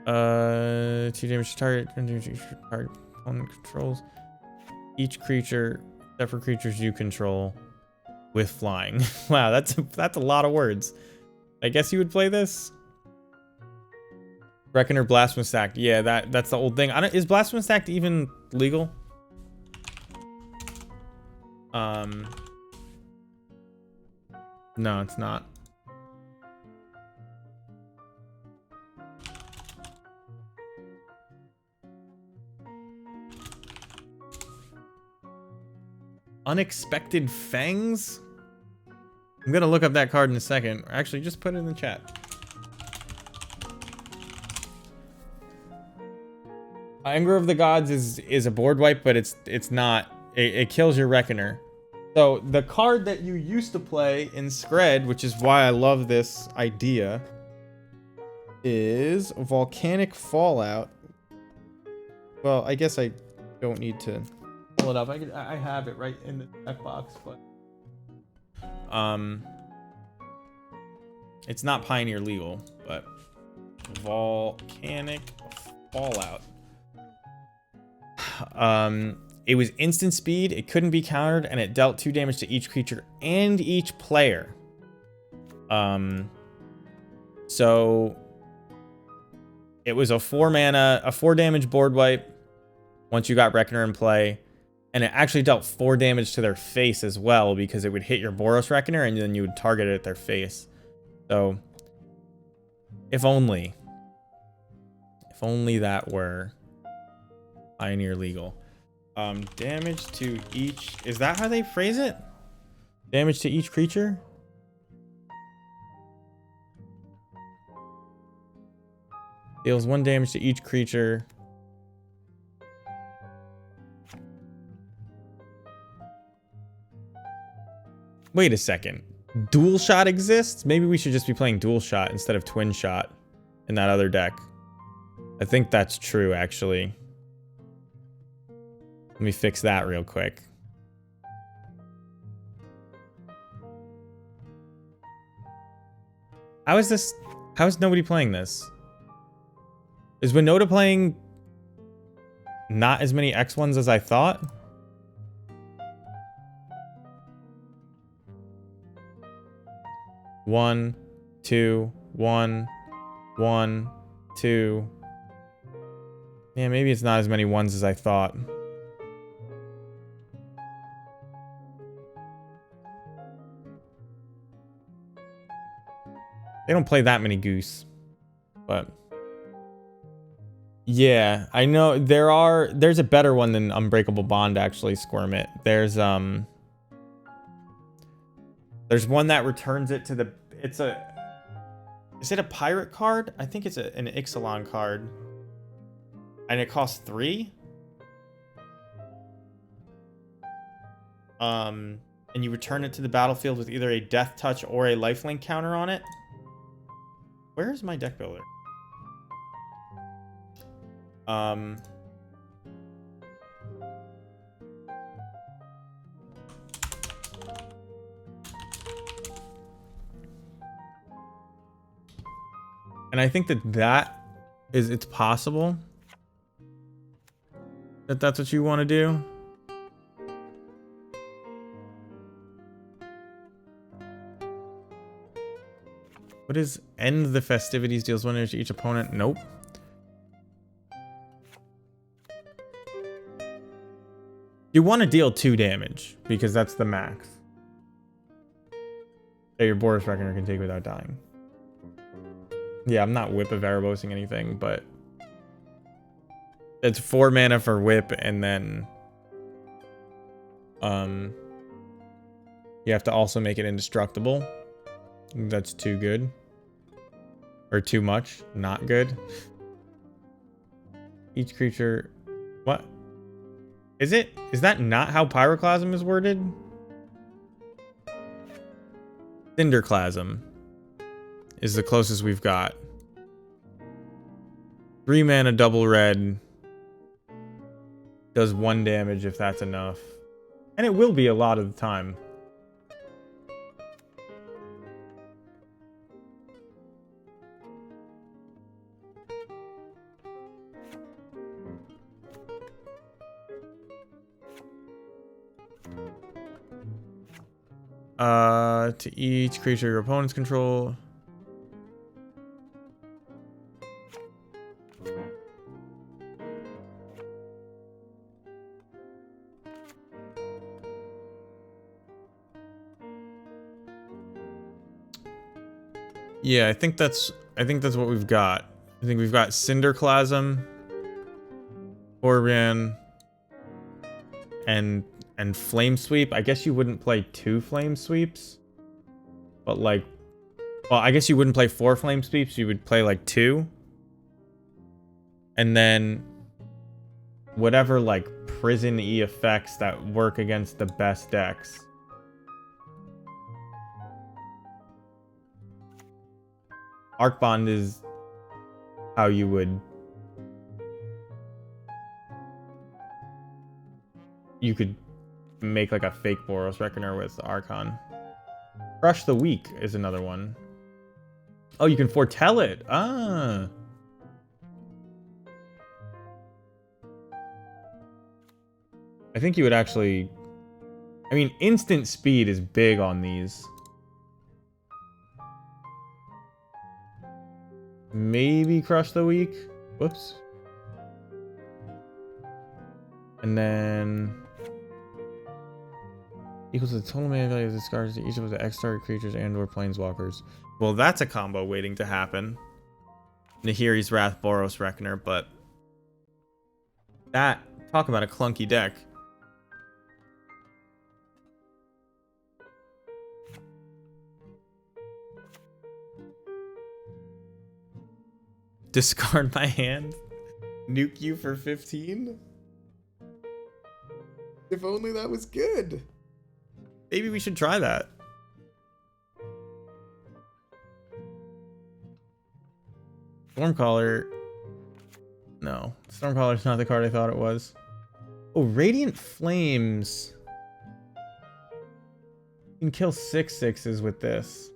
2 damage to target. Target opponent controls. Each creature, except for creatures you control, with flying. Wow, that's a lot of words. I guess you would play this. Reckoner Blasphemous Act. Yeah, that's the old thing. Is Blasphemous Act even legal? No, it's not. Unexpected Fangs? I'm gonna look up that card in a second. Actually, just put it in the chat. Anger of the Gods is a board wipe, but it's not. It kills your Reckoner. So the card that you used to play in Scred, which is why I love this idea, is Volcanic Fallout. Well, I guess I don't need to pull it up. I have it right in the checkbox, but it's not Pioneer legal, but Volcanic Fallout. It was instant speed, it couldn't be countered, and it dealt 2 damage to each creature and each player. So it was a 4 mana, a 4 damage board wipe once you got Reckoner in play, and it actually dealt 4 damage to their face as well, because it would hit your Boros Reckoner and then you would target it at their face. So if only that were Pioneer legal. Damage to each... Is that how they phrase it? Damage to each creature? Deals 1 damage to each creature. Wait a second. Dual Shot exists? Maybe we should just be playing Dual Shot instead of Twin Shot in that other deck. I think that's true, actually. Let me fix that real quick. How is nobody playing this? Is Winoda playing not as many X1s as I thought? One, two, one, 2. Yeah, maybe it's not as many ones as I thought. They don't play that many Goose, but yeah, I know there's a better one than Unbreakable Bond, actually, Squirmit. There's one that returns it to the, is it a pirate card? I think it's an Ixalan card. And it costs 3. And you return it to the battlefield with either a Death Touch or a lifelink counter on it. Where is my deck builder? And I think it's possible that that's what you want to do. What is end the festivities? Deals 1 damage to each opponent. Nope. You want to deal 2 damage because that's the max that your Boros Reckoner can take without dying. Yeah, I'm not Whip of Erebosing anything, but it's 4 mana for Whip, and then you have to also make it indestructible. That's too good. Or too much. Not good. Each creature... What? Is it? Is that not how Pyroclasm is worded? Cinderclasm is the closest we've got. 3 mana, double red. Does 1 damage if that's enough. And it will be a lot of the time. To each creature your opponents control. Yeah, I think that's what we've got. I think we've got Cinderclasm, Orban, and Flame Sweep. I guess you wouldn't play 2 Flame Sweeps. But like, well, I guess you wouldn't play 4 Flame Sweeps, you would play like 2. And then whatever like prison-y effects that work against the best decks. Arc Bond is how you would... You could make like a fake Boros Reckoner with Archon. Crush the Weak is another one. Oh, you can foretell it. Ah. I think you would actually... I mean, instant speed is big on these. Maybe Crush the Weak. Whoops. And then... Equals the total mana value of the cards to each of the X target creatures and or planeswalkers. Well, that's a combo waiting to happen. Nahiri's Wrath, Boros Reckoner, but... That... Talk about a clunky deck. Discard my hand? Nuke you for 15? If only that was good. Maybe we should try that. Stormcaller. No. Stormcaller's not the card I thought it was. Oh, Radiant Flames. You can kill 6/6s with this.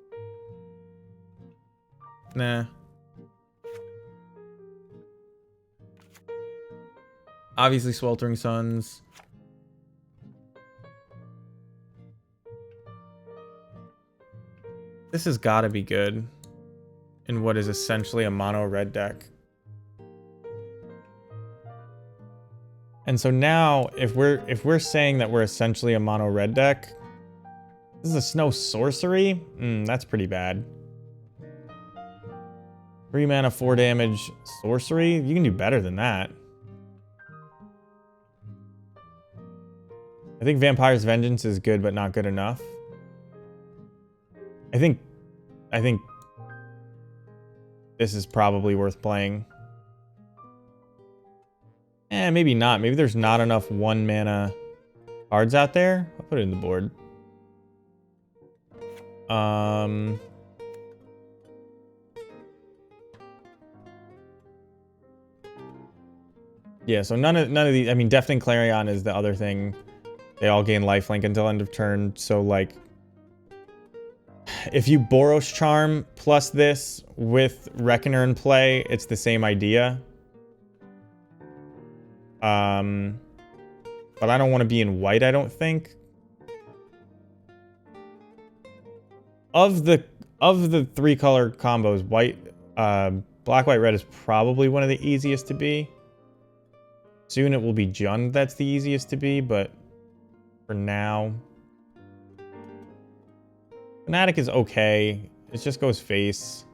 Nah. Obviously, Sweltering Suns. This has got to be good in what is essentially a mono red deck. And so now, if we're saying that we're essentially a mono red deck, this is a Snow Sorcery. That's pretty bad. 3 mana, 4 damage sorcery. You can do better than that. I think Vampire's Vengeance is good, but not good enough. I think this is probably worth playing. Maybe not. Maybe there's not enough 1 mana cards out there. I'll put it in the board. Yeah, so none of these. I mean, Deafening Clarion is the other thing. They all gain lifelink until end of turn. So like, if you Boros Charm plus this with Reckoner in play, it's the same idea. But I don't want to be in white, I don't think. Of the of the 3-color combos, black, white, red is probably one of the easiest to be. Soon it will be Jund that's the easiest to be, but for now, Fnatic is okay. It just goes face.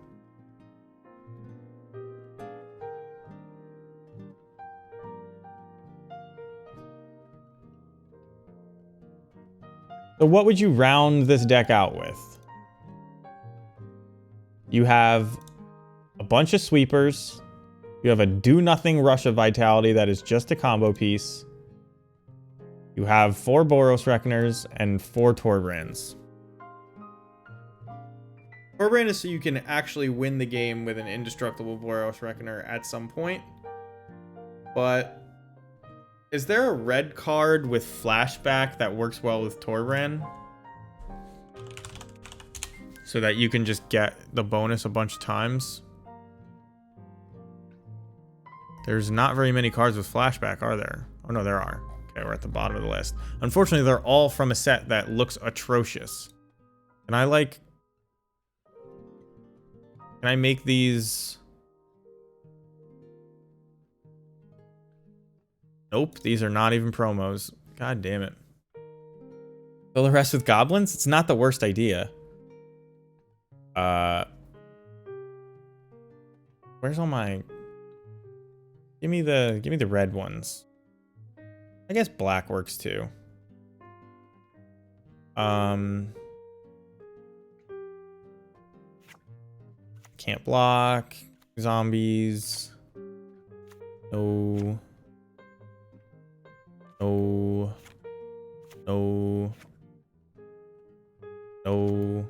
So what would you round this deck out with? You have a bunch of sweepers. You have a do-nothing Rush of Vitality that is just a combo piece. You have 4 Boros Reckoners and 4 Torbrands. Torbrand is so you can actually win the game with an indestructible Boros Reckoner at some point. But is there a red card with flashback that works well with Torbrand? So that you can just get the bonus a bunch of times? There's not very many cards with flashback, are there? Oh no, there are. Okay, we're at the bottom of the list. Unfortunately, they're all from a set that looks atrocious. Can I make these? Nope, these are not even promos. God damn it. Fill the rest with goblins? It's not the worst idea. Where's all my... Give me the red ones. I guess black works too. Can't block. Zombies. No. No. No. No.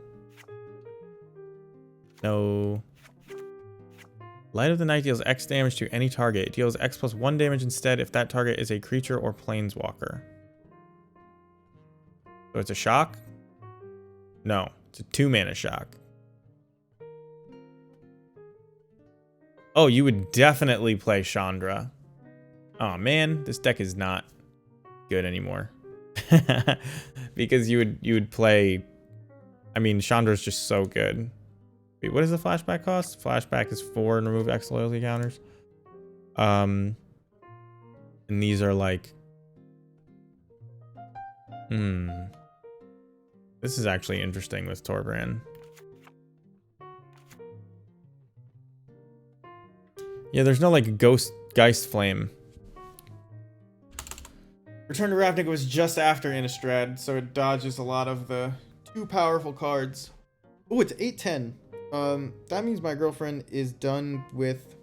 No. Light of the Night deals X damage to any target. It deals X plus 1 damage instead if that target is a creature or planeswalker. So it's a shock? No, it's a 2-mana shock. Oh, you would definitely play Chandra. Oh man, this deck is not good anymore. Because you would play... I mean, Chandra's just so good. Wait, what does the flashback cost? Flashback is 4 and remove X loyalty counters. And these are like... This is actually interesting with Torbrand. Yeah, there's no like Geist Flame. Return to Ravnica was just after Innistrad, so it dodges a lot of the too powerful cards. Oh, it's 8:10. That means my girlfriend is done with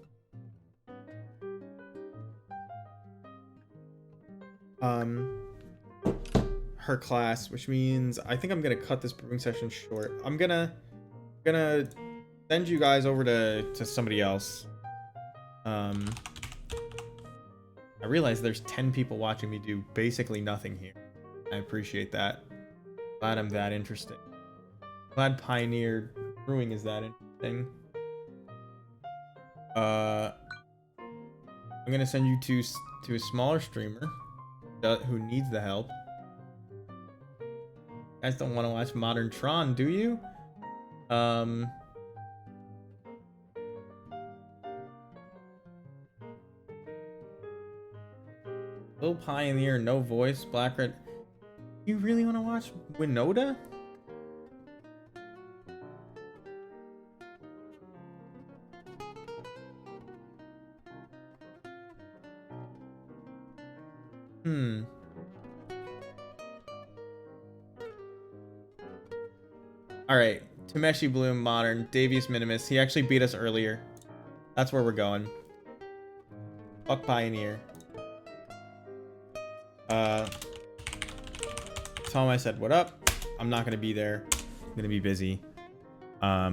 her class, which means I think I'm gonna cut this brewing session short. I'm gonna send you guys over to somebody else. I realize there's 10 people watching me do basically nothing here. I appreciate that. Glad I'm that interesting. Glad Pioneer Brewing is that interesting. I'm gonna send you to a smaller streamer who needs the help. You guys don't want to watch Modern Tron, do you? Little Pioneer, no voice, Black Red. You really want to watch Winoda? Alright, Tameshi Bloom, Modern, Davius Minimus. He actually beat us earlier. That's where we're going. Fuck Pioneer. Tell him I said, what up? I'm not gonna be there. I'm gonna be busy. I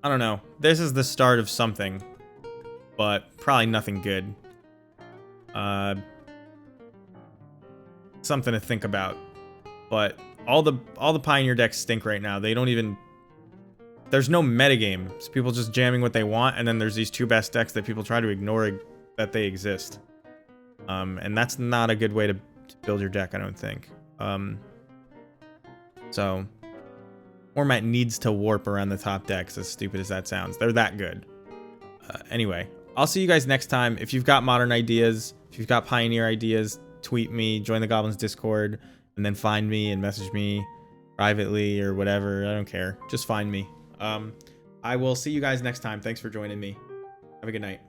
don't know. This is the start of something, but probably nothing good. Something to think about. But all the Pioneer decks stink right now. They don't even... There's no metagame. It's people just jamming what they want, and then there's these 2 best decks that people try to ignore that they exist. And that's not a good way to build your deck, I don't think. So format needs to warp around the top decks, as stupid as that sounds. They're that good. Anyway, I'll see you guys next time. If you've got Modern ideas, if you've got Pioneer ideas, tweet me, join the Goblins Discord, and then find me and message me privately or whatever. I don't care. Just find me. I will see you guys next time. Thanks for joining me. Have a good night.